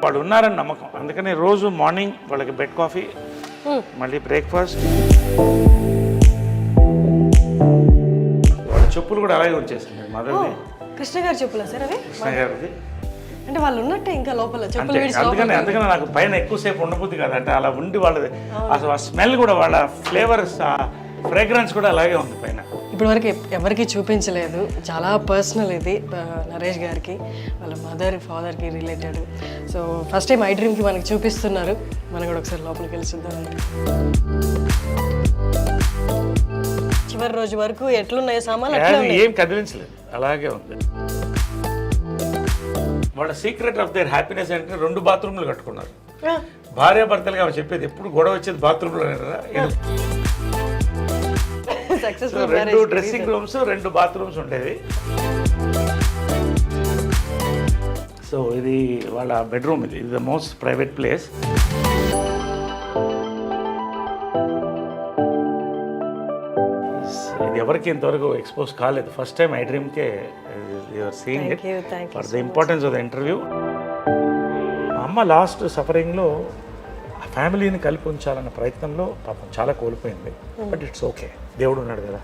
వాళ్ళు ఉన్నారని నమ్మకం, అందుకని రోజు మార్నింగ్ వాళ్ళకి బెడ్ కాఫీ, మళ్ళీ బ్రేక్ఫాస్ట్. వాళ్ళ చెప్పులు కూడా అలాగే వచ్చేసింది మదర్ది. కృష్ణ గారి చెప్పులా సార్ అవి? కృష్ణ గారిది. అంటే వాళ్ళు ఉన్నట్టే ఇంకా లోపల చెప్పులు అందుకని నాకు పైన ఎక్కువసేపు ఉండబుద్ది కదా, అంటే అలా ఉండి వాళ్ళది అసలు ఆ స్మెల్ కూడా, వాళ్ళ ఫ్లేవర్స్, ఆ ఫ్రేగ్రెన్స్ కూడా అలాగే ఉంది పైన. ఇప్పటి వరకు ఎవరికి చూపించలేదు, చాలా పర్సనల్ ఇది నరేష్ గారికి, వాళ్ళ మదర్ ఫాదర్కి రిలేటెడ్. సో ఫస్ట్ టైం ఐ డ్రీమ్కి మనకి చూపిస్తున్నారు, మనం కూడా ఒకసారి లోపలికి వెళ్ళి చూద్దాం. చివరి రోజు వరకు ఎట్లున్నాయి సామాన్లు? ఏం కదిలించలేదు, అలాగే ఉంది. వాళ్ళ సీక్రెట్ ఆఫ్ దేర్ హ్యాపీనెస్ అంటే 2 బాత్రూమ్లు కట్టుకున్నారు. భార్యాభర్తలుగా చెప్పేది ఎప్పుడు గొడవ వచ్చేది బాత్రూంలో. 2 డ్రెస్సింగ్ రూమ్స్, 2 బాత్రూమ్స్ ఉండేవి. సో ఇది వాళ్ళ బెడ్రూమ్, ఇది ద మోస్ట్ ప్రైవేట్ ప్లేస్. ఇది ఎవరికి ఇంతవరకు ఎక్స్పోజ్ కాలేదు, ఫస్ట్ టైం ఐ డ్రీమ్కే you're seeing it for the importance of the interview. అమ్మ లాస్ట్ సఫరింగ్లో ఫ్యామిలీని కలిపి ఉంచాలన్న ప్రయత్నంలో పాపం చాలా కోల్పోయింది. బట్ ఇట్స్ ఓకే, దేవుడు ఉన్నాడు కదా.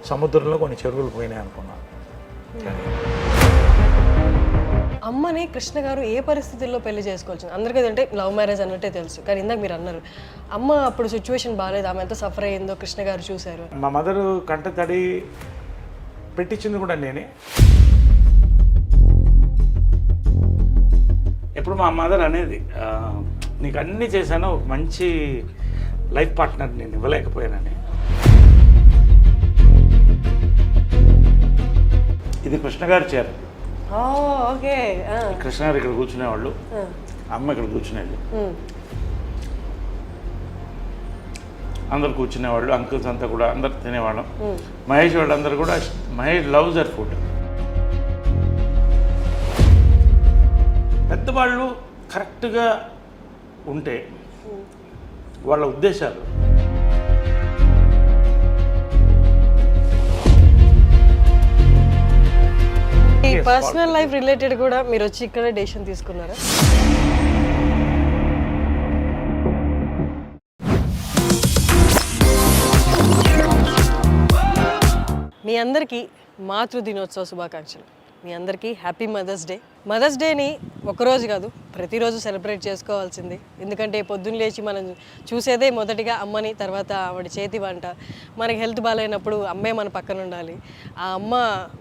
సముద్రంలో కొన్ని చెరువులు పోయినాయి అనుకున్నాను. అమ్మని కృష్ణ గారు ఏ పరిస్థితుల్లో పెళ్లి చేసుకోవచ్చు? అందరికీ అంటే లవ్ మ్యారేజ్ అన్నట్టే తెలుసు, కానీ ఇందాక మీరు అన్నారు అమ్మ అప్పుడు సిచ్యువేషన్ బాగాలేదు, ఆమె ఎంత సఫర్ అయ్యిందో కృష్ణ గారు చూశారు. మా మదరు కంట తడి పెట్టించింది కూడా నేనే. ఎప్పుడు మా మదర్ అనేది, నీకు అన్నీ చేశాను, ఒక మంచి లైఫ్ పార్ట్నర్ నేను ఇవ్వలేకపోయానని. ఇది కృష్ణ గారి చీర. ఓకే. కృష్ణ గారు ఇక్కడ కూర్చునేవాళ్ళు, అమ్మ ఇక్కడ కూర్చునేది, అందరు కూర్చునేవాళ్ళు. అంకుల్స్ అంతా కూడా అందరు తినేవాళ్ళం. మహేష్ వాళ్ళందరూ కూడా, మహేష్ లవ్స్ దర్ ఫుడ్. పెద్దవాళ్ళు కరెక్ట్గా ఉంటే వాళ్ళ ఉద్దేశాలు, ఈ పర్సనల్ లైఫ్ రిలేటెడ్ కూడా మీరు వచ్చి ఇక్కడ డెసిషన్ తీసుకున్నారా? మీ అందరికీ మాతృ దినోత్సవ శుభాకాంక్షలు. మీ అందరికీ హ్యాపీ మదర్స్ డే. మదర్స్ డేని ఒకరోజు కాదు, ప్రతిరోజు సెలబ్రేట్ చేసుకోవాల్సింది. ఎందుకంటే పొద్దున్న లేచి మనం చూసేదే మొదటిగా అమ్మని, తర్వాత ఆవిడ చేతి వంట. మనకి హెల్త్ బాగాలేనప్పుడు అమ్మే మన పక్కన ఉండాలి. ఆ అమ్మ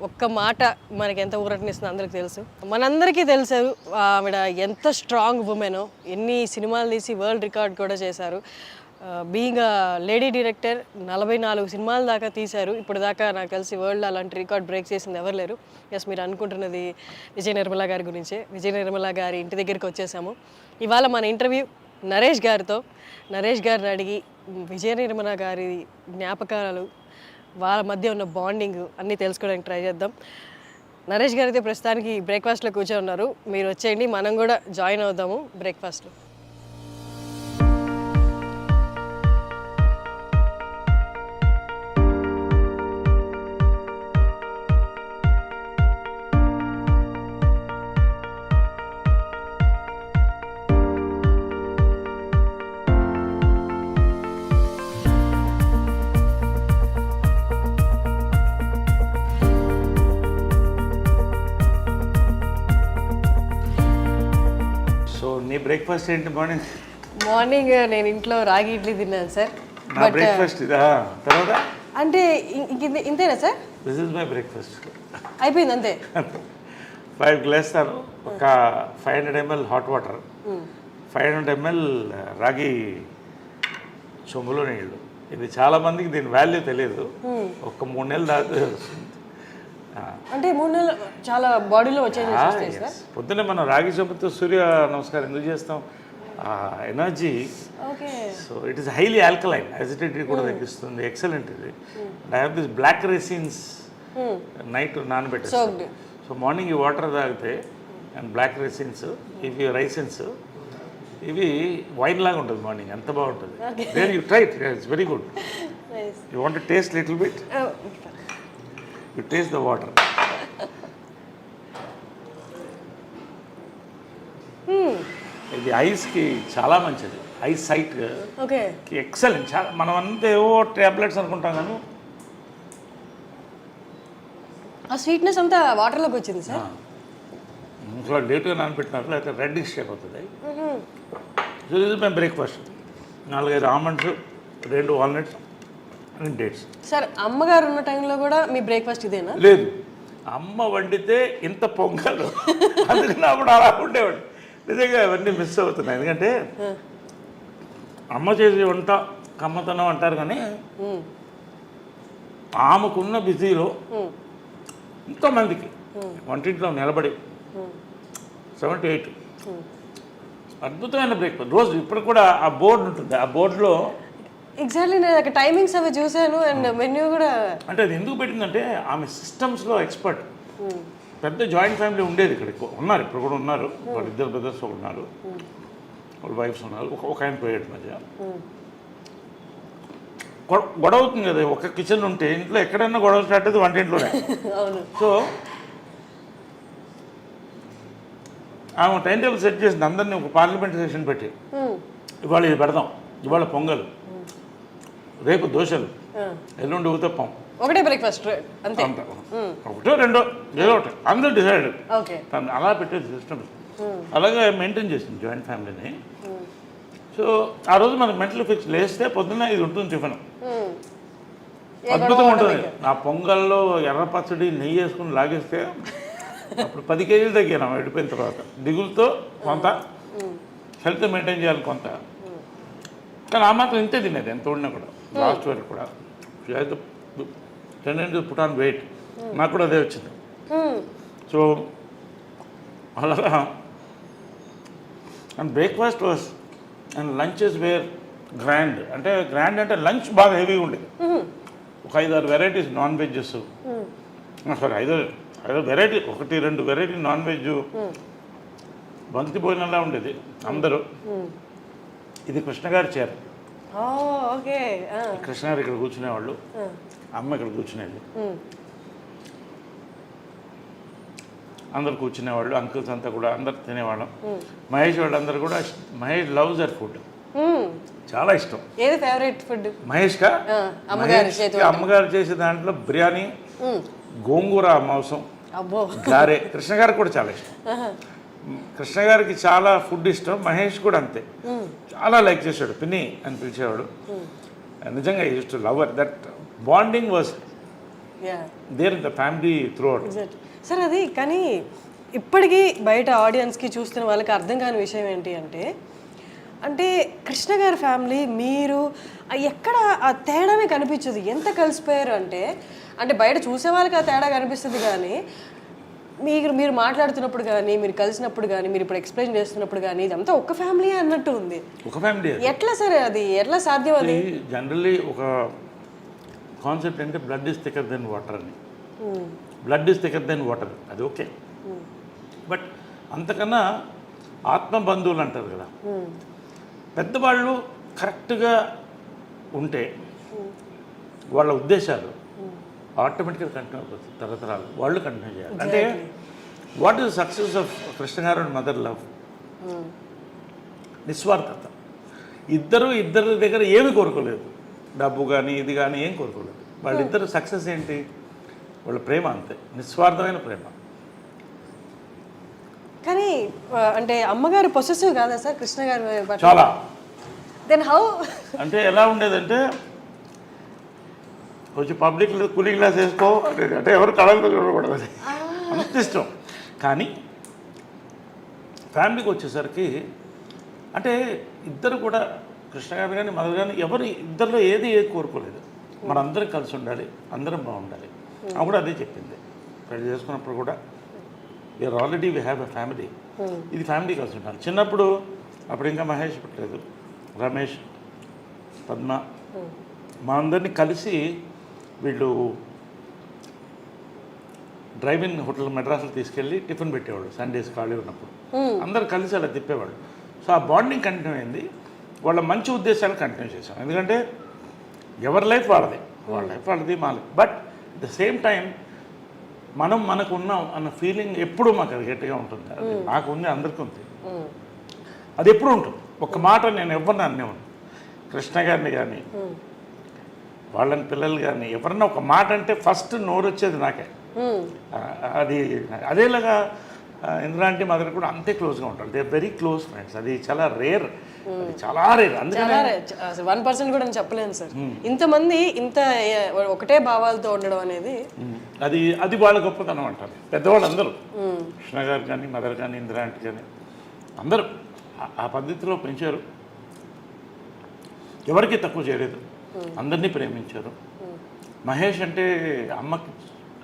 ఒక్క మాట మనకి ఎంత ఊరటనిస్తుందో అందరికీ తెలుసు. మనందరికీ తెలుసు ఆవిడ ఎంత స్ట్రాంగ్ ఉమెనో. ఎన్ని సినిమాలు తీసి వరల్డ్ రికార్డ్ కూడా చేశారు. బీయింగ్ లేడీ డైరెక్టర్ 44 సినిమాల దాకా తీశారు. ఇప్పుడు దాకా నాకు తెలిసి వరల్డ్లో అలాంటి రికార్డ్ బ్రేక్ చేసింది ఎవరు లేరు. ఎస్, మీరు అనుకుంటున్నది విజయ నిర్మల గారి గురించే. విజయ నిర్మల గారి ఇంటి దగ్గరికి వచ్చేసాము. ఇవాళ మన ఇంటర్వ్యూ నరేష్ గారితో. నరేష్ గారిని అడిగి విజయ నిర్మల గారి జ్ఞాపకాలు, వాళ్ళ మధ్య ఉన్న బాండింగ్ అన్నీ తెలుసుకోవడానికి ట్రై చేద్దాం. నరేష్ గారు అయితే ప్రస్తుతానికి బ్రేక్ఫాస్ట్లో కూర్చొని ఉన్నారు. మీరు వచ్చేయండి, మనం కూడా జాయిన్ అవుదాము బ్రేక్ఫాస్ట్లో. బ్రేక్ఫాస్ట్ ఏంటి? మార్నింగ్ నేను ఇంట్లో రాగి ఇడ్లీ తిన్నాను సార్. బ్రేక్ఫాస్ట్ ఇదా? తర్వాత అంటే ఇంతేనా sir? This is my breakfast. అయిపోయింది అంతే. 5 గ్లాసులు, ఒక 500 ml హాట్ వాటర్, 500 ml రాగి చెంబులో నీళ్ళు. ఇది చాలా మందికి దీని వాల్యూ తెలియదు. ఒక 3 నెలలు దాకా అంటే 3 నెలలు చాలా బాడీలో వచ్చేది. పొద్దున్నే మనం రాగి చెంబుతో సూర్య నమస్కారం ఎందుకు చేస్తాం? Energy. So it is highly alkaline, acidity కూడా తగ్గిస్తుంది. ఎక్సలెంట్ ఇది. I have this black raisins night నానబెట్టేస్తాను. సో మార్నింగ్ ఈ వాటర్ తాగితే అండ్ బ్లాక్ రెసిన్స్, ఇవి రైసిన్స్, ఇవి వైన్ లాగా ఉంటుంది మార్నింగ్, ఎంత బాగుంటుంది. There you try it, it's very good. You want to taste little bit? You taste the water. ఇది ఐస్కి చాలా మంచిది, ఐస్ సైట్ ఓకే ఎక్సలెంట్. చాలా మనం అంతా ఏవో ట్యాబ్లెట్స్ అనుకుంటాం కానీ ఆ స్వీట్నెస్ అంతా వాటర్లోకి వచ్చింది సార్. ఇంట్లో లేట్గా నానబెట్టినారు లేకపోతే రెడ్డిష్ అయిపోతుంది. సో ఇది మేము breakfast 4-5 almonds, 2 walnuts and dates. Sir అమ్మగారు ఉన్న టైంలో కూడా మీ బ్రేక్ఫాస్ట్ ఇదేనా? లేదు, అమ్మ వండితే ఇంత పొంగలు, అందుకని అప్పుడు అలా ఉండేవాడు. నిజంగా అవన్నీ మిస్ అవుతున్నాయి. ఎందుకంటే అమ్మ చేసే వంట కమ్మతనం అంటారు కానీ ఆమెకున్న బిజీలో ఎంతోమందికి వంటింట్లో నిలబడి 7 to 8 అద్భుతమైన బ్రేక్ఫాస్ట్ రోజు. ఇప్పుడు కూడా ఆ బోర్డు ఉంటుంది, ఆ బోర్డులో ఎగ్జాక్ట్లీ నేను అక్కడ టైమింగ్స్ అవి చూశాను అండ్ మెన్యూ కూడా. అంటే అది ఎందుకు పెట్టిందంటే ఆమె సిస్టమ్స్లో ఎక్స్పర్ట్. పెద్ద జాయింట్ ఫ్యామిలీ ఉండేది ఇక్కడ, ఉన్నారు ఇప్పుడు కూడా ఉన్నారు. వాళ్ళ 2 బ్రదర్స్ ఉన్నారు, వాళ్ళ వైఫ్స్ ఉన్నారు, ఒక ఆయన పోయాడు మధ్య. గొడవ అవుతుంది కదా, ఒక కిచెన్ ఉంటే ఇంట్లో ఎక్కడైనా గొడవ స్టార్ట్ అయితే వంటింట్లోనే. సో ఆమె టైం టేబుల్ సెట్ చేసింది, అందరినీ ఒక పార్లమెంట్ సెషన్ పెట్టి ఇవాళ ఇది పెడదాం, ఇవాళ పొంగల్, రేపు దోశలు, ఎల్లుండి ఊతప్పం, ఒకటే బ్రేక్ఫాస్ట్ అంతే, ఒకటో రెండో ఏదో ఒకటి అందరూ డిసైడ్. ఓకే అలా పెట్టేది సిస్టమ్. అలాగే మెయింటైన్ చేసింది జాయింట్ ఫ్యామిలీని. సో ఆ రోజు మనకి మెంటల్ ఫిక్స్ లేస్తే పొద్దున్న ఇది ఉంటుంది టిఫిన్, అద్భుతంగా ఉంటుంది. ఆ పొంగల్లో ఎర్ర పచ్చడి నెయ్యి వేసుకుని లాగేస్తే అప్పుడు 10 కేజీలు తగ్గాను వెళ్ళిపోయిన తర్వాత. దిగులతో కొంత, హెల్త్ మెయింటైన్ చేయాలి కొంత, కానీ ఆ మాత్రం ఇంతే తినేది ఎంత ఉన్నా కూడా. లాస్ట్ వరకు కూడా టెండెంట్ పుట్ ఆన్ వెయిట్, నాకు కూడా అదే వచ్చింది. సో అలాగా and breakfast was and lunches were grand. అంటే గ్రాండ్ అంటే లంచ్ బాగా హెవీగా ఉండేది. ఒక 5-6 varieties non vegs, sorry 5 variety, 1-2 variety non veg, బంతి భోజనంలా ఉండేది అందరూ. ఇది కృష్ణగారి చీర. కృష్ణగారు ఇక్కడ కూర్చునేవాళ్ళు, అమ్మ ఇక్కడ కూర్చునేది, అందరు కూర్చునేవాళ్ళు, అంకుల్స్ అంతా కూడా అందరు తినేవాళ్ళం. మహేష్ వాళ్ళందరూ కూడా, మహేష్ లవ్స్ దర్ ఫుడ్, చాలా ఇష్టం. ఏది ఫేవరెట్ ఫుడ్ మహేష్గా? అమ్మగారు చేసే దాంట్లో బిర్యానీ, గోంగూర మాంసం, గారే. కృష్ణ గారికి కూడా చాలా ఇష్టం. కృష్ణ గారికి చాలా ఫుడ్ ఇష్టం, మహేష్ కూడా అంతే, చాలా లైక్ చేశాడు. పిన్ని అని పిలిచేవాడు. నిజంగా used to love that bonding was there in the family throughout. Sir అది కానీ ఇప్పటికీ బయట ఆడియన్స్కి చూస్తున్న వాళ్ళకి అర్థం కాని విషయం ఏంటి అంటే కృష్ణ గారి ఫ్యామిలీ మీరు ఎక్కడ ఆ తేడానే కనిపించదు. ఎంత కలిసిపోయారు అంటే బయట చూసే వాళ్ళకి ఆ తేడా కనిపిస్తుంది, కానీ మీరు మాట్లాడుతున్నప్పుడు కానీ, మీరు కలిసినప్పుడు కానీ, మీరు ఇప్పుడు ఎక్స్ప్లెయిన్ చేస్తున్నప్పుడు కానీ ఇదంతా ఒక ఫ్యామిలీ అన్నట్టు ఉంది. ఒక ఫ్యామిలీ ఎట్లా సార్ అది ఎట్లా సాధ్యం? అది జనరల్లీ ఒక కాన్సెప్ట్ అంటే blood is thicker than water అని. Blood is thicker than water, అది ఓకే. బట్ అంతకన్నా ఆత్మ బంధువులు అంటారు కదా, పెద్దవాళ్ళు కరెక్ట్గా ఉంటే వాళ్ళ ఉద్దేశాలు ఆటోమేటిక్గా కంటిన్యూ అవుతుంది, తరతరాలు వాళ్ళు కంటిన్యూ చేయాలి. అంటే what is success of Krishna గారు అండ్ మదర్ లవ్? నిస్వార్థత. ఇద్దరి దగ్గర ఏమి కోరుకోలేదు, డబ్బు కానీ ఇది కానీ ఏం కోరుకోలేదు. వాళ్ళిద్దరు సక్సెస్ ఏంటి? వాళ్ళ ప్రేమ, అంతే, నిస్వార్థమైన ప్రేమ. కానీ అంటే అమ్మగారు పొసెసివ్ కాదా సార్ కృష్ణ గారు? చాలా. Then how? అంటే ఎలా ఉండేదంటే కొంచెం పబ్లిక్ కూలింగ్ గ్లాస్ వేసుకో అంటే ఎవరు కళలతో చూడకూడదు, అంత ఇష్టం. కానీ ఫ్యామిలీకి వచ్చేసరికి అంటే ఇద్దరు కూడా, కృష్ణ గారు కానీ మదర్ కానీ, ఇద్దరిలో ఏది కోరుకోలేదు. మనందరం కలిసి ఉండాలి, అందరం బాగుండాలి. ఆమె కూడా అదే చెప్పింది. పెళ్లి చేసుకున్నప్పుడు కూడా already we have a family, ఇది ఫ్యామిలీ కలిసి ఉండాలి. చిన్నప్పుడు అప్పుడు ఇంకా మహేష్ పుట్టలేదు, రమేష్, పద్మ, మా అందరినీ కలిసి వీళ్ళు డ్రైవ్-ఇన్ హోటల్ మెడ్రాస్లో తీసుకెళ్ళి టిఫిన్ పెట్టేవాళ్ళు సండేస్ ఖాళీ ఉన్నప్పుడు. అందరు కలిసి అలా తిప్పేవాళ్ళు. సో ఆ బాండింగ్ కంటిన్యూ అయింది. వాళ్ళ మంచి ఉద్దేశాలు కంటిన్యూ చేశాం. ఎందుకంటే ఎవరి లైఫ్ వాళ్ళది, వాళ్ళ లైఫ్ వాళ్ళది, మా life. But at the same time మనకు ఉన్నాం అన్న ఫీలింగ్ ఎప్పుడూ మాకు అది గట్టిగా ఉంటుంది. అది నాకు ఉంది, అందరికీ ఉంది. అది ఎప్పుడు ఉంటుంది. ఒక మాట నేను ఎవరిని అనేవాడు, కృష్ణ గారిని కానీ వాళ్ళని పిల్లలు కానీ ఎవరన్నా ఒక మాట అంటే ఫస్ట్ నోరు వచ్చేది నాకే. అది అదేలాగా ఇంద్రాంటి మదర్ కూడా అంతే క్లోజ్గా ఉంటారు. They are very close friends. అది చాలా రేర్, చాలా రేర్. అందుకని 1% కూడా చెప్పలేను సార్. ఇంతమంది ఇంత ఒకటే భావాలతో ఉండడం అనేది అది వాళ్ళ గొప్పతనం అంటారు పెద్దవాళ్ళు అందరూ. కృష్ణ గారు కానీ మదర్ కానీ ఇంద్రాంటి కానీ అందరూ ఆ పద్ధతిలో పెంచారు. ఎవరికి తక్కువ చేయలేదు, అందరినీ ప్రేమించారు. మహేష్ అంటే అమ్మకి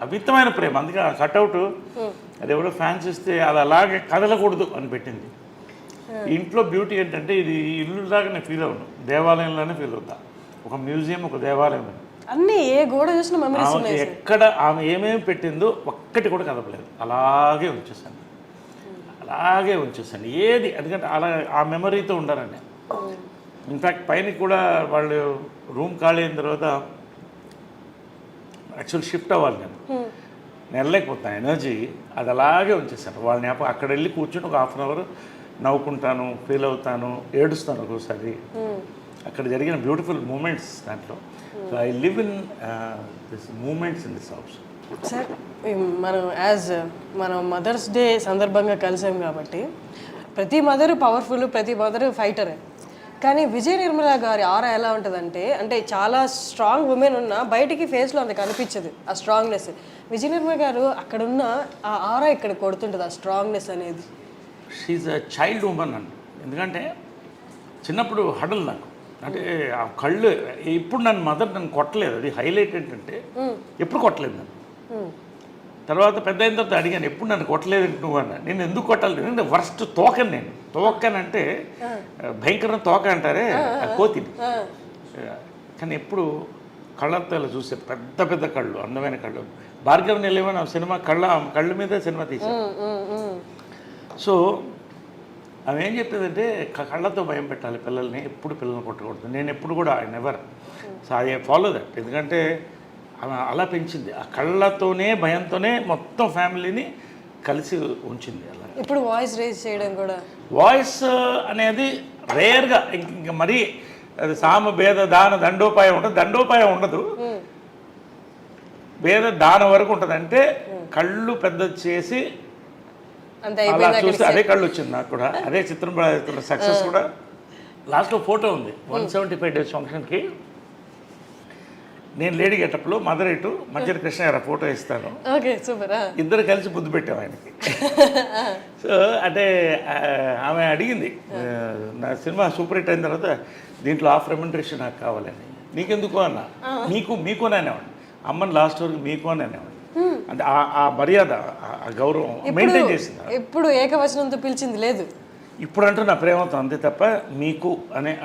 అమితమైన ప్రేమ. అందుకే ఆ కట్అవుట్ అది ఎవరో ఫ్యాన్స్ ఇస్తే అది అలాగే కదలకూడదు అని పెట్టింది. ఇంట్లో బ్యూటీ ఏంటంటే ఇది ఇల్లు లాగా నేను ఫీల్ అవ్వను, దేవాలయంలోనే ఫీల్ అవుతా. ఒక మ్యూజియం, ఒక దేవాలయం. అన్నీ ఏ గోడ చూసిన మెమరీస్ ఉన్నాయి. ఎక్కడ ఆమె ఏమేమి పెట్టిందో ఒక్కటి కూడా కదపలేదు, అలాగే ఉంచేసాను, అలాగే ఉంచేసాను ఏది. ఎందుకంటే అలా ఆ మెమరీతో ఉండాలండి. ఇన్ఫ్యాక్ట్ పైన కూడా వాళ్ళు రూమ్ ఖాళీ అయిన తర్వాత యాక్చువల్ షిఫ్ట్ అవ్వాలి, నేను వెళ్ళలేకపోతాను. ఎనర్జీ అది అలాగే ఉంచేసాను. వాళ్ళని అక్కడ వెళ్ళి కూర్చొని ఒక 1/2 అవర్ నవ్వుకుంటాను, ఫీల్ అవుతాను, ఏడుస్తాను ఒక్కోసారి. అక్కడ జరిగిన బ్యూటిఫుల్ మూమెంట్స్ దాంట్లో. So I live in this moments in this house. Sir మనం మదర్స్ డే సందర్భంగా కలిసాం కాబట్టి ప్రతి మదర్ పవర్ఫుల్, ప్రతి మదర్ ఫైటరే. కానీ విజయ నిర్మల గారి ఆరా ఎలా ఉంటుందంటే, అంటే చాలా స్ట్రాంగ్ ఉమెన్ ఉన్న బయటికి ఫేస్లో అంత కనిపించదు ఆ స్ట్రాంగ్నెస్. విజయ నిర్మల గారు అక్కడ ఉన్న ఆ ఆరా ఇక్కడ కొడుతుంటుంది, ఆ స్ట్రాంగ్నెస్ అనేది. షీఈ్ అ చైల్డ్ ఉమెన్ అండి. ఎందుకంటే చిన్నప్పుడు హడల్ నాకు, అంటే ఆ కళ్ళు ఇప్పుడు నన్ను కొట్టలేదు. అది హైలైట్ ఏంటంటే ఎప్పుడు కొట్టలేదు నన్ను. తర్వాత పెద్ద అయిన తర్వాత అడిగాను, ఎప్పుడు నన్ను కొట్టలేదు నువ్వు అన్న. నేను ఎందుకు కొట్టాలి, నేను వర్స్ట్ తోకని. నేను తోకనంటే భయంకరం తోక అంటారే, కోతిని. కానీ ఎప్పుడు కళ్ళతో ఇలా చూసే పెద్ద పెద్ద కళ్ళు, అందమైన కళ్ళు. భార్గవ్ నిలయమని సినిమా కళ్ళ మీద సినిమా తీశాను. సో ఆమె ఏం చెప్పేదంటే కళ్ళతో భయం పెట్టాలి పిల్లల్ని, ఎప్పుడు పిల్లల్ని కొట్టకూడదు. నేను ఎప్పుడు కూడా I never. So I follow that. ఎందుకంటే ఆమె అలా పెంచింది, ఆ కళ్ళతోనే భయంతోనే మొత్తం ఫ్యామిలీని కలిసి ఉంచింది. అలా ఇప్పుడు వాయిస్ రేజ్ చేయడం కూడా, వాయిస్ అనేది రేర్గా, ఇంక మరీ అది సామ భేద దాన దండోపాయం ఉంటుంది. దండోపాయం ఉండదు, భేద దానం వరకు ఉంటుంది. అంటే కళ్ళు పెద్ద చేసి అలా చూస్తే అదే కళ్ళు వచ్చింది నాకు కూడా. అదే చిత్రం సక్సెస్ కూడా. లాస్ట్లో ఫోటో ఉంది 175 days ఫంక్షన్కి. నేను లేడీ గెటప్లో మదర్ ఇటు మధ్యలో కృష్ణ గారు ఫోటో ఇస్తాను. ఇద్దరు కలిసి ముద్దు పెట్టాము ఆయనకి. సో అంటే ఆమె అడిగింది, నా సినిమా సూపర్ హిట్ అయిన తర్వాత దీంట్లో హాఫ్ రెమ్యునరేషన్ నాకు కావాలని. నీకెందుకు అన్న, మీకు అని అనేవాడు. అమ్మని లాస్ట్ వరకు మీకు అని అనేవాడు. అంటే ఆ మర్యాద, ఆ గౌరవం మెయింటైన్ చేసింది. ఎప్పుడు ఏకవచనంతో పిలిచింది లేదు. ఇప్పుడు అంటూ నా ప్రేమతో అంతే తప్ప మీకు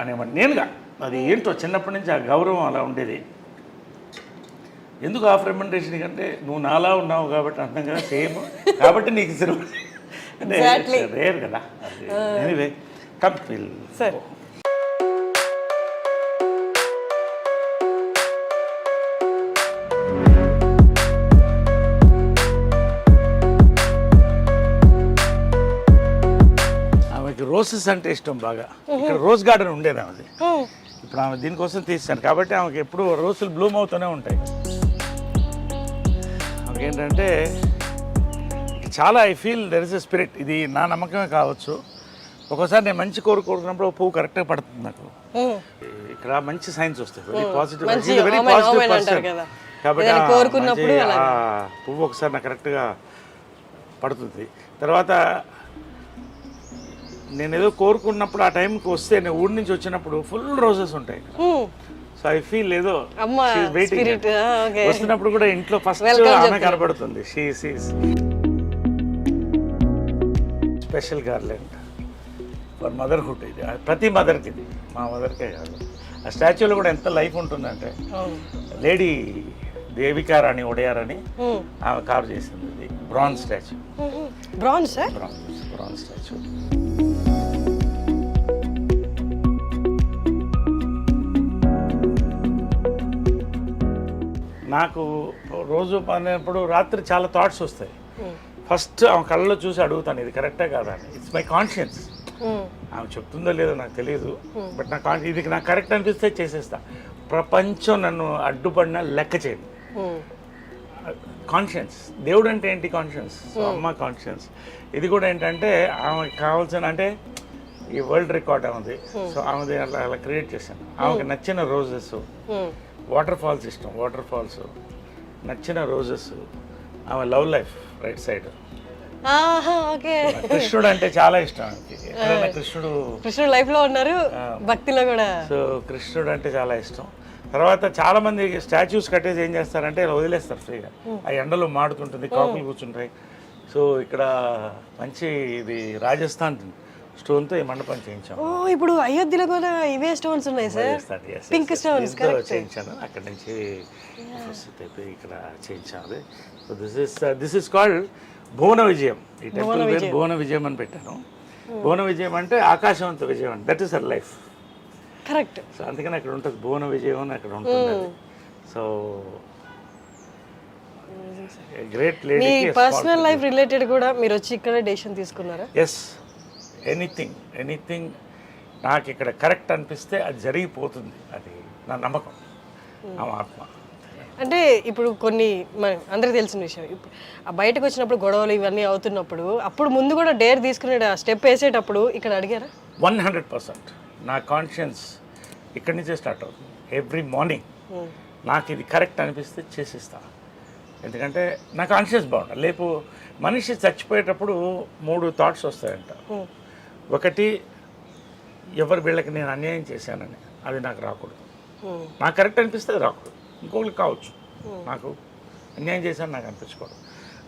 అనేవాడు నేనుగా. అది ఏంటో చిన్నప్పటి నుంచి ఆ గౌరవం అలా ఉండేది. ఎందుకు హాఫ్ రెమ్యునరేషన్ కంటే నువ్వు నాలా ఉన్నావు కాబట్టి అంటాం కదా, సేమ్ కాబట్టి నీకు సినిమా అంటే రేర్ కదా. Anyway come feel sir. ఆమెకి రోసెస్ అంటే ఇష్టం బాగా. ఇక్కడ రోజ్ గార్డెన్ ఉండేది ఆమెది. ఇప్పుడు ఆమె దీనికోసం తీసాను కాబట్టి ఆమెకి ఎప్పుడు రోజులు బ్లూమ్ అవుతూనే ఉంటాయి. ఏంటంటే చాలా I feel there is a spirit. ఇది నా నమ్మకమే కావచ్చు. ఒక్కోసారి నేను మంచి కోరుకున్నప్పుడు పువ్వు కరెక్ట్గా పడుతుంది నాకు. ఇక్కడ మంచి సైన్స్ వస్తాయి, very positive, very positive person. కాబట్టి పువ్వు ఒకసారి నాకు కరెక్ట్గా పడుతుంది. తర్వాత నేను ఏదో కోరుకున్నప్పుడు ఆ టైంకి వస్తే, నేను ఊరి నుంచి వచ్చినప్పుడు ఫుల్ రోజెస్ ఉంటాయి. సో ఐ ఫీల్ ఏదో వెయిటింగ్. వస్తున్నప్పుడు కూడా ఇంట్లో ఫస్ట్ ఆమె కనబడుతుంది. Special garland for motherhood. ఇది ప్రతి మదర్కి, ఇది మా మదర్కే కాదు. ఆ స్టాచ్యూలో కూడా ఎంత లైఫ్ ఉంటుందంటే, లేడీ దేవికా రాణి ఒడియార్ అని ఆమె కార్వ్ చేసింది. ఇది బ్రాంజ్ స్టాచ్యూ. Bronze statue. నాకు రోజు పడినప్పుడు రాత్రి చాలా థాట్స్ వస్తాయి. ఫస్ట్ ఆమె కళ్ళలో చూసి అడుగుతాను, ఇది కరెక్టే కాదా అని. It's my conscience. ఆమె చెప్తుందో లేదో నాకు తెలియదు, బట్ ఇది నాకు కరెక్ట్ అనిపిస్తే చేసేస్తా. ప్రపంచం నన్ను అడ్డుపడినా లెక్క చేయదు. కాన్షియన్స్, దేవుడు అంటే ఏంటి? కాన్షియన్స్. సో అమ్మ కాన్షియన్స్. ఇది కూడా ఏంటంటే ఆమెకి కావాల్సిన, అంటే ఈ వరల్డ్ రికార్డ్ ఉంది, సో ఆమెది అలా అలా క్రియేట్ చేశాను. ఆమెకి నచ్చిన రోజెస్, వాటర్ ఫాల్స్ ఇష్టం, వాటర్ ఫాల్స్ నచ్చిన రోజెస్, ఆమె లవ్ లైఫ్ రైట్ సైడ్. కృష్ణుడు అంటే చాలా ఇష్టం ఆమెకి. కృష్ణుడు లైఫ్ లో ఉన్నారు, భక్తిలో కూడా. సో కృష్ణుడు అంటే చాలా ఇష్టం. తర్వాత చాలా మంది స్టాచ్యూస్ కట్టేసి ఏం చేస్తారంటే ఇలా వదిలేస్తారు ఫ్రీగా. ఆ ఎండలో మాడుతుంటుంది, కాకులు కూర్చుంటాయి. సో ఇక్కడ మంచి ఇది రాజస్థాన్ స్టోన్తో ఈ మండపం చేయించాము. ఇప్పుడు అయోధ్యలో కూడా ఇవే స్టోన్స్ ఉన్నాయి సార్, పింక్ స్టోన్స్ చేయించాను. అక్కడ నుంచి ఇక్కడ చేయించాను. సో దిస్ ఇస్ కాల్డ్ భువన విజయం. ఈ టెంపుల్ పేరు భువన విజయం అని పెట్టాను. భువన విజయం అంటే ఆకాశవంత విజయం అంటే, that is her life. Correct. So అందుకని అక్కడ ఉంటుంది భువన విజయం అని అక్కడ ఉంటుంది. So great lady. మీ పర్సనల్ లైఫ్ రిలేటెడ్ కూడా మీరు వచ్చి ఇక్కడ డెసిషన్ తీసుకున్నారా? ఎస్, ఎనీథింగ్ నాకు ఇక్కడ కరెక్ట్ అనిపిస్తే అది జరిగిపోతుంది. అది నా నమ్మకం, నా ఆత్మ. అంటే ఇప్పుడు కొన్ని అందరికి తెలిసిన విషయం, ఇప్పుడు బయటకు వచ్చినప్పుడు గొడవలు ఇవన్నీ అవుతున్నప్పుడు అప్పుడు ముందు కూడా డేర్ తీసుకునే స్టెప్ వేసేటప్పుడు ఇక్కడ అడిగారా? 100% నా కాన్షియన్స్ ఇక్కడి నుంచే స్టార్ట్ అవుతుంది. ఎవ్రీ మార్నింగ్ నాకు ఇది కరెక్ట్ అనిపిస్తే చేసేస్తా. ఎందుకంటే నా కాన్షియస్ బాగుండాలి. లేపు మనిషి చచ్చిపోయేటప్పుడు 3 థాట్స్ వస్తాయంట. ఒకటి, ఎవరు వీళ్ళకి నేను అన్యాయం చేశానని, అది నాకు రాకూడదు. నాకు కరెక్ట్ అనిపిస్తే అది రాకూడదు. ఇంకొకరికి కావచ్చు, నాకు అన్యాయం చేశాను నాకు అనిపించుకోవడం.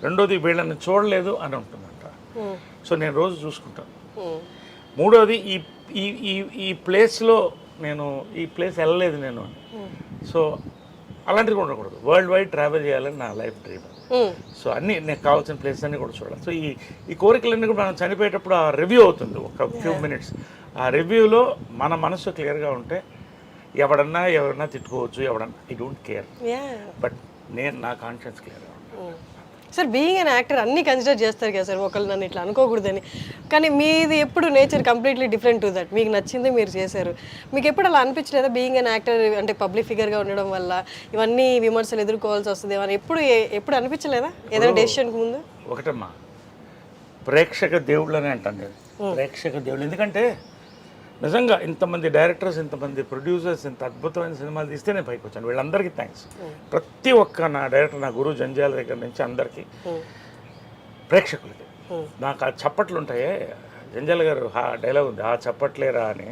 రెండోది, వీళ్ళని చూడలేదు అని ఉంటుందంట. సో నేను రోజు చూసుకుంటాను. మూడోది, ఈ ప్లేస్లో నేను ఈ ప్లేస్ వెళ్ళలేదు నేను అని. సో అలాంటివి కూడా ఉండకూడదు. వరల్డ్ వైడ్ ట్రావెల్ చేయాలని నా లైఫ్ డ్రీమ్. సో అన్నీ నాకు కావాల్సిన ప్లేసెస్ అన్నీ కూడా చూడాలి. సో ఈ కోరికలన్నీ కూడా మనం చనిపోయేటప్పుడు ఆ రివ్యూ అవుతుంది ఒక ఫ్యూ మినిట్స్. ఆ రివ్యూలో మన మనసు క్లియర్గా ఉంటే ఎవరన్నా తిట్టుకోవచ్చు, ఎవడన్నా, ఐ డోంట్ కేర్. బట్ నా కాన్షియన్స్ క్లియర్గా ఉంటాను. సార్ బీయింగ్ అన్ యాక్టర్ అన్నీ కన్సిడర్ చేస్తారు కదా సార్, ఒకళ్ళు నన్ను ఇట్లా అనుకోకూడదని. కానీ మీది ఎప్పుడు nature completely different to that. మీకు నచ్చింది మీరు చేశారు. మీకు ఎప్పుడు అలా అనిపించలేదా బీయింగ్ అన్ యాక్టర్ అంటే పబ్లిక్ ఫిగర్గా ఉండడం వల్ల ఇవన్నీ విమర్శలు ఎదుర్కోవాల్సి వస్తుంది అని ఎప్పుడు అనిపించలేదా ఏదైనా డెసిషన్కి ముందు? ఒకటమ్మా, ప్రేక్షక దేవుళ్ళు అని అంటాను నేను. ప్రేక్షక దేవుళ్ళు ఎందుకంటే నిజంగా ఇంతమంది డైరెక్టర్స్, ఇంతమంది ప్రొడ్యూసర్స్, ఇంత అద్భుతమైన సినిమాలు తీస్తే నేను పైకి వచ్చాను. వీళ్ళందరికీ థ్యాంక్స్. ప్రతి ఒక్క నా డైరెక్టర్, నా గురువు జంజాల దగ్గర నుంచి అందరికీ, ప్రేక్షకులకి. నాకు ఆ చప్పట్లు ఉంటాయే, జంజాల గారు డైలాగ్ ఉంది, ఆ చప్పట్లేరా అని.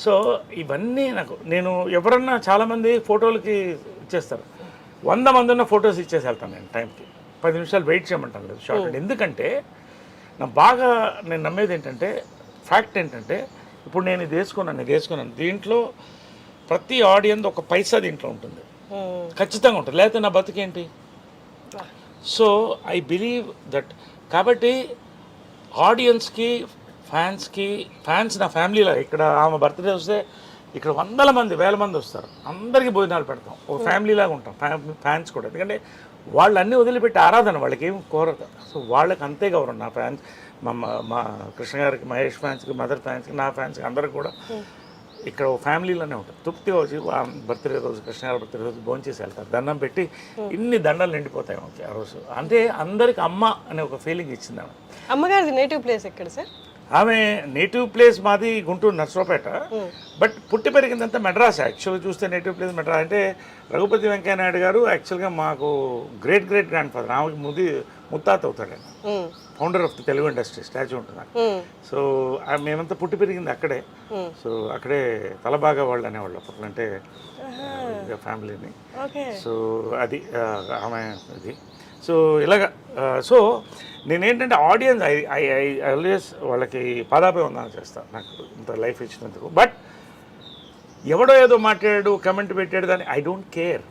సో ఇవన్నీ నేను ఎవరన్నా చాలామంది ఫోటోలకి ఇచ్చేస్తారు. 100 మంది ఉన్న ఫొటోస్ ఇచ్చేసి వెళ్తాను నేను టైంకి. 10 నిమిషాలు వెయిట్ చేయమంటాను లేదు షార్ట్. ఎందుకంటే నేను నమ్మేది ఏంటంటే, ఫ్యాక్ట్ ఏంటంటే, ఇప్పుడు నేను ఇది వేసుకున్నాను, దీంట్లో ప్రతి ఆడియన్స్ ఒక పైసా దీంట్లో ఉంటుంది, ఖచ్చితంగా ఉంటుంది. లేకపోతే నా బతుకేంటి? So I believe that. కాబట్టి ఆడియన్స్కి, ఫ్యాన్స్ నా ఫ్యామిలీలో. ఇక్కడ ఆమె బర్త్డే వస్తే ఇక్కడ 100 మంది, 1000 మంది వస్తారు. అందరికీ భోజనాలు పెడతాం, ఒక ఫ్యామిలీలాగా ఉంటాం. ఫ్యాన్స్ కూడా, ఎందుకంటే వాళ్ళు అన్నీ వదిలిపెట్టి ఆరాధన, వాళ్ళకి ఏం కోరదు. సో వాళ్ళకి అంతే గౌరవం. నా ఫ్యాన్స్, మా కృష్ణ గారికి, మహేష్ ఫ్యాన్స్కి, మదర్ ఫ్యాన్స్కి, నా ఫ్యాన్స్కి, అందరికి కూడా ఇక్కడ ఒక ఫ్యామిలీలోనే ఉంటుంది. తృప్తిగా వచ్చి బర్త్డే రోజు, కృష్ణ గారి బర్త్డే రోజు భోంచేసి వెళ్తారు, దండం పెట్టి. ఇన్ని దండలు నిండిపోతాయి ఆ రోజు. అంటే అందరికి అమ్మ అనే ఒక ఫీలింగ్ ఇచ్చింది ఆమె. అమ్మగారిది నేటివ్ ప్లేస్ ఎక్కడ సార్? ఆమె నేటివ్ ప్లేస్ మాది గుంటూరు నర్సరావుపేట, బట్ పుట్టి పెరిగిందంతా మెడ్రాస్. యాక్చువల్గా చూస్తే నేటివ్ ప్లేస్ మెడ్రాస్. అంటే రఘుపతి వెంకయ్య నాయుడు గారు యాక్చువల్గా మాకు గ్రేట్ గ్రాండ్ ఫాదర్. ఆమెకి ముత్తాత అవుతాడు ఆయన, founder of the Telugu industry. Statue ఉంటుంది. సో మేమంతా పుట్టి పెరిగింది అక్కడే. సో అక్కడే తలబాగా వాళ్ళు అనేవాళ్ళు అప్పట్లో, అంటే ఫ్యామిలీని. సో అది ఆమె ఇది. సో ఇలాగా. సో నేనేంటంటే ఆడియన్స్ ఐ ఆల్వేస్ వాళ్ళకి పాదాభివందనం చేస్తాను, నాకు ఇంత లైఫ్ ఇచ్చినందుకు. బట్ ఎవడో ఏదో మాట్లాడాడు, కమెంట్ పెట్టాడు, దాన్ని ఐ డోంట్ కేర్.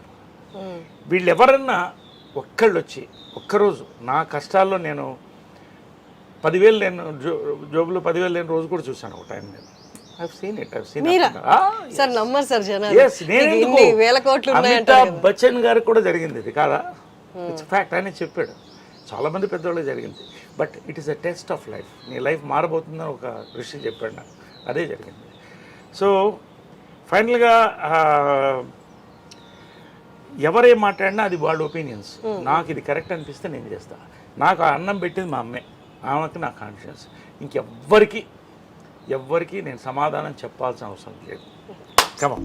వీళ్ళు ఎవరన్నా ఒక్కళ్ళు వచ్చి ఒక్కరోజు నా కష్టాల్లో, నేను 10,000 లేను జోబులో 10,000 లేని రోజు కూడా చూశాను ఒక టైం. నేను అమితాబ్ బచ్చన్ గారికి కూడా జరిగింది ఇది కాదా? It's fact. ఆయన చెప్పాడు, చాలామంది పెద్దవాళ్ళకి జరిగింది. But it is a test of life. నీ లైఫ్ మారబోతుందని ఒక ఋషి చెప్పాడు నాకు, అదే జరిగింది. సో ఫైనల్గా ఎవరేం మాట్లాడినా అది వాళ్ళ ఒపీనియన్స్. నాకు ఇది కరెక్ట్ అనిపిస్తే నేను చేస్తాను. నాకు ఆ అన్నం పెట్టింది మా అమ్మే, ఆమెకి నా కాన్షియన్స్. ఎవ్వరికి నేను సమాధానం చెప్పాల్సిన అవసరం లేదు. కమా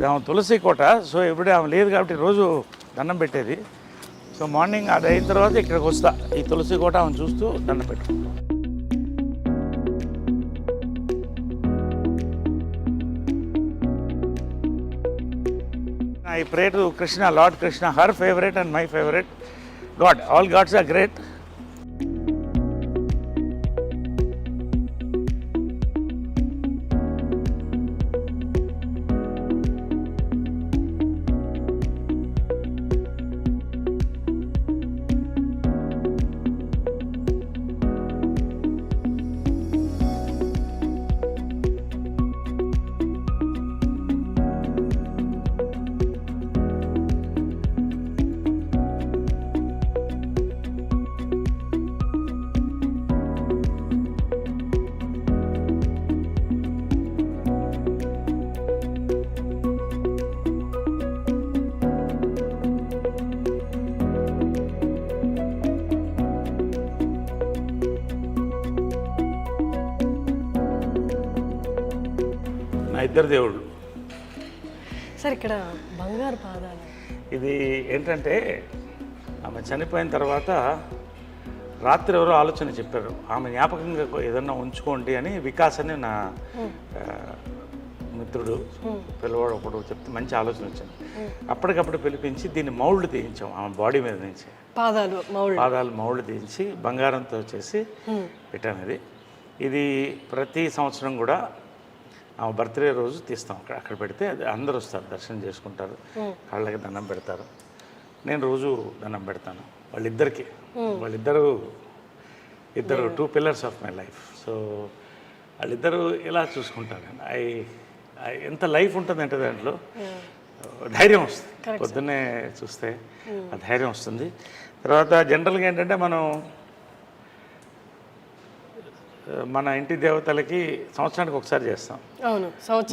ఆమె తులసి కోట. సో ఎప్పుడే ఆమె లేదు కాబట్టి రోజు దండం పెట్టేది. సో మార్నింగ్ అది అయిన తర్వాత ఇక్కడికి వస్తా, ఈ తులసి కోట ఆమె చూస్తూ దండం పెట్టుకుంటాం. I pray to Krishna, Lord Krishna, her favorite and my favorite God. All gods are great. నా ఇద్దరు దేవుళ్ళు. సార్ ఇక్కడ బంగారు పాదాలు, ఇది ఏంటంటే ఆమె చనిపోయిన తర్వాత రాత్రి ఎవరో ఆలోచన చెప్పారు, ఆమె జ్ఞాపకంగా ఏదన్నా ఉంచుకోండి అని. వికాస్ అని నా మిత్రుడు పిల్లవాడు ఒకడు చెప్తే మంచి ఆలోచన వచ్చింది. అప్పటికప్పుడు పిలిపించి దీన్ని మౌల్డ్ తీయించాం ఆమె బాడీ మీద నుంచి. పాదాలు మౌల్డ్ తీయించి బంగారంతో చేసి పెట్టాను. ఇది ప్రతి సంవత్సరం కూడా ఆమె బర్త్డే రోజు తీస్తాం. అక్కడ పెడితే అది అందరూ వస్తారు, దర్శనం చేసుకుంటారు, కాళ్ళకి దండం పెడతారు. నేను రోజు దండం పెడతాను ఇద్దరు 2 pillars of my life. So వాళ్ళిద్దరూ ఇలా చూసుకుంటారు. ఎంత లైఫ్ ఉంటుందంటే దాంట్లో ధైర్యం వస్తుంది. పొద్దున్నే చూస్తే ఆ ధైర్యం వస్తుంది. తర్వాత జనరల్గా ఏంటంటే మన ఇంటి దేవతలకి సంవత్సరానికి ఒకసారి చేస్తాం.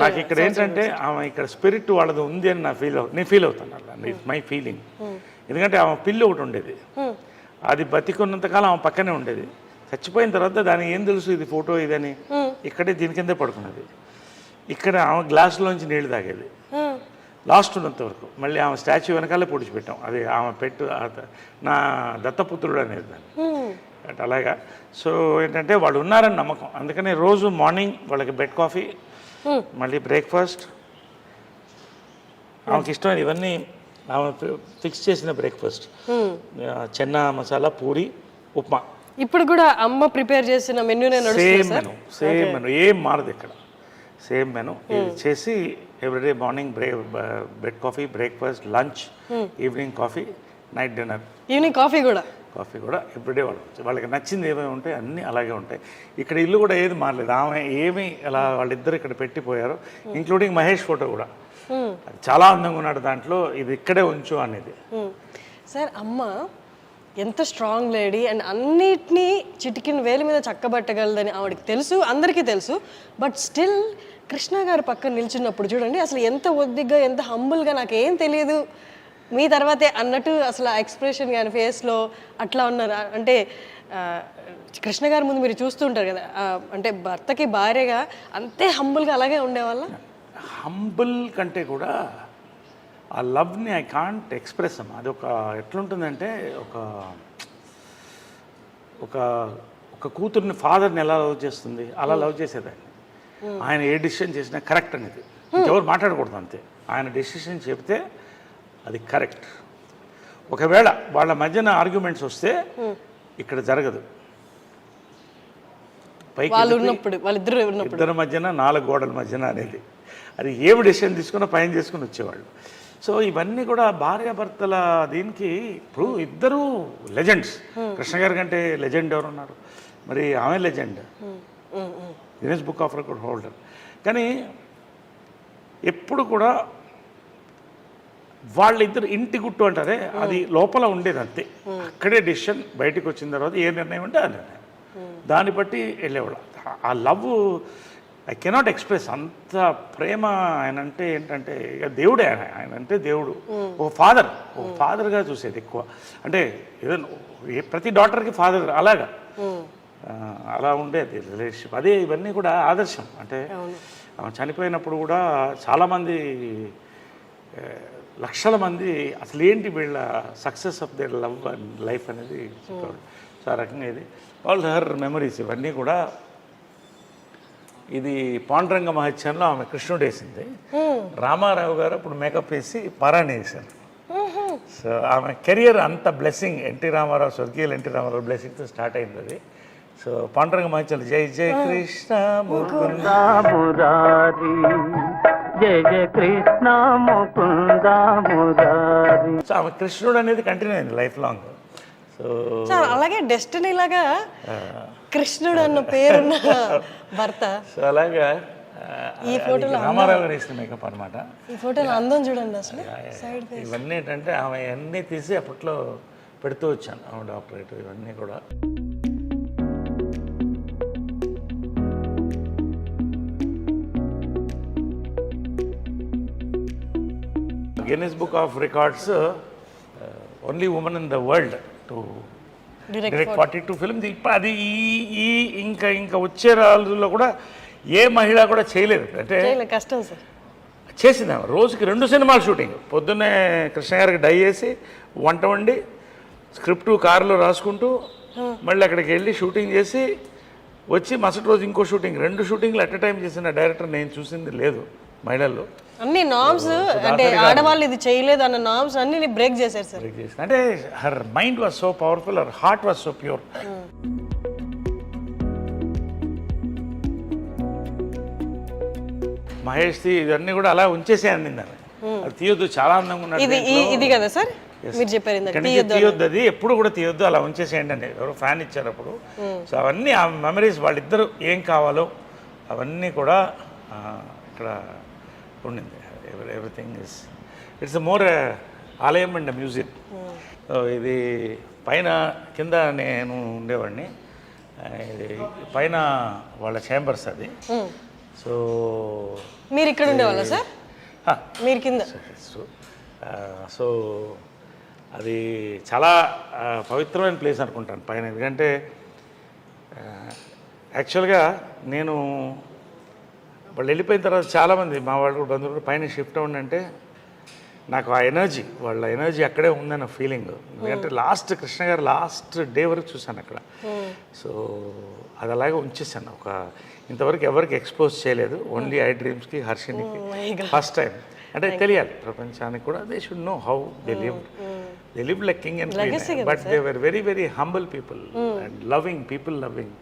నాకు ఇక్కడ ఏంటంటే ఆమె ఇక్కడ స్పిరిట్ వాళ్ళది ఉంది అని నేను ఫీల్ అవుతాను. అలా ఇట్స్ మై ఫీలింగ్. ఎందుకంటే ఆమె పిల్లి ఒకటి ఉండేది, అది బతికున్నంతకాలం ఆమె పక్కనే ఉండేది. చచ్చిపోయిన తర్వాత దానికి ఏం తెలుసు ఇది ఫోటో ఇదని, ఇక్కడే దీని కిందే పడుకున్నది. ఇక్కడ ఆమె గ్లాసులోంచి నీళ్లు తాగేది లాస్ట్ ఉన్నంత వరకు. మళ్ళీ ఆమె స్టాచ్యూ వెనకాలే పొడిచిపెట్టాం. అది ఆమె నా దత్తపుత్రుడు అనేది దాన్ని. అలాగా. సో ఏంటంటే వాళ్ళు ఉన్నారని నమ్మకం. అందుకని రోజు మార్నింగ్ వాళ్ళకి బెడ్ కాఫీ, మళ్ళీ బ్రేక్ఫాస్ట్, ఆమెకి ఇష్టమైన ఇవన్నీ ఆమె ఫిక్స్ చేసిన బ్రేక్ఫాస్ట్, చెన్నా మసాలా, పూరి, ఉప్మా. ఇప్పుడు కూడా అమ్మ ప్రిపేర్ చేసిన మెనూనే నడుస్తుంది. సేమ్ మెనూ, ఏం మారదు ఇక్కడ. సేమ్ మెనూ ఇది చేసి everyday morning bed coffee, breakfast, lunch, evening coffee, night dinner. Evening coffee కూడా ఎవ్రీడే వాళ్ళకి నచ్చింది ఏమేమి ఉంటాయి అన్నీ అలాగే ఉంటాయి. ఇక్కడ ఇల్లు కూడా ఏది మారలేదు. ఆమె ఏమి అలా వాళ్ళిద్దరు ఇక్కడ పెట్టిపోయారు, ఇంక్లూడింగ్ మహేష్ ఫోటో కూడా. చాలా అందంగా ఉన్నాడు దాంట్లో, ఇది ఇక్కడే ఉంచు అనేది. సార్ అమ్మ ఎంత స్ట్రాంగ్ లేడీ అండ్ అన్నిటినీ చిటికిన వేలు మీద చక్కబట్టగలదని ఆవిడకి తెలుసు, అందరికీ తెలుసు. బట్ స్టిల్ కృష్ణ గారు పక్కన నిల్చున్నప్పుడు చూడండి అసలు ఎంత ఒద్దిగ్గా, ఎంత హంబుల్గా, నాకేం తెలియదు మీ తర్వాతే అన్నట్టు అసలు ఆ ఎక్స్ప్రెషన్ కానీ ఫేస్లో అట్లా ఉన్నారు. అంటే కృష్ణ గారి ముందు మీరు చూస్తుంటారు కదా, అంటే భర్తకి భార్యగా అంతే హంబుల్గా అలాగే ఉండేవాళ్ళ. హంబుల్ కంటే కూడా ఆ లవ్ని ఐ కాంట్ ఎక్స్ప్రెస్ అమ్మా. అది ఎట్లుంటుందంటే ఒక కూతుర్ని ఫాదర్ని ఎలా లవ్ చేస్తుంది అలా లవ్ చేసేదాన్ని. ఆయన ఏ డిసిషన్ చేసినా కరెక్ట్ అనేది, ఇంకెవరు మాట్లాడకూడదు అంతే. ఆయన డెసిషన్ చెప్తే అది కరెక్ట్. ఒకవేళ వాళ్ళ మధ్యన ఆర్గ్యుమెంట్స్ వస్తే ఇక్కడ జరగదు. ఇద్దరి మధ్యన 4 గోడల మధ్యన అనేది, అది ఏమి డెసిషన్ తీసుకున్నా పైన చేసుకుని వచ్చేవాళ్ళు. సో ఇవన్నీ కూడా భార్యాభర్తల దీనికి. ఇప్పుడు ఇద్దరు లెజెండ్స్. కృష్ణ గారి కంటే లెజెండ్ ఎవరు ఉన్నారు? మరి ఆమె legend, Guinness book of record holder. కానీ ఎప్పుడు కూడా వాళ్ళిద్దరు ఇంటి గుట్టు అంటారే అది లోపల ఉండేది అంతే. అక్కడే డెసిషన్ బయటకు వచ్చిన తర్వాత ఏ నిర్ణయం ఉంటే ఆ నిర్ణయం, దాన్ని బట్టి వెళ్ళేవాళ్ళు. ఆ లవ్ ఐ కెనాట్ ఎక్స్ప్రెస్. అంత ప్రేమ ఆయన అంటే ఏంటంటే ఇక దేవుడే. ఆయన అంటే దేవుడు, ఒక ఫాదర్గా చూసేది ఎక్కువ. అంటే ఏదో ప్రతి డాటర్కి ఫాదర్ అలాగా అలా ఉండేది రిలేషన్షిప్. అదే ఇవన్నీ కూడా ఆదర్శం. అంటే చనిపోయినప్పుడు కూడా చాలామంది లక్షల మంది అసలు ఏంటి వీళ్ళ success of their love and life అనేది చెప్పారు. సో ఆ రకంగా ఇది ఆల్ హర్ మెమరీస్ ఇవన్నీ కూడా. ఇది పాండురంగ మహత్యంలో ఆమె కృష్ణుడు వేసింది. రామారావు గారు అప్పుడు మేకప్ వేసి పరాణి వేశారు. సో ఆమె కెరియర్ అంత బ్లెస్సింగ్, ఎన్టీ రామారావు, స్వర్గీయులు ఎన్టీ రామారావు బ్లెస్సింగ్తో స్టార్ట్ అయింది అది. సో పాండురంగ మహత్యంలో జై జై కృష్ణ ముకుంద మురారి, జయ జయ కృష్ణ ముకుంద మురారి. సో ఆమె కృష్ణుడు అనేది కంటిన్యూ అయింది లైఫ్ లాంగ్. సో అలాగే డెస్టినీ లాగా కృష్ణుడు అన్న పేరున్న భర్త. సో అలాగా ఈ ఫోటోలో రామారావు గారు వేసిన మేకప్ అనమాట. ఈ ఫోటోలో అందం చూడండి అసలు. సైడ్ ఇవన్నీ ఏంటంటే ఆమె అన్నీ తీసి అప్పట్లో పెడుతూ వచ్చాను, ఆమె డాక్టరేట్ ఇవన్నీ కూడా. Guinness book of records only women in the world to direct 42 films. అది ఈ ఇంకా వచ్చే రోజుల్లో కూడా ఏ మహిళ కూడా చేయలేదు. అంటే కష్టం సార్. చేసింది ఆమె. రోజుకి 2 సినిమాలు షూటింగ్. పొద్దున్నే కృష్ణ గారికి డై చేసి వంట వండి స్క్రిప్ట్ కారులో రాసుకుంటూ మళ్ళీ అక్కడికి వెళ్ళి షూటింగ్ చేసి వచ్చి మరుసటి రోజు ఇంకో షూటింగ్. 2 షూటింగ్లు అట్ ఎ టైం చేసిన డైరెక్టర్ నేను చూసింది లేదు మహిళల్లో. అన్ని నామ్స్ అంటే ఆడవాళ్ళు ఇది చేయలేదు అన్న నామ్స్ అన్ని బ్రేక్ చేశారు సార్. అంటే her mind was so powerful, her heart was so pure. Mahesh ఇవన్నీ కూడా అలా ఉంచేసే అందింది ఆమె. అది తీయొద్దు, చాలా అందంగా ఉన్నది. ఇది కదా సార్ మీరు చెప్పారు తీయొద్దు, అది ఎప్పుడు కూడా తీయొద్దు, అలా ఉంచేసేయండి అని ఎవరో ఫ్యాన్ ఇచ్చారు అప్పుడు. సో అవన్నీ ఆ మెమరీస్, వాళ్ళిద్దరు ఏం కావాలో అవన్నీ కూడా ఇక్కడ ఉండింది. ఎవ్రీథింగ్ ఇట్స్ మోర్ ఆలయం అండ్ మ్యూజియం. ఇది పైన కింద నేను ఉండేవాడిని, ఇది పైన వాళ్ళ ఛాంబర్స్ అది. సో మీరు ఇక్కడ ఉండేవాళ్ళ సార్? మీరు కింద. సో అది చాలా పవిత్రమైన ప్లేస్ అనుకుంటాను పైన. ఎందుకంటే యాక్చువల్గా నేను వాళ్ళు వెళ్ళిపోయిన తర్వాత చాలామంది మా వాళ్ళు కూడా బంధువులు పైన షిఫ్ట్ అవ్వండి, నాకు ఆ ఎనర్జీ, వాళ్ళ ఎనర్జీ అక్కడే ఉందన్న ఫీలింగ్. ఎందుకంటే లాస్ట్ కృష్ణ గారు లాస్ట్ డే వరకు చూశాను అక్కడ. సో అది అలాగే ఉంచేసాను. ఇంతవరకు ఎవరికి ఎక్స్పోజ్ చేయలేదు, ఓన్లీ ఐ డ్రీమ్స్కి, హర్షినికి ఫస్ట్ టైం. అంటే తెలియాలి ప్రపంచానికి కూడా, they should know how they live like king and queen. But they were very very humble people and loving people, loving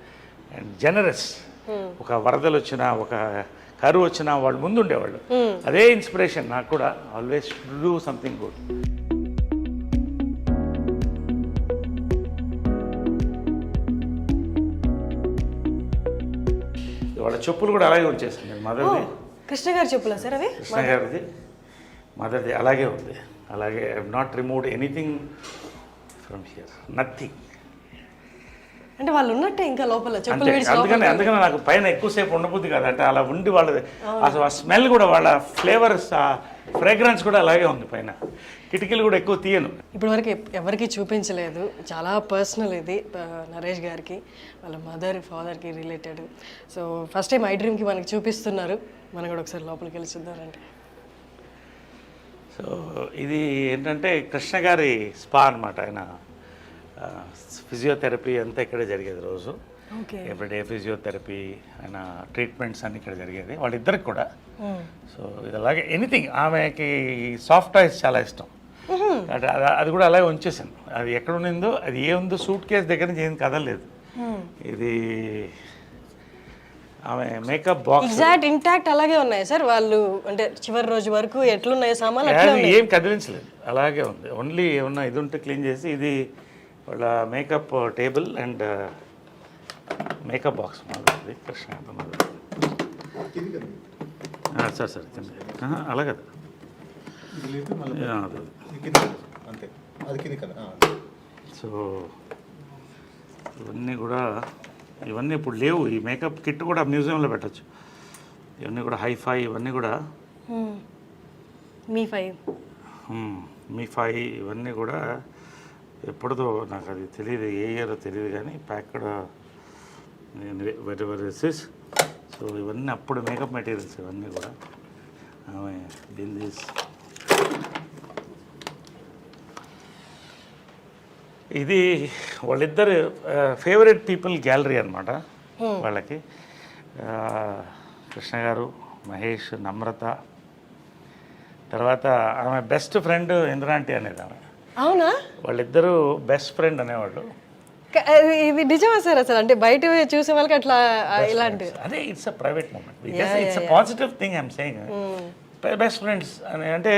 and generous. ఒక వరదలు వచ్చినా, ఒక కరువు వచ్చినా వాళ్ళు ముందు ఉండేవాళ్ళు. అదే ఇన్స్పిరేషన్ నాకు కూడా, ఆల్వేస్ డూ సంథింగ్ గుడ్. వాళ్ళ చెప్పులు కూడా అలాగే వచ్చేసింది. మదర్ది, కృష్ణ గారి చెప్పులా సార్ అవి? కృష్ణ గారిది, మదర్ది అలాగే ఉంది. అలాగే I have not removed anything from here, nothing. అంటే వాళ్ళు ఉన్నట్టే ఇంకా లోపల చెప్పులు విడిచి. అందుకని నాకు పైన ఎక్కువసేపు ఉండబుద్ది కాదు. అంటే అలా ఉండి వాళ్ళది అసలు ఆ స్మెల్ కూడా, వాళ్ళ ఫ్లేవర్స్, ఆ ఫ్రేగ్రెన్స్ కూడా అలాగే ఉంది పైన. కిటికీలు కూడా ఎక్కువ తీయను. ఇప్పటి వరకు ఎవరికి చూపించలేదు, చాలా పర్సనల్ ఇది నరేష్ గారికి, వాళ్ళ మదర్ ఫాదర్కి రిలేటెడ్. సో ఫస్ట్ టైం ఐ డ్రీమ్కి మనకి చూపిస్తున్నారు, మనం కూడా ఒకసారి లోపలికి వెళ్ళి చూద్దామంటే. సో ఇది ఏంటంటే కృష్ణ గారి స్పా అనమాట. ఆయన ఫిజియోథెరపీ అంతా ఇక్కడే జరిగేది రోజు. ఎవ్రీడే ఫిజియోథెరపీ, ఆయన ట్రీట్మెంట్స్ అన్నీ ఇక్కడ జరిగేది వాళ్ళిద్దరికి కూడా. సో ఇది అలాగే ఎనీథింగ్. ఆమెకి సాఫ్ట్ టాయ్స్ చాలా ఇష్టం. అంటే అది కూడా అలాగే ఉంచేసాను. అది ఎక్కడ ఉండిందో, అది ఏముందో సూట్ కేసు దగ్గర నుంచి ఏం కదలలేదు. ఇది ఆమె మేకప్ బాక్స్ ఎగ్జాక్ట్ ఇంటాక్ట్ అలాగే ఉన్నాయి సార్. వాళ్ళు అంటే చివరి రోజు వరకు ఎట్లున్నాయి సామాన్లు ఏం కదిలించలేదు, అలాగే ఉంది. ఓన్లీ ఏమన్నా ఇది ఉంటే క్లీన్ చేసి, ఇది వాళ్ళ makeup table and makeup box మాది కృష్ణ సార్. అలాగే ఇది లేదు మళ్ళీ అదే. ఇది కింద అంతే, అది కింది కదా. సో ఇవన్నీ కూడా ఇవన్నీ ఇప్పుడు లేవు. ఈ మేకప్ కిట్ కూడా మ్యూజియంలో పెట్టచ్చు. ఇవన్నీ కూడా హైఫై, ఇవన్నీ కూడా మీ ఫై ఇవన్నీ కూడా ఎప్పుడుదో నాకు అది తెలియదు, ఏ ఇయర్ తెలియదు, కానీ ప్యాక్డ్ వెరివరిసిస్. సో ఇవన్నీ అప్పుడు మేకప్ మెటీరియల్స్ ఇవన్నీ కూడా. ఆమె దీని ఇది వాళ్ళిద్దరు ఫేవరెట్ పీపుల్ గ్యాలరీ అనమాట వాళ్ళకి. కృష్ణ గారు, మహేష్, నమ్రత, తర్వాత ఆమె బెస్ట్ ఫ్రెండ్ ఇంద్రాంటి అనేది ఆమె. అవునా? వాళ్ళిద్దరూ బెస్ట్ ఫ్రెండ్ అనేవాళ్ళు. ఇది నిజమా సార్? అసలు అంటే బయట చూసే వాళ్ళకి అట్లా ఇలాంటి అదే it's a private moment, it's a positive thing I'm saying. Best friends అని అంటే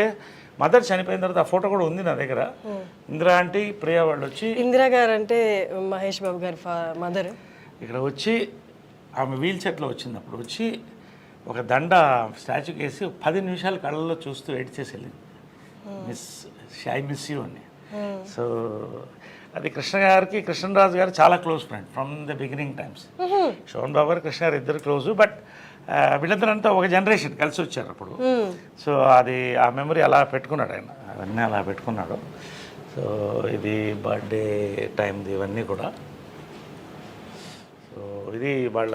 మదర్ చనిపోయిన తర్వాత ఆ ఫోటో కూడా ఉంది నా దగ్గర. ఇందిరా ఆంటీ, ప్రియా వాళ్ళు వచ్చి, ఇందిరా గారు అంటే మహేష్ బాబు గారి మదర్, ఇక్కడ వచ్చి ఆమె వీల్ చైర్లో వచ్చింది. అప్పుడు వచ్చి ఒక దండ స్టాచ్యూకి వేసి 10 నిమిషాలు కళ్ళల్లో చూస్తూ ఎడిట్ చేసి వెళ్ళింది, ఐ మిస్ యూ అని. సో అది కృష్ణ గారికి, కృష్ణరాజు గారు చాలా close friend from the beginning times. Sobhan Babu గారు, కృష్ణ గారు ఇద్దరు క్లోజు. బట్ వీళ్ళందరంతా ఒక జనరేషన్ కలిసి వచ్చారు అప్పుడు. సో అది ఆ మెమరీ అలా పెట్టుకున్నాడు ఆయన, అవన్నీ అలా పెట్టుకున్నాడు. సో ఇది బర్త్డే టైంది ఇవన్నీ కూడా. సో ఇది వాళ్ళ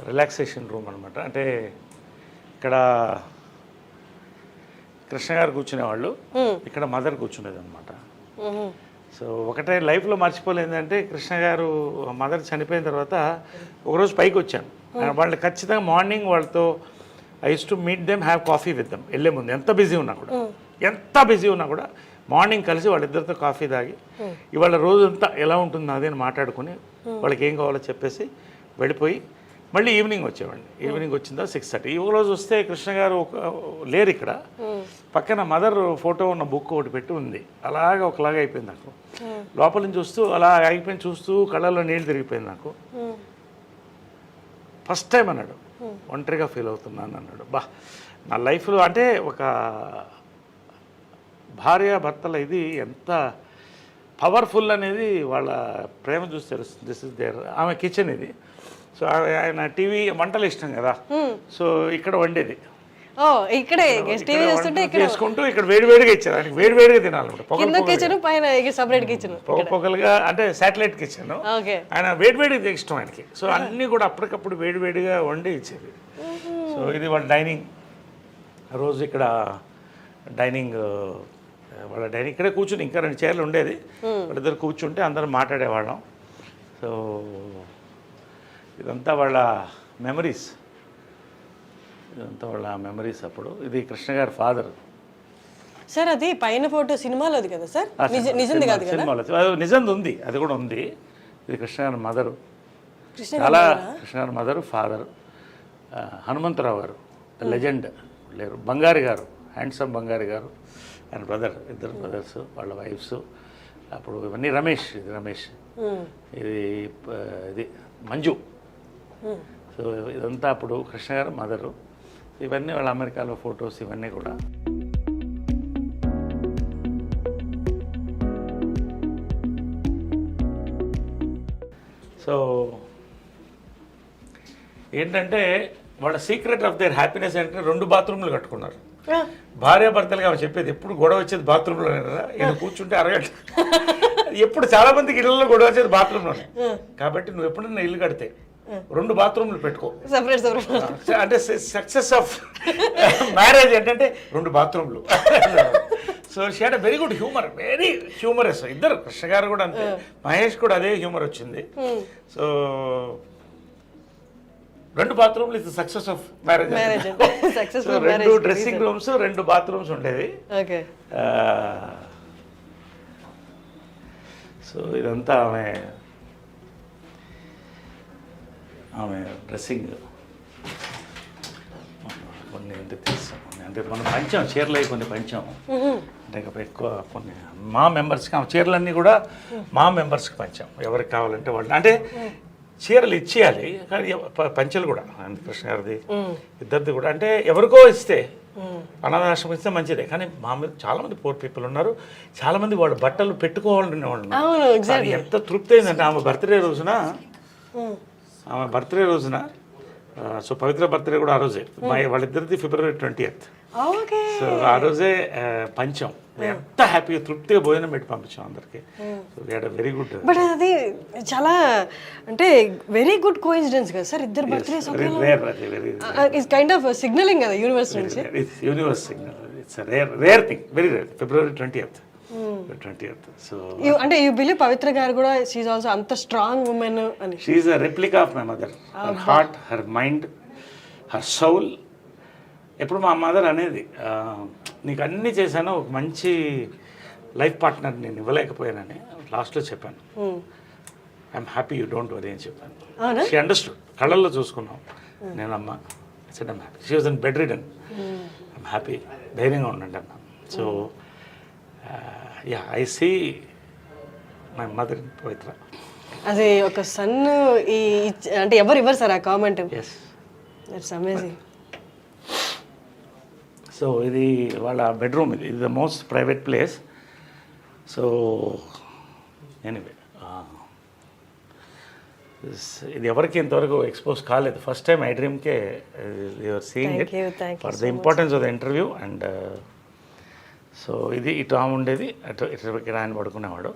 రిలాక్సేషన్ రూమ్ అనమాట. అంటే ఇక్కడ కృష్ణ గారు కూర్చునేవాళ్ళు, ఇక్కడ మదర్ కూర్చునేది అనమాట. సో ఒకటే లైఫ్లో మర్చిపోలేదంటే కృష్ణ గారు మదర్ చనిపోయిన తర్వాత ఒకరోజు పైకి వచ్చాను. వాళ్ళు ఖచ్చితంగా మార్నింగ్ వాళ్ళతో I use to meet them, have coffee with them. వెళ్ళే ముందు ఎంత బిజీ ఉన్నా కూడా మార్నింగ్ కలిసి వాళ్ళిద్దరితో కాఫీ తాగి ఇవాళ రోజంతా ఎలా ఉంటుంది అదే అని మాట్లాడుకుని వాళ్ళకి ఏం కావాలో చెప్పేసి వెళ్ళిపోయి మళ్ళీ ఈవినింగ్ వచ్చేవాడిని. ఈవినింగ్ వచ్చిన తర్వాత 6:30. ఒక రోజు వస్తే కృష్ణ గారు లేరు ఇక్కడ. పక్కన మదర్ ఫోటో ఉన్న బుక్ ఒకటి పెట్టి ఉంది. అలాగా ఒకలాగా అయిపోయింది నాకు. లోపల నుంచి చూస్తూ అలా అయిపోయింది, చూస్తూ కళ్ళల్లో నీళ్ళు తిరిగిపోయింది నాకు. ఫస్ట్ టైం అన్నాడు ఒంటరిగా ఫీల్ అవుతున్నాను అన్నాడు. నా లైఫ్లో అంటే ఒక భార్య భర్తల ఇది ఎంత పవర్ఫుల్ అనేది వాళ్ళ ప్రేమ చూసి తెలుస్తుంది. This is there. ఆమె కిచెన్ ఇది. సో ఆయన టీవీ వంటలు ఇష్టం కదా, సో ఇక్కడ వండేది. ఇక్కడే చేసుకుంటూ ఇక్కడ వేడివేడిగా ఇచ్చారు ఆయనకి, వేడివేడిగా తినాలన్నమాట. పొగలుగా అంటే శాటిలైట్ కిచెన్. ఆయన వేడివేడిగా ఇష్టం ఆయనకి. సో అన్నీ కూడా అప్పటికప్పుడు వేడివేడిగా వండి ఇచ్చేది. సో ఇది వాళ్ళ డైనింగ్. రోజు ఇక్కడ డైనింగ్, వాళ్ళ డైనింగ్ ఇక్కడే కూర్చుని, ఇంకా 2 చైర్లు ఉండేది, వాళ్ళిద్దరు కూర్చుంటే అందరం మాట్లాడేవాళ్ళం. సో ఇదంతా వాళ్ళ మెమరీస్, అప్పుడు. ఇది కృష్ణ గారి ఫాదర్ సార్. అది పైన ఫోటో సినిమాలోది కదా సార్? నిజంది కాదు కదా? సినిమాలో నిజంది ఉంది, అది కూడా ఉంది. ఇది కృష్ణ గారి మదరు, చాలా కృష్ణ గారి మదరు, ఫాదర్. హనుమంతరావు గారు లెజెండ్ లేరు. బంగారి గారు, హ్యాండ్సమ్ బంగారి గారు, ఆయన బ్రదర్, ఇద్దరు బ్రదర్స్, వాళ్ళ వైఫ్స్. అప్పుడు ఇవన్నీ రమేష్, ఇది రమేష్, ఇది మంజు. సో ఇదంతా అప్పుడు కృష్ణ గారు మదరు. ఇవన్నీ వాళ్ళ అమెరికాలో ఫొటోస్, ఇవన్నీ కూడా. సో ఏంటంటే వాళ్ళ సీక్రెట్ ఆఫ్ దేర్ హ్యాపీనెస్ అంటే 2 బాత్రూమ్లు కట్టుకున్నారు. భార్యాభర్తలుగా ఆమె చెప్పేది, ఎప్పుడు గొడవ వచ్చేది బాత్రూంలోనే కదా. ఈయన కూర్చుంటే అరగంట. ఎప్పుడు చాలా మందికి ఇళ్లలో గొడవ వచ్చేది బాత్రూంలోనే. కాబట్టి నువ్వు ఎప్పుడైనా ఇల్లు కడితే 2 బాత్రూమ్లు పెట్టుకో. అంటే సక్సెస్ ఆఫ్ మ్యారేజ్ ఏంటంటే 2 బాత్రూమ్లు. So she had very good humour, very humorous. ఇద్దరు, కృష్ణ గారు కూడా అంతే, మహేష్ కూడా అదే హ్యూమర్ వచ్చింది. సో 2 బాత్రూమ్లు is success of marriage. 2 dressing rooms, 2 bathrooms ఉండేవి. సో ఇదంతా ఆమె డ్రెస్సింగ్. కొన్ని అంటే తెలుసు, అంటే మనం పంచాం చీరలు, కొన్ని పంచాం. అంటే ఎక్కువ కొన్ని మా మెంబర్స్కి, ఆ చీరలన్నీ కూడా మా మెంబర్స్కి పంచాం. ఎవరికి కావాలంటే వాళ్ళు. అంటే చీరలు ఇచ్చేయాలి, కానీ పంచెలు కూడా కృష్ణ గారిది ఇద్దరిది కూడా. అంటే ఎవరికో ఇస్తే అనాథాశ్రమం ఇస్తే మంచిదే, కానీ మామూలు చాలామంది పూర్ పీపుల్ ఉన్నారు, చాలామంది వాళ్ళు బట్టలు పెట్టుకోవాలనే వాళ్ళు ఉన్నారు. కానీ ఎంత తృప్తి అయిందంటే ఆమె బర్త్డే రోజున సో పవిత్ర బర్త్డే కూడా ఆ రోజే, వాళ్ళిద్దరిది February 20th. సో ఆ రోజే పంచం, ఎంత హ్యాపీగా తృప్తిగా భోజనం పెట్టి పంపించాం అందరికి. So we had a very good. But అది చాలా అంటే వెరీ గుడ్ కోఇన్సిడెన్స్ కదా సార్, ఇద్దరు birthdays it's kind of signalling కదా యూనివర్స్ నుంచి. Universe signal, it's rare thing, very rare. February 20th. So అంటే యూ బిలీవ్ పవిత్ర గారు కూడా షీఈ్ ఆల్సో అంత స్ట్రాంగ్ ఉమెన్ అని? She is a replica of my mother. Her heart, her mind, her soul. ఎప్పుడు మా mother అనేది, నీకు అన్నీ చేశాను, ఒక మంచి లైఫ్ పార్ట్నర్ నేను ఇవ్వలేకపోయానని లాస్ట్లో చెప్పాను. I'm happy, you don't worry అని చెప్పాను. షీ అండర్స్టూడ్, కళ్ళల్లో చూసుకున్నాం నేనమ్మ. I'm happy. She was in bedridden. I'm happy, ధైర్యంగా ఉండండి అన్న. So yeah, I see my mother in Pavitra. అది ఒక సన్ అంటే ఎవరు ఇవ్వరు సార్ ఆ comment. Yes, it's amazing. So ఇది వాళ్ళ బెడ్రూమ్, ఇది the most private place. So anyway, ఇది ఎవరికి ఇంతవరకు ఎక్స్పోజ్ కాలేదు. ఫస్ట్ టైం ఐ డ్రీమ్కే you're seeing it for the importance of the interview. And so ఇది ఇటు ఆమె ఉండేది, ఇటు ఆయన పడుకునేవాడు.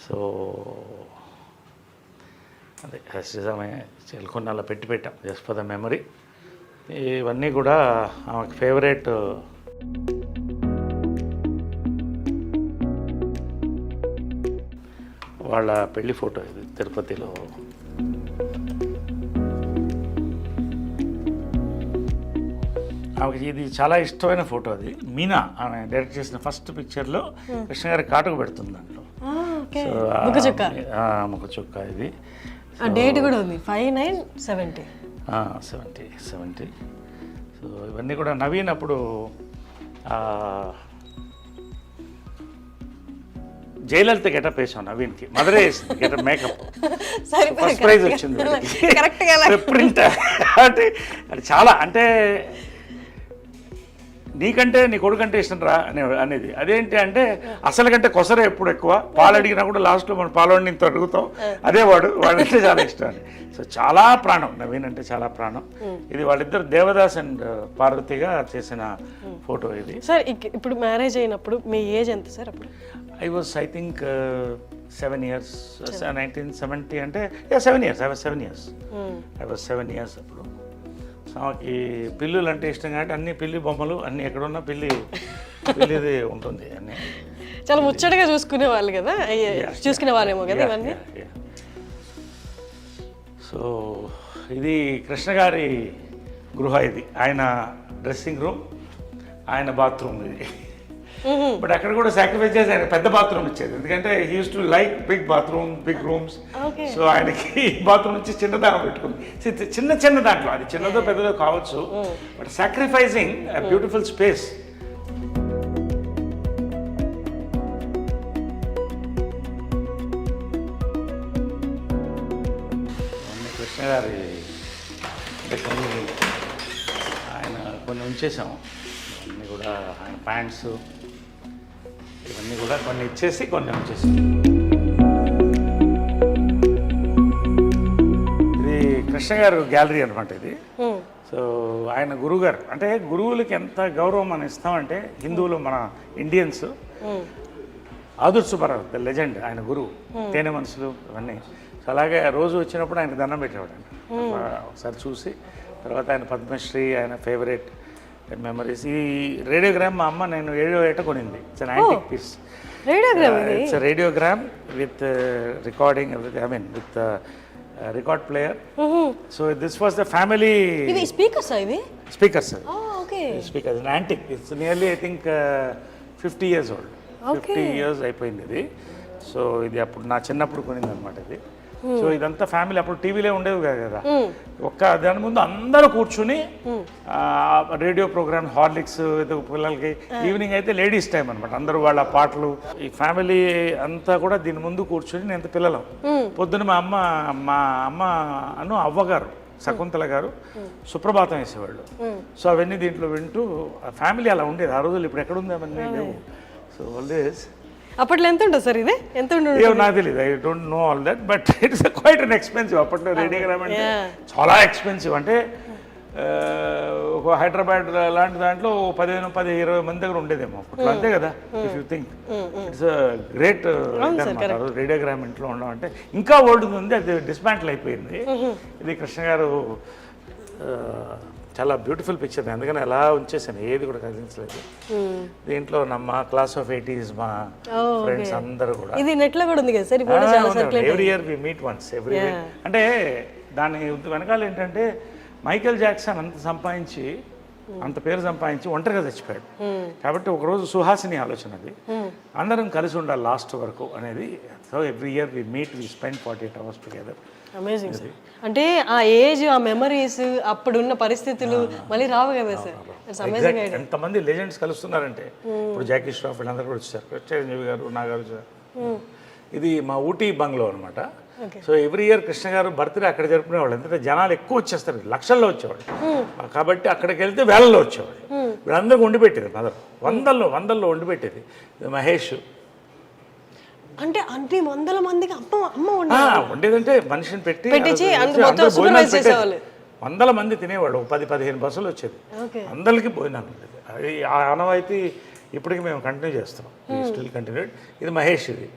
సో అదే శ్రీజామే కొన్ని అలా పెట్టాం జస్ట్ ఫర్ ద మెమరీ. ఇవన్నీ కూడా ఆమెకు ఫేవరెట్. వాళ్ళ పెళ్లి ఫోటో ఇది తిరుపతిలో. ఆమెకి ఇది చాలా ఇష్టమైన ఫోటో. అది మీనా ఆమె డైరెక్ట్ చేసిన ఫస్ట్ పిక్చర్లో కృష్ణ గారి కాటుకు పెడుతుంది దాంట్లో. ముఖ చుక్క. ఇది డేట్ కూడా ఉంది 5/9/70. 70. సో ఇవన్నీ కూడా నవీన్ అప్పుడు జయలలిత గెటప్ వేసాం నవీన్కి. మదరే వేసింది గెటప్, మేకప్. ఫస్ట్ ప్రైజ్ వచ్చింది ప్రింట్. అంటే అది చాలా, అంటే నీకంటే నీ కొడుకంటే ఇష్టం రా అనేది. అదేంటి అంటే అసలు కంటే కొసరే ఎప్పుడు ఎక్కువ. పాలు అడిగినా కూడా లాస్ట్లో మనం పాలోడిని ఇంత అడుగుతాం, అదే వాడంటే చాలా ఇష్టం అని. సో చాలా ప్రాణం, నవీన్ అంటే చాలా ప్రాణం. ఇది వాళ్ళిద్దరు దేవదాస్ అండ్ పార్వతిగా చేసిన ఫోటో ఇది. సార్ ఇప్పుడు మ్యారేజ్ అయినప్పుడు మీ ఏజ్ ఎంత సార్ అప్పుడు? I was I think 7 years. 1970 అంటే 7 years. I was 7 years. I was 7 years అప్పుడు. ఆమెకి పిల్లులు అంటే ఇష్టం కాబట్టి అన్ని పిల్లి బొమ్మలు అన్నీ ఎక్కడున్నా పిల్లిది ఉంటుంది అన్నీ. చాలా ముచ్చటగా చూసుకునే వాళ్ళు కదా, చూసుకునే వాళ్ళేమో కదా ఇవన్నీ. సో ఇది కృష్ణ గారి గృహ. ఇది ఆయన డ్రెస్సింగ్ రూమ్, ఆయన బాత్రూమ్ ఇది. బట్ అక్కడ కూడా సాక్రిఫైస్ చేసి ఆయన పెద్ద బాత్రూమ్ ఇచ్చేది, ఎందుకంటే he use to like big bathroom, big rooms. So ఆయనకి బాత్రూమ్ నుంచి చిన్నదానం పెట్టుకుంది, చిన్న దాంట్లో. అది చిన్నదో పెద్దదో కావచ్చు, but sacrificing beautiful space. Krishna garu అంటే కొన్ని ఉంచేసాము, అన్నీ కూడా ఆయన ప్యాంట్స్ ఇవన్నీ కూడా కొన్ని ఇచ్చేసి కొన్ని ఉంచేసాం. ఇది కృష్ణ గారు గ్యాలరీ అనమాట ఇది. సో ఆయన గురువు గారు, అంటే గురువులకి ఎంత గౌరవం మనం ఇస్తామంటే, హిందువులు మన ఇండియన్స్ ఆదుర్ సుబ్బారావు ద లెజెండ్, ఆయన గురువు, తేనె మనుషులు ఇవన్నీ. సో అలాగే రోజు వచ్చినప్పుడు ఆయన దండం పెట్టేవాడు అండి. ఒకసారి చూసి తర్వాత ఆయన పద్మశ్రీ, ఆయన ఫేవరెట్ మెమరీస్. ఈ రేడియోగ్రామ్ మా అమ్మ నేను 7వ ఏట కొనింది. It's an antique piece. It's radiogram with recording everything, I mean with record player. So this was the family speakers. Speakers speakers antique. It's nearly I think 50 years old. 50 years అయిపోయింది ఇది. So ఇది అప్పుడు నా చిన్నప్పుడు కొనింది అనమాట ఇది. So ఇదంతా family, అప్పుడు టీవీలే ఉండేవి కాదు కదా, ఒక్క దాని ముందు అందరూ కూర్చుని రేడియో ప్రోగ్రామ్ హార్లిక్స్ పిల్లలకి, ఈవినింగ్ అయితే లేడీస్ టైం అనమాట, అందరూ వాళ్ళ పాటలు, ఈ ఫ్యామిలీ అంతా కూడా దీని ముందు కూర్చుని నేను పిల్లలం. పొద్దున మా అమ్మ అను అవ్వగారు శకుంతల గారు సుప్రభాతం వేసేవాళ్ళు. సో అవన్నీ దీంట్లో వింటూ ఫ్యామిలీ అలా ఉండేది ఆ రోజులు. ఇప్పుడు ఎక్కడ ఉంది అవన్నీ లేవు. సో ఆల్వేస్ అప్పట్లో ఎంత ఉంటుంది సార్ ఇది? ఎంత ఏమో నాకు తెలియదు, I don't know all that, but it's quite an expensive. అప్పట్లో రేడియోగ్రామ్ అంటే చాలా ఎక్స్పెన్సివ్. అంటే ఒక హైదరాబాద్ లాంటి దాంట్లో 15-20 మంది దగ్గర ఉండేదేమో అప్పట్లో, అంతే కదా. If you think it's great radiogram ఇంట్లో ఉండడం అంటే. ఇంకా ఓల్డ్ ఉంది, అది డిస్మాంటిల్ అయిపోయింది. ఇది కృష్ణ గారు చాలా బ్యూటిఫుల్ పిక్చర్, అందుకని అలా ఉంచేసాను, ఏది కూడా కదిలించలేదు. దీంట్లో మా క్లాస్ ఆఫ్ 80s మా ఫ్రెండ్స్ అందరూ కూడా. ఇది నెట్ లో కూడా ఉంది కదా sir? Every year we meet once every year. అంటే దాని వెనకాల ఏంటంటే మైకేల్ జాక్సన్ అంత పేరు సంపాదించి ఒంటరిగా చచ్చిపోయాడు. కాబట్టి ఒకరోజు సుహాసిని ఆలోచన అది, అందరం కలిసి ఉండాలి లాస్ట్ వరకు అనేది. So every year we meet, we spend 48 hours together. Amazing sir. అంటే ఆ ఏజ్, ఆ మెమరీస్, అప్పుడున్న పరిస్థితులు మళ్ళీ రావు కదా సార్? ఎంతమంది లెజెండ్స్ కలుస్తున్నారంటే, ఇప్పుడు జాకీ ష్రాఫ్ వీళ్ళందరూ కూడా వచ్చారు, చిరంజీవి గారు, నాగారు. ఇది మా ఊటీ బంగ్లో అనమాట. సో ఎవ్రీ ఇయర్ కృష్ణ గారు బర్త్డే అక్కడ జరుపుకునేవాళ్ళు. ఎందుకంటే జనాలు ఎక్కువ వచ్చేస్తారు, లక్షల్లో వచ్చేవాళ్ళు. కాబట్టి అక్కడికి వెళ్తే వేలల్లో వచ్చేవాళ్ళు. వీళ్ళందరికీ వండి పెట్టేది మదర్, వందల్లో వండి పెట్టేది. మహేష్ అంటే అన్ని వందల మందికి అమ్మ వండేదంటే మనిషిని పెట్టి వందల మంది తినేవాళ్ళు. 10-15 బస్సులు వచ్చేది, అందరికీ భోజనాలు ఉండేది. అది ఆ ఆనవాయితీ ఇప్పటికి మేము కంటిన్యూ చేస్తున్నాం, స్టిల్ కంటిన్యూడ్. ఇది మహేష్, ఇది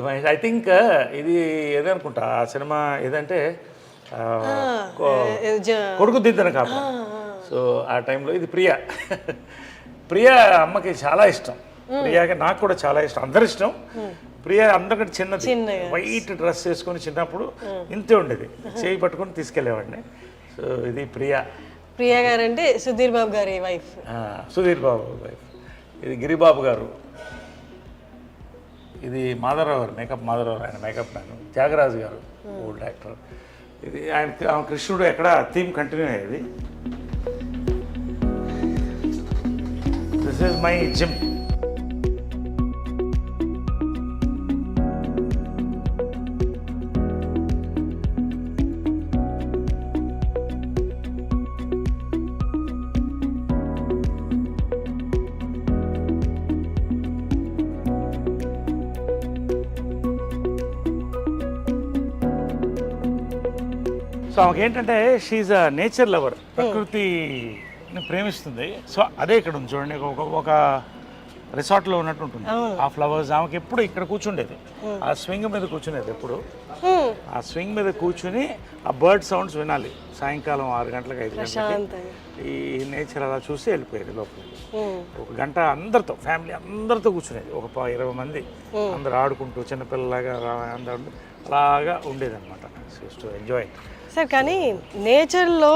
మహేష్. ఐ థింక్ ఇది ఏదనుకుంటా ఆ సినిమా ఏదంటే కొడుకు దిద్దన కాప. సో ఆ టైంలో ఇది ప్రియా అమ్మకి చాలా ఇష్టం. ప్రియాకి నాకు కూడా చాలా ఇష్టం, అందరి ఇష్టం. ప్రియా అందరికంటే చిన్నది, వైట్ డ్రెస్ వేసుకొని చిన్నప్పుడు ఇంతే ఉండేది, చేయి పట్టుకొని తీసుకెళ్లేవాడిని. సో ఇది ప్రియా గారు అంటే సుధీర్ బాబు గారి వైఫ్. సుధీర్ బాబు వైఫ్. ఇది గిరిబాబు గారు. ఇది మాధవరావు గారు, మేకప్ మాధవరావు, ఆయన మేకప్ మ్యాన్. త్యాగరాజు గారు ఓల్డ్ యాక్టర్. ఇది ఆయన కృష్ణుడు ఎక్కడ థీమ్ కంటిన్యూ అయ్యేది. This is my gym. So ఆమెకి ఏంటంటే షీఈ్ అ నేచర్ లవర్, ప్రకృతిని ప్రేమిస్తుంది. సో అదే ఇక్కడ ఉంది చూడండి, ఒక రిసార్ట్లో ఉన్నట్టు ఉంటుంది. ఆ ఫ్లవర్స్ ఆమెకి ఎప్పుడు ఇక్కడ కూర్చుండేది, ఆ స్వింగ్ మీద కూర్చునేది ఎప్పుడు. ఆ స్వింగ్ మీద కూర్చుని ఆ బర్డ్ సౌండ్స్ వినాలి సాయంకాలం 6 గంటలకు 5 గంటలకి. ఈ నేచర్ అలా చూసి వెళ్ళిపోయేది లోపలికి. 1 గంట అందరితో, ఫ్యామిలీ అందరితో కూర్చునేది, ఒక 20 మంది అందరు ఆడుకుంటూ చిన్నపిల్లలాగా అందరూ అలాగా ఉండేదన్నమాట. To enjoy sir. కానీ నేచర్లో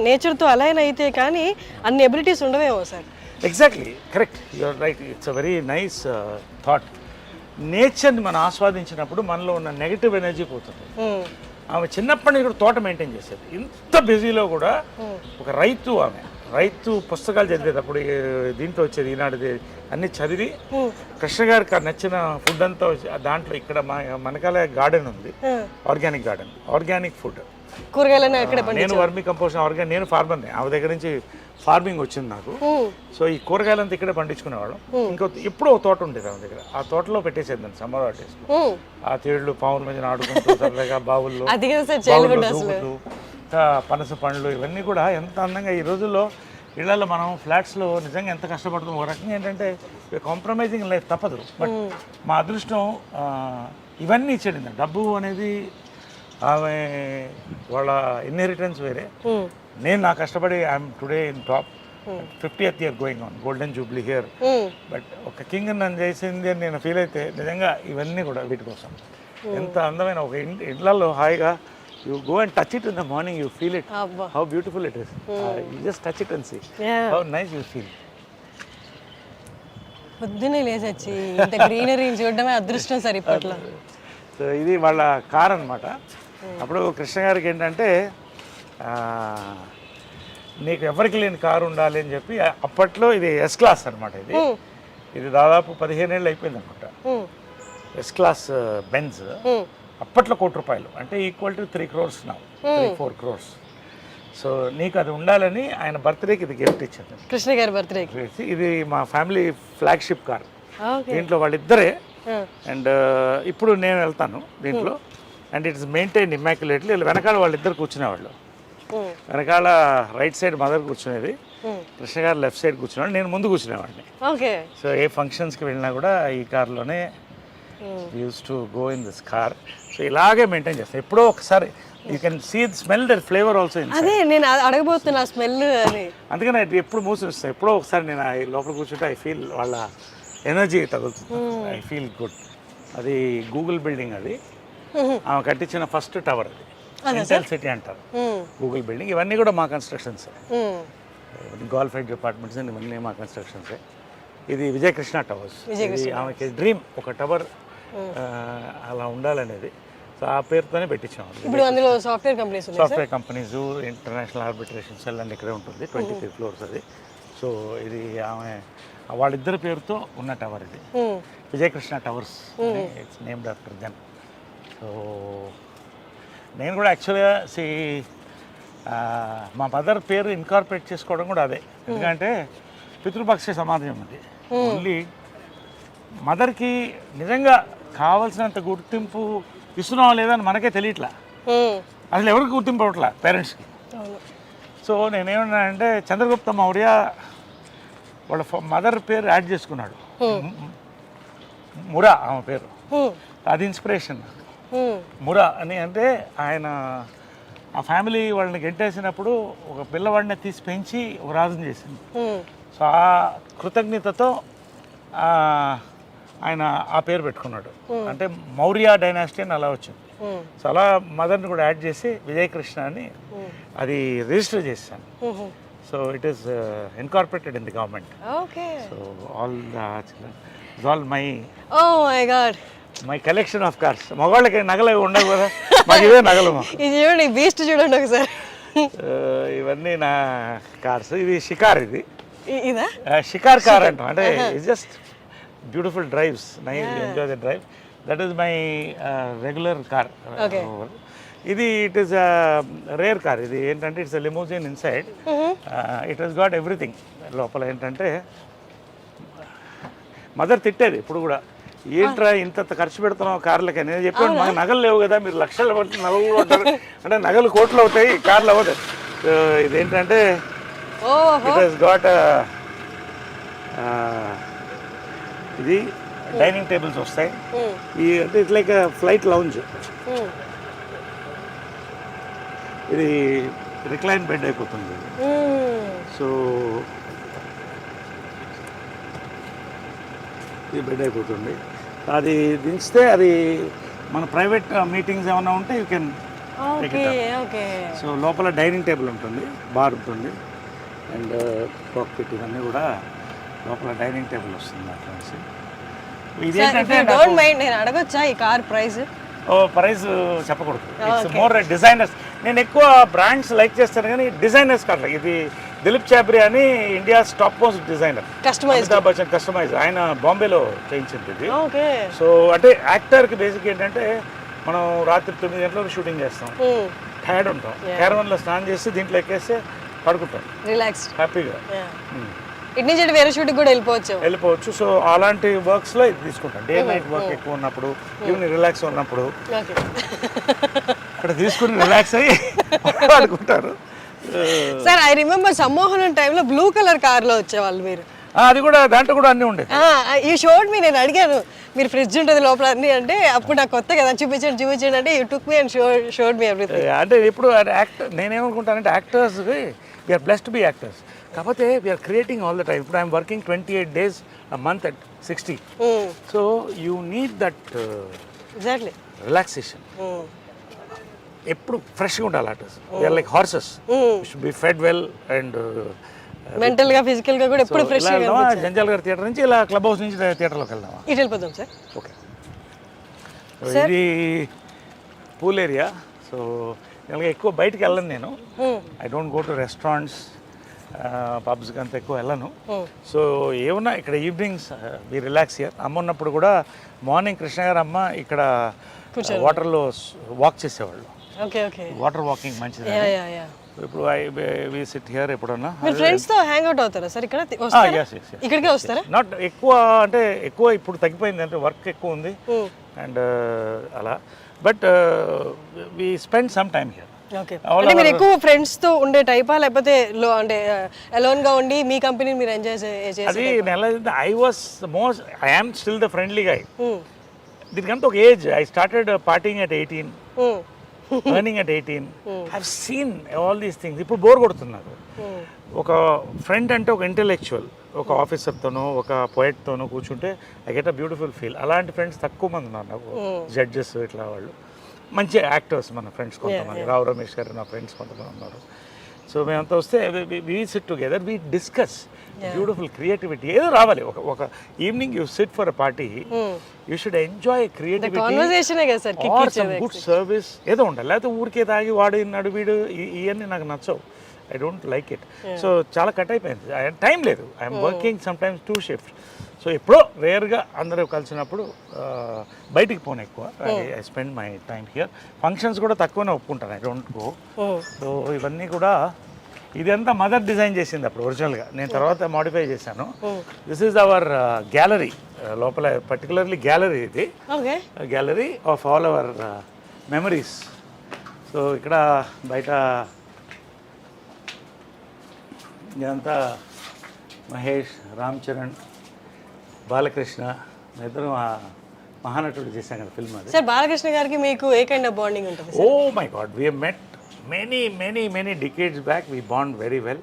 నేచర్తో అలైన్ అయితే కానీ అన్ని ఎబిలిటీస్ ఉండవేమో sir? Exactly correct, you're right. It's a very nice thought. నేచర్ని మనం ఆస్వాదించినప్పుడు మనలో ఉన్న నెగిటివ్ ఎనర్జీ పోతుంది. ఆమె చిన్నప్పటి నుంచి కూడా తోట మెయింటైన్ చేసేది. ఇంత బిజీలో కూడా ఒక రైతు పుస్తకాలు చదివేటప్పుడు దీంట్లో వచ్చేది ఈనాడుది అన్ని చదివి కృష్ణ గారికి నచ్చిన ఫుడ్ అంతా దాంట్లో. ఇక్కడ మనకాల గార్డెన్ ఉంది, ఆర్గానిక్ ఫుడ్, కూరగాయలు. నేను వర్మీ కంపోస్ట్ నేను ఫార్మర్ని, ఆమె దగ్గర నుంచి ఫార్మింగ్ వచ్చింది నాకు. సో ఈ కూరగాయలంతా ఇక్కడే పండించుకునేవాళ్ళం. ఇంకో ఎప్పుడో తోట ఉండేది ఆమె దగ్గర, ఆ తోటలో పెట్టేసేది దాన్ని సమ్మర్ హాలిడేస్. ఆ తేళ్లు పావుల మధ్యన ఆడుకుంటూ సరదాగా బావుల్లో దూకుతూ పనస పండ్లు ఇవన్నీ కూడా ఎంత అందంగా. ఈ రోజుల్లో ఇళ్లలో మనం ఫ్లాట్స్లో నిజంగా ఎంత కష్టపడుతాం. ఒక రకంగా ఏంటంటే కాంప్రమైజింగ్ లైఫ్ తప్పదు. బట్ మా అదృష్టం ఇవన్నీ ఇచ్చాడు. డబ్బు అనేది ఆమె వాళ్ళ ఇన్హెరిటెన్స్ వేరే. నేను నా కష్టపడి I'm today in top, 50th year going on, golden Jubilee here. But ఒక కింగ్ నన్ను చేసింది అని నేను ఫీల్ అయితే నిజంగా ఇవన్నీ కూడా వీటి కోసం. ఎంత అందమైన ఒక ఇళ్లలో హాయిగా you go and touch it in the morning, you feel it, how beautiful it is. You just touch it and see how nice you feel. పొద్దున్నే లేచొచ్చి ఇంత గ్రీనరీని చూడడమే అదృష్టం సార్ ఇప్పట్లో. సో ఇది వాళ్ళ కార్ అనమాట. అప్పుడు కృష్ణ గారికి ఏంటంటే నీకు ఎవరికి లేని కారు ఉండాలి అని చెప్పి అప్పట్లో ఇది ఎస్ క్లాస్ అనమాట. ఇది దాదాపు 15 ఏళ్ళు అయిపోయింది అనుకుంటా. ఎస్ క్లాస్ బెంజ్ అప్పట్లో ₹1,00,00,000 అంటే ఈక్వల్ టు 3 crores నా 3-4 crores. సో నీకు అది ఉండాలని ఆయన బర్త్డేకి ఇది గిఫ్ట్ ఇచ్చాను. కృష్ణ గారి బర్త్డేకి. ఇది మా ఫ్యామిలీ ఫ్లాగ్షిప్ కార్. దీంట్లో వాళ్ళిద్దరే. అండ్ ఇప్పుడు నేను వెళ్తాను దీంట్లో. And it's maintain immaculately. వెనకాల వాళ్ళిద్దరు కూర్చునేవాళ్ళు. వెనకాల రైట్ సైడ్ మదర్ కూర్చునేది, కృష్ణ గారు లెఫ్ట్ సైడ్ కూర్చునేవాడు, నేను ముందు కూర్చునేవాడిని. సో ఏ ఫంక్షన్స్కి వెళ్ళినా కూడా ఈ కార్లోనే use to go in this car. So ఇలాగే మెయింటైన్ చేస్తాను. ఎప్పుడో ఒకసారి you can see the smell that flavour also. అదే నేను అడగబోతున్నా స్మెల్ అని. అందుకని ఎప్పుడు మూసిస్తాను. ఎప్పుడో ఒకసారి నేను లోపల కూర్చుంటే ఐ ఫీల్ వాళ్ళ ఎనర్జీ తగులుతుంది. I feel good. అది గూగుల్ బిల్డింగ్. అది ఆమె కట్టించిన ఫస్ట్ టవర్. అది ఇంటెల్ సిటీ అంటారు గూగుల్ బిల్డింగ్. ఇవన్నీ కూడా మా కన్స్ట్రక్షన్స్. గోల్ఫైడ్ డిపార్ట్మెంట్స్ అండ్ ఇవన్నీ మా కన్స్ట్రక్షన్సే. ఇది విజయకృష్ణ టవర్స్. ఇది ఆమెకి డ్రీమ్ ఒక టవర్ అలా ఉండాలనేది. సో ఆ పేరుతోనే పెట్టించాము. ఇప్పుడు అందులో software companies companies, international arbitration cell and ఇక్కడే ఉంటుంది. 23 floors అది. సో ఇది ఆమె వాళ్ళిద్దరి పేరుతో ఉన్న టవర్. ఇది Vijayakrishna towers. It's named after them. So నేను కూడా యాక్చువల్గా మా మదర్ పేరు ఇన్కార్పొరేట్ చేసుకోవడం కూడా అదే. ఎందుకంటే పితృపక్ష సమాజం ఉంది. ఓన్లీ మదర్కి నిజంగా కావాల్సినంత గుర్తింపు ఇస్తున్నావా లేదా అని మనకే తెలియట్లా. అసలు ఎవరికి గుర్తింపు అవ్వట్లా పేరెంట్స్కి. సో నేనేమన్నానంటే చంద్రగుప్త మౌర్య వాళ్ళ మదర్ పేరు యాడ్ చేసుకున్నాడు. మురా ఆమె పేరు. అది ఇన్స్పిరేషన్. మురా అని అంటే ఆయన ఆ ఫ్యామిలీ వాళ్ళని గెంటేసినప్పుడు ఒక పిల్లవాడిని తీసి పెంచి ఒక రాజుని చేసింది. సో ఆ కృతజ్ఞతతో ఆయన ఆ పేరు పెట్టుకున్నాడు. అంటే మౌర్య డైనాసిటీ అని అలా వచ్చింది. సో అలా మదర్ని కూడా యాడ్ చేసి విజయకృష్ణ అని అది రిజిస్టర్ చేశాను. So it is incorporated in the government. So all my collection of cars. మగవాళ్ళకి నగలు ఉండవు కదా, మాకు ఇవే నగలు. ఇది చూడండి, బీస్ట్ చూడండి ఒకసారి. ఇవన్నీ నా కార్స్. ఇది షికార్. ఇది ఇదా షికార్ కార్ అంటాం. అంటే it's just beautiful drives. Enjoy the drive. That is my regular car. ఇది ఇట్ ఈస్ రేర్ కార్. ఇది ఏంటంటే it's limousine inside. It has got everything. లోపల ఏంటంటే మదర్ తిట్టేది ఇప్పుడు కూడా, ఏంట్రా ఇంత ఖర్చు పెడుతున్నావు కార్లకి. నేను చెప్పాను మాకు నగలు లేవు కదా, మీరు లక్షలు పడుతు నగలు కొంటారు అంటే నగలు కోట్లు అవుతాయి, కార్లు అవుతాయి. ఇదేంటంటే ఇట్ హస్ గాట్ ఇది డైనింగ్ టేబుల్స్ వస్తాయి. ఈ అంటే ఇట్స్ లైక్ ఫ్లైట్ లౌంజ్. ఇది రిక్లైన్ బెడ్ అయిపోతుంది. సో ఇది బెడ్ అయిపోతుంది. అది దించితే అది మన ప్రైవేట్ మీటింగ్స్ ఏమైనా ఉంటే యూ కెన్. సో లోపల డైనింగ్ టేబుల్ ఉంటుంది, బార్ ఉంటుంది, అండ్ కాక్పిట్ ఇవన్నీ కూడా లోపల డైనింగ్ టేబుల్ వస్తుంది అట్లా. ఇదేంటంటే నేను అడగొచ్చా ఈ కార్ ప్రైస్? ప్రైస్ చెప్పకూడదు. It's more designers. నేను ఎక్కువ బ్రాండ్స్ లైక్ చేస్తాను కానీ డిజైనర్స్ కాదు. ఇది దిలీప్ చాబ్రి అని India's top most designer. Amitabh Bachchan customise. ఆయన బాంబేలో చేయించింది ఇది. సో అంటే యాక్టర్కి బేసిక్ ఏంటంటే మనం రాత్రి 9 గంటలకు షూటింగ్ చేస్తాం, టైర్డ్ ఉంటాం, క్యారవన్లో స్నానం చేసి దీంట్లో ఎక్కేస్తే పడుకుంటాం రిలాక్స్ హ్యాపీగా. ఇటు నుంచి వేరే షూటింగ్ కూడా వెళ్ళిపోవచ్చు. సో అలాంటి వర్క్స్లో ఇది తీసుకుంటాం. డే నైట్ వర్క్ ఎక్కువ ఉన్నప్పుడు, ఈవినింగ్ రిలాక్స్ ఉన్నప్పుడు ఇక్కడ తీసుకుని రిలాక్స్ అయ్యి పడుకుంటారు. సార్ ఐ రిమెంబర్ సమ్మోహనం టైంలో బ్లూ కలర్ కార్లో వచ్చేవాళ్ళు మీరు. అది కూడా దాంట్లో కూడా అన్నీ ఉండేది. ఈ షోడ్ మీ నేను అడిగాను మీరు ఫ్రిడ్జ్ ఉంటుంది లోపల అన్ని అంటే, అప్పుడు నాకు కొత్త కదా చూపించండి అంటే you took me and showed me everything. అంటే ఇప్పుడు యాక్టర్ నేనేమనుకుంటానంటే actors we're blessed to be actors. కాకపోతే we're creating all the time. ఇప్పుడు I'm working 28 days a month at 60. So you need that exactly relaxation. ఎప్పుడు ఫ్రెష్గా ఉండాలి artist. We're like horses, should be fed well and mental గా physical గా కూడా ఎప్పుడు fresh గా. జంజాల్ గారి థియేటర్ నుంచి ఇలా క్లబ్ హౌస్ నుంచి థియేటర్లోకి వెళ్దామా? ఇటు వెళ్ళిపోదాం సార్. ఓకే. ఇది పూల్ ఏరియా. సో ఇలాగ ఎక్కువ బయటికి వెళ్ళను నేను. I don't go to restaurants, పబ్స్కి అంత ఎక్కువ వెళ్ళను. సో ఏమన్నా ఇక్కడ ఈవినింగ్స్ వి రిలాక్స్ హియర్. అమ్మ ఉన్నప్పుడు కూడా మార్నింగ్ కృష్ణ గారు అమ్మ ఇక్కడ వాటర్లో వాక్ చేసేవాళ్ళు. వాటర్ వాకింగ్ మంచిది. ఇప్పుడు వి సిట్ హియర్ ఎప్పుడన్నా. మీరు ఫ్రెండ్స్ తో హ్యాంగ్ అవుట్ అవుతారా సార్ ఇక్కడ? ఇక్కడికే వస్తారా? నాట్ ఎక్కువ, అంటే ఎక్కువ ఇప్పుడు తగ్గిపోయింది, అంటే వర్క్ ఎక్కువ ఉంది అండ్ అలా. But we spend some time here. అంటే మీరు ఎక్కువ ఫ్రెండ్స్ తో ఉండే టైపా, లేకపోతే అంటే అలోన్ గా ఉండి మీ కంపెనీని మీరు ఎంజాయ్ చేసే? అది I was most, I am still the friendly guy. దీనికంతా ఒక age. I started partying at 18, earning at 18. I've seen all these things. ఇప్పుడు బోర్ కొడుతున్నారు. ఒక ఫ్రెండ్ అంటే ఒక ఇంటెలెక్చువల్, ఒక ఆఫీసర్తోనో ఒక పోయెట్తోనో కూర్చుంటే I get a beautiful feel. అలాంటి ఫ్రెండ్స్ తక్కువ మంది ఉన్నారు నాకు. జడ్జెస్ ఇట్లా వాళ్ళు మంచి యాక్టర్స్ మన ఫ్రెండ్స్ కొంతమంది. రావు రమేష్ గారు నా ఫ్రెండ్స్ కొంతమంది ఉన్నారు. సో మేమంతా వస్తే we sit together, we discuss beautiful creativity. ఏదో రావాలి. ఒక evening you sit for a party, you should enjoy creativity or some good service ఏదో ఉండాలి. లేకపోతే ఊరికే తాగి వాడు ఇన్నాడు వీడు ఇవన్నీ నాకు నచ్చవు. I don't like it. So చాలా కట్ అయిపోయింది. టైం లేదు. I'm working some times 2 shifts. So ఎప్పుడో రేర్గా అందరూ కలిసినప్పుడు బయటికి పోను ఎక్కువ. I spend my time here. Functions కూడా తక్కువనే ఒప్పుకుంటాను. I don't go. సో ఇవన్నీ కూడా ఇదంతా మదర్ డిజైన్ చేసింది అప్పుడు ఒరిజినల్గా. నేను తర్వాత మాడిఫై చేశాను. This is our gallery. లోపల పర్టికులర్లీ గ్యాలరీ ఇది. Gallery of all our memories. So ఇక్కడ బయట ఇదంతా మహేష్, రామ్ చరణ్, బాలకృష్ణ, ఇద్దరు మహానటుడు చేశాం కదా ఫిల్మ్. అది సార్ బాలకృష్ణ గారికి మీకు ఏ కైండ్ ఆఫ్ బాండింగ్ ఉంటుంది? Oh my God, we met many decades back. We bond very well.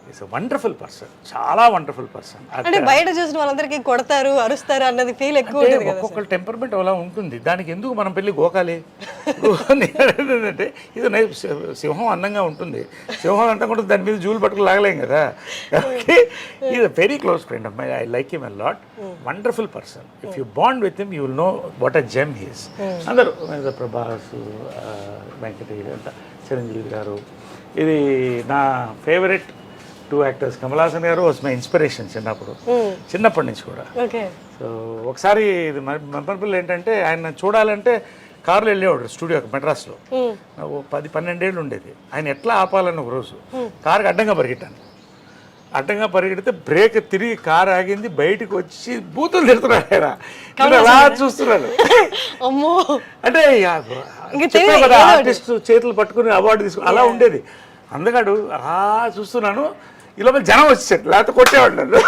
He's a wonderful person. చాలా వండర్ఫుల్ పర్సన్. అంటే బయట చూసిన వాళ్ళందరికీ కొడతారు, అరుస్తారు అన్నది ఫీల్ ఎక్కువ ఉంటుంది కదా. ఒక్కొక్కరు టెంపర్మెంట్ అలా ఉంటుంది. దానికి ఎందుకు మనం పెళ్ళి గోకాలి? అంటే ఇది సింహం అందంగా ఉంటుంది. సింహం అంతా కూడా దాని మీద జూలు పట్టుకుని లాగలేం కదా. Is a very close friend of my. I like him a lot. Wonderful person. If you bond with him you will know what a gem he is. అందరూ ప్రభాస్, వెంకటేష్ అంతా, చిరంజీవి గారు. ఇది నా ఫేవరెట్ 2 యాక్టర్స్. కమల్ హాసన్ గారు వాజ్ మై ఇన్స్పిరేషన్ చిన్నప్పటి నుంచి కూడా. So ఒకసారి ఇది మెమరబుల్ ఏంటంటే, ఆయన చూడాలంటే కారులో వెళ్ళేవాడు స్టూడియోకి మెడ్రాస్లో. 10-12 ఏళ్ళు ఉండేది. ఆయన ఎట్లా ఆపాలని ఒక రోజు కారుకి అడ్డంగా పరిగెట్టాను. అడ్డంగా పరిగెడితే బ్రేక్ తిరిగి కారు ఆగింది. బయటకు వచ్చి బూతులు తిడుతున్నాడు. ఆయన అలా చూస్తున్నాడు. అంటే కదా ఆర్టిస్ట్ చేతులు పట్టుకుని అవార్డు తీసుకుని అలా ఉండేది. అందుకడు అలా చూస్తున్నాను. ఈ లోపల జనం వచ్చేసాడు, లేకపోతే కొట్టేవాడు నన్ను.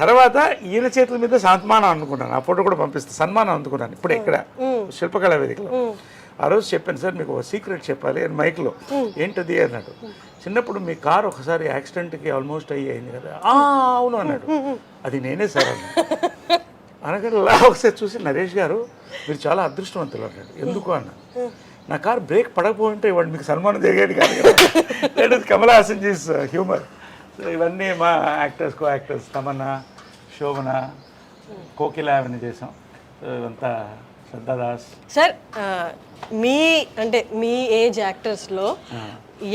తర్వాత ఈయన చేతుల మీద సన్మానం అనుకున్నాను. ఆ ఫోటో కూడా పంపిస్తాను. సన్మానం అందుకున్నాను ఇప్పుడు ఇక్కడ శిల్పకళా వేదికలో. ఆ రోజు చెప్పాను, సార్ మీకు ఒక సీక్రెట్ చెప్పాలి అని మైక్లో. ఏంటది అన్నాడు. చిన్నప్పుడు మీ కారు ఒకసారి యాక్సిడెంట్కి ఆల్మోస్ట్ అయింది కదా. అవును అన్నాడు. అది నేనే సార్ అన్నాడు. అనగానే ఒకసారి చూసి, నరేష్ గారు మీరు చాలా అదృష్టవంతులు అన్నాడు. ఎందుకు అన్నాడు. నా కారు బ్రేక్ పడకపోయింటే ఇవాడు మీకు సన్మానం జరిగేది కాదు కదా. That is Kamal Haasan ji's humour. So ఇవన్నీ మా actors, co actors Tamannaah, Shobana, Kokila అవన్నీ చేసాం. సో ఇవంతా శ్రద్ధాదాస్. సార్ మీ ఏజ్ యాక్టర్స్లో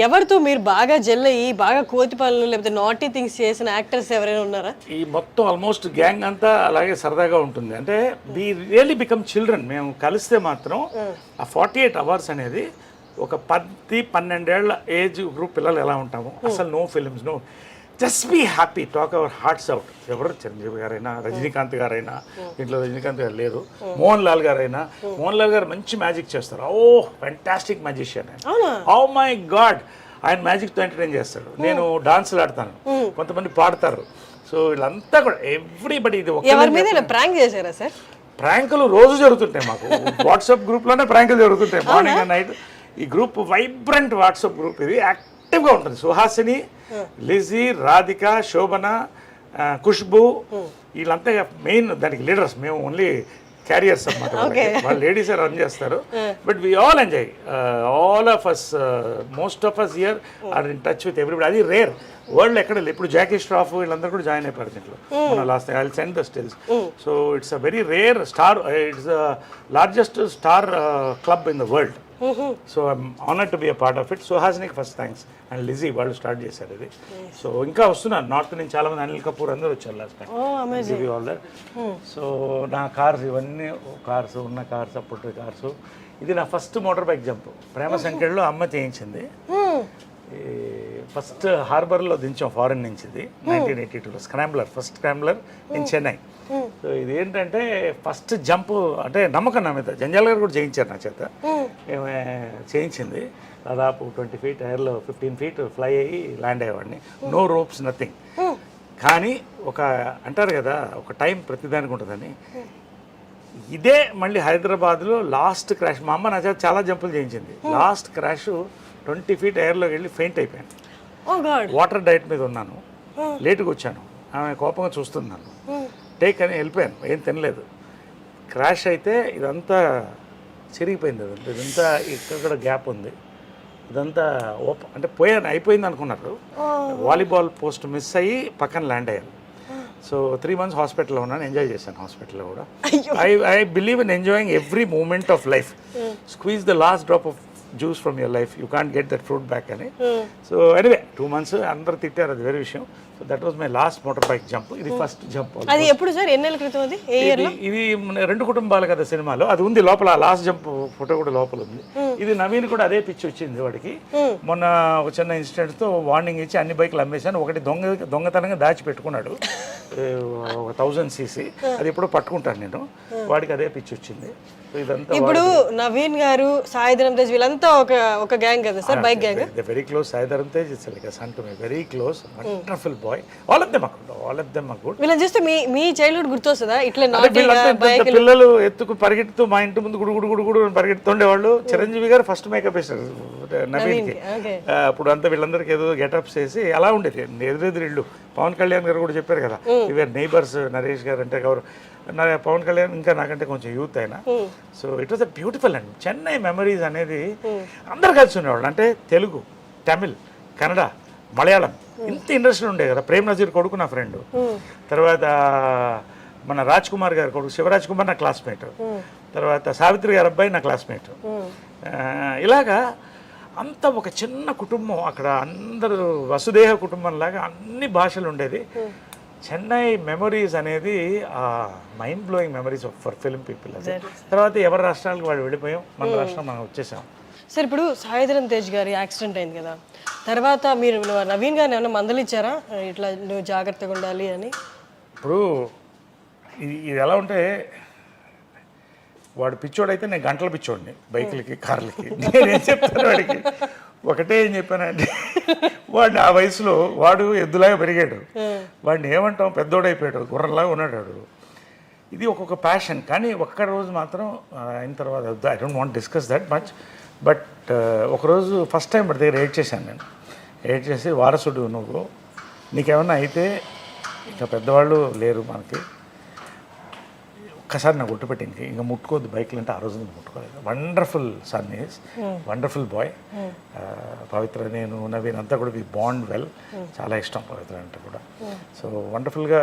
ఎవరితో మీరు బాగా జెల్ అయ్యి బాగా కోతి పనులు లేకపోతే నాటీ థింగ్స్ చేసిన యాక్టర్స్ ఎవరైనా ఉన్నారా? ఈ మొత్తం ఆల్మోస్ట్ గ్యాంగ్ అంతా అలాగే సరదాగా ఉంటుంది. అంటే వి రియల్లీ బికమ్ చిల్డ్రన్. మేము కలిస్తే మాత్రం ఆ 48 అవర్స్ అనేది ఒక 10-12 ఏళ్ల ఏజ్ గ్రూప్ పిల్లలు ఎలా ఉంటాము. అసలు no films, no, just be happy, talk our hearts out. ఎవరు చిరంజీవి గారైనా, రజనీకాంత్ గారైనా, ఇంట్లో రజనీకాంత్ గారు లేరు, మోహన్ లాల్ గారైనా. మోహన్ లాల్ గారు మంచి మ్యాజిక్ చేస్తారు. ఓ ఫ్యాంటాస్టిక్ మ్యాజిషియన్ ఆయన. ఓ మై గాడ్, ఆయన మ్యాజిక్తో ఎంటర్టైన్ చేస్తాడు. నేను డాన్సులు ఆడతాను, కొంతమంది పాడతారు. సో వీళ్ళంతా కూడా ఎవ్రీబడి. ఇది ప్రాంక్ చేశారా సార్? ప్రాంకులు రోజు జరుగుతుంటాయి మాకు. వాట్సాప్ గ్రూప్లోనే ప్రాంకులు జరుగుతుంటాయి మార్నింగ్ అండ్ నైట్. ఈ గ్రూప్ వైబ్రెంట్ వాట్సాప్ గ్రూప్. ఇది యాక్టివ్గా ఉంటుంది. సుహాసిని, లిజీ, రాధిక, శోభన, ఖుష్బు, వీళ్ళంతా మెయిన్ దానికి లీడర్స్. మేము ఓన్లీ క్యారియర్స్ అన్నమాట వాళ్ళు లేడీసే రన్ చేస్తారు but we all enjoy all of us most of us year are in touch with everybody అది రేర్ వరల్డ్ ఎక్కడ లేదు ఇప్పుడు జాకీ స్ట్రాఫ్ వీళ్ళందరూ కూడా జాయిన్ అయిపోయారు దీంట్లో మన last I will send the stills so it's a very rare star it's the largest star club in the world so I'm honoured to be a part of it సుహాసినికి first thanks and Lissy వాళ్ళు start చేశారు ఇది so ఇంకా వస్తున్నారు north నుంచి చాలా మంది అనిల్ కపూర్ అందరూ వచ్చారు last time all that so నా కార్స్ ఇవన్నీ కార్స్ ఉన్న కార్స్ అప్పుడు కార్స్ ఇది నా ఫస్ట్ మోటార్ బైక్ జంప్ ప్రేమ సంఖ్యలో అమ్మ చేయించింది ఫస్ట్ హార్బర్లో దించాం ఫారెన్ నుంచి ఇది 1982లో scrambler first scrambler in Chennai so ఇది ఏంటంటే ఫస్ట్ జంప్ అంటే నమ్మకం నా మీద జంజాల్ గారు కూడా చేయించారు నా చేత చేయించింది దాదాపు 20 feet ఎయిర్లో 15 feet ఫ్లై అయ్యి ల్యాండ్ అయ్యేవాడిని నో రోప్స్ నథింగ్ కానీ ఒక అంటారు కదా ఒక టైం ప్రతిదానికి ఉంటుందని ఇదే మళ్ళీ హైదరాబాద్లో లాస్ట్ క్రాష్ మా అమ్మ నా చేత చాలా జంపులు చేయించింది లాస్ట్ క్రాష్ 20 feet ఎయిర్లోకి వెళ్ళి ఫెయింట్ అయిపోయాను వాటర్ డైట్ మీద ఉన్నాను లేటుగా వచ్చాను ఆమె కోపంగా చూస్తున్నాను టేక్ అని వెళ్ళిపోయాను ఏం తినలేదు క్రాష్ అయితే ఇదంతా చిరిగిపోయింది ఇదంతా ఇక్కడ గ్యాప్ ఉంది ఇదంతా అంటే అయిపోయింది అనుకున్నారు వాలీబాల్ పోస్ట్ మిస్ అయ్యి పక్కన ల్యాండ్ అయ్యాను సో 3 months హాస్పిటల్లో ఉన్నాను ఎంజాయ్ చేశాను హాస్పిటల్లో కూడా I believe in enjoying every moment of life squeeze the last drop of juice from your life you can't get that fruit back అని సో ఎనీవే 2 months అందరు తిట్టారు అది వేరే విషయం so that was my last motor bike jump ఇది first jump అది ఎప్పుడు sir ఎన్నేళ్ళ క్రితం అది ఇది 2 కుటుంబాలు కదా సినిమాలో అది ఉంది లోపల లాస్ట్ జంప్ ఫోటో కూడా లోపల ఉంది ఇది నవీన్ కూడా అదే పిచ్చి వచ్చింది వాడికి మొన్న ఒక చిన్న ఇన్సిడెంట్ తో వార్నింగ్ ఇచ్చి అన్ని బైకులు అమ్మేశాను ఒకటి దొంగతనంగా దాచి పెట్టుకున్నాడు 1000 cc అది ఎప్పుడో పట్టుకుంటాను నేను వాడికి అదే పిచ్చి వచ్చింది ఇదంతా ఇప్పుడు నవీన్ గారు సాయిధరం తేజ్ వీళ్ళంతా ఒక గ్యాంగ్ కదా sir bike gang very close Sai Dharam Tej it's like a son to me very close wonderful boy all of them are good వీళ్ళని చూస్తే మీ చైల్డ్హుడ్ గుర్తొస్తుందా ఇట్లా పిల్లలు ఎత్తుకు పరిగెడుతూ మా ఇంటి ముందు గుడు పరిగెడుతుండేవాళ్ళు చిరంజీవి గారు ఫస్ట్ మేకప్ వేశారు నవీన్కి అప్పుడు అంతా వీళ్ళందరికీ ఏదో గెటప్స్ వేసి అలా ఉండేది ఎదురెదురు ఇళ్ళు పవన్ కళ్యాణ్ గారు కూడా చెప్పారు కదా ఇవే నైబర్స్ నరేష్ గారు అంటే ఎవరు పవన్ కళ్యాణ్ ఇంకా నాకంటే కొంచెం యూత్ అయినా so it was a beautiful and Chennai memories అనేది అందరు కలిసి ఉండేవాళ్ళు అంటే తెలుగు తమిళ్ కన్నడ మలయాళం ఇంత ఇండస్ట్రీ ఉండే కదా ప్రేమ్ నజీర్ కొడుకు నా ఫ్రెండ్ తర్వాత మన రాజ్ కుమార్ గారి కొడుకు శివరాజ్ కుమార్ నా క్లాస్మేట్ తర్వాత సావిత్రి గారి అబ్బాయి నా క్లాస్మేట్ ఇలాగా అంత ఒక చిన్న కుటుంబం అక్కడ అందరూ వసుదేహ కుటుంబం లాగా అన్ని భాషలు ఉండేది చెన్నై మెమరీస్ అనేది mind blowing memories for film people అది తర్వాత ఎవరి రాష్ట్రాలకు వాళ్ళు వెళ్ళిపోయాం మన రాష్ట్రం మనం వచ్చేసాం సార్ ఇప్పుడు సాయిధరం తేజ్ గారి యాక్సిడెంట్ అయింది కదా తర్వాత మీరు నవీన్ గారిని ఏమైనా మందలిచ్చారా ఇట్లా నువ్వు జాగ్రత్తగా ఉండాలి అని ఇప్పుడు ఇది ఎలా ఉంటే వాడు పిచ్చోడైతే నేను గంటల పిచ్చోడిని బైకులకి కార్లకి నేనేం చెప్తాను వాడికి ఒకటే ఏం చెప్పానంటే వాడిని ఆ వయసులో వాడు ఎద్దులాగా పెరిగాడు వాడిని ఏమంటాం పెద్దోడైపోయాడు గుర్రంలాగా ఉన్నాడు వాడు ఇది ఒక్కొక్క ప్యాషన్ కానీ ఒక్క రోజు మాత్రం అయిన తర్వాత I don't want discuss that much but ఒకరోజు ఫస్ట్ టైం వాడి దగ్గర ఎయిడ్ చేశాను నేను ఎయిడ్ చేసి వారసుడు నువ్వు నీకేమన్నా అయితే ఇంకా పెద్దవాళ్ళు లేరు మనకి ఒక్కసారి నాకు గుర్తుపెట్టి ఇంకా ముట్టుకోవద్దు బైక్లు అంటే ఆ రోజు ముట్టుకోలేదు wonderful son is wonderful boy Pavitra నేను నవీన్ అంతా కూడా వి బాండ్ వెల్ చాలా ఇష్టం పవిత్ర అంటే కూడా సో వండర్ఫుల్గా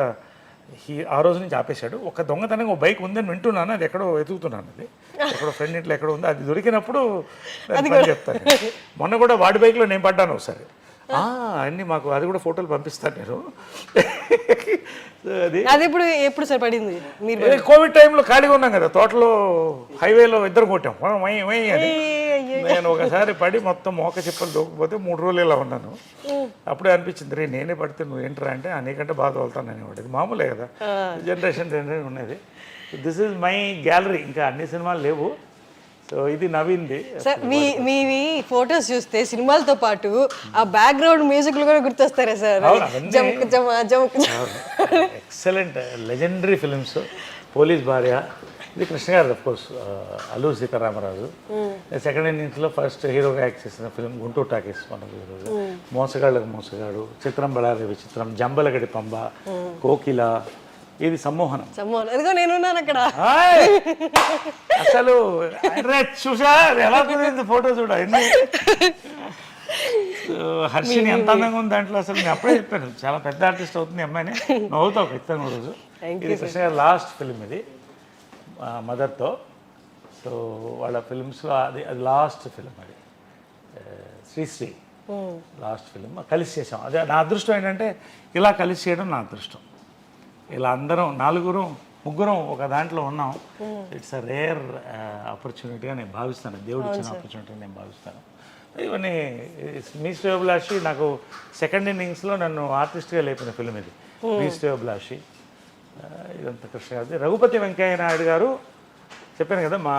ఆ రోజు నుంచి ఆపేశాడు ఒక దొంగతనంగా ఒక బైక్ ఉందని వింటున్నాను అది ఎక్కడో వెతుకుతున్నాను అది ఎక్కడో ఫ్రెండ్ ఇంట్లో ఎక్కడో ఉంది అది దొరికినప్పుడు చెప్తాను మొన్న కూడా వాడి బైక్లో నేను పడ్డాను ఒకసారి అన్నీ మాకు అది కూడా ఫోటోలు పంపిస్తాను నేను అది ఎప్పుడు సార్ పడింది మీరు కోవిడ్ టైంలో ఖాళీగా ఉన్నాం కదా తోటలో హైవేలో ఇద్దరు కొట్టాం అని నేను ఒకసారి పడి మొత్తం మోక చిప్పలు దూకపోతే 3 రోజులు ఇలా ఉన్నాను అప్పుడే అనిపించింది రే నేనే పడితే నువ్వు ఏంటరా అంటే నీకంటే బాగా తోలుతాను అనేవాడు ఇది మామూలే కదా జనరేషన్ ఉన్నది దిస్ ఈజ్ మై గ్యాలరీ ఇంకా అన్ని సినిమాలు లేవు సో ఇది నవీన్ది సార్ మీ ఫొటోస్ చూస్తే సినిమాలతో పాటు ఆ బ్యాక్గ్రౌండ్ మ్యూజిక్లు కూడా గుర్తొస్తారా sir excellent legendary films police భార్య ఇది Krishna garu of course Alluri Sitaramaraju second ఇన్నింగ్స్లో ఫస్ట్ హీరోగా యాక్ట్ చేసిన ఫిలిం గుంటూరు టాకీస్ మనకు ఈరోజు మోసగాళ్ళకు మోసగాడు చిత్రం బళారి విచిత్రం జంబలగడి పంబ కోకిల ఇది సమ్మోహనం. సమ్మోహనం అదిగో నేనున్నాను అక్కడ. హాయ్! అసలు అరే చూసా ఎలా కుదిరింది ఫోటో చూడ ఎన్ని. హర్షిని ఎంత అందంగా ఉంది దాంట్లో. అసలు నేను అప్పుడే చెప్పాను చాలా పెద్ద ఆర్టిస్ట్ అవుతుంది అమ్మాయిని. నువ్వు అవుతావు ఖచ్చితంగా రోజు. ఇది కృష్ణ గారి లాస్ట్ ఫిల్మ్ ఇది మదర్తో. సో వాళ్ళ ఫిల్మ్స్లో అది లాస్ట్ ఫిల్మ్. అది శ్రీశ్రీ లాస్ట్ ఫిల్మ్ కలిసి చేసాం. అదే నా అదృష్టం ఏంటంటే ఇలా కలిసి చేయడం నా అదృష్టం. ఇలా అందరం ముగ్గురం ఒక దాంట్లో ఉన్నాం. ఇట్స్ అ రేర్ ఆపర్చునిటీగా నేను భావిస్తాను. దేవుడు ఇచ్చిన ఆపర్చునిటీగా నేను భావిస్తాను. ఇవన్నీ మీ శ్రేయోభిలాషి నాకు సెకండ్ ఇన్నింగ్స్లో నన్ను ఆర్టిస్ట్గా లేపిన ఫిల్మ్ ఇది. మీ శ్రేయోభిలాషి ఇదంతా కృష్ణ గారిది. రఘుపతి వెంకయ్య నాయుడు గారు చెప్పాను కదా మా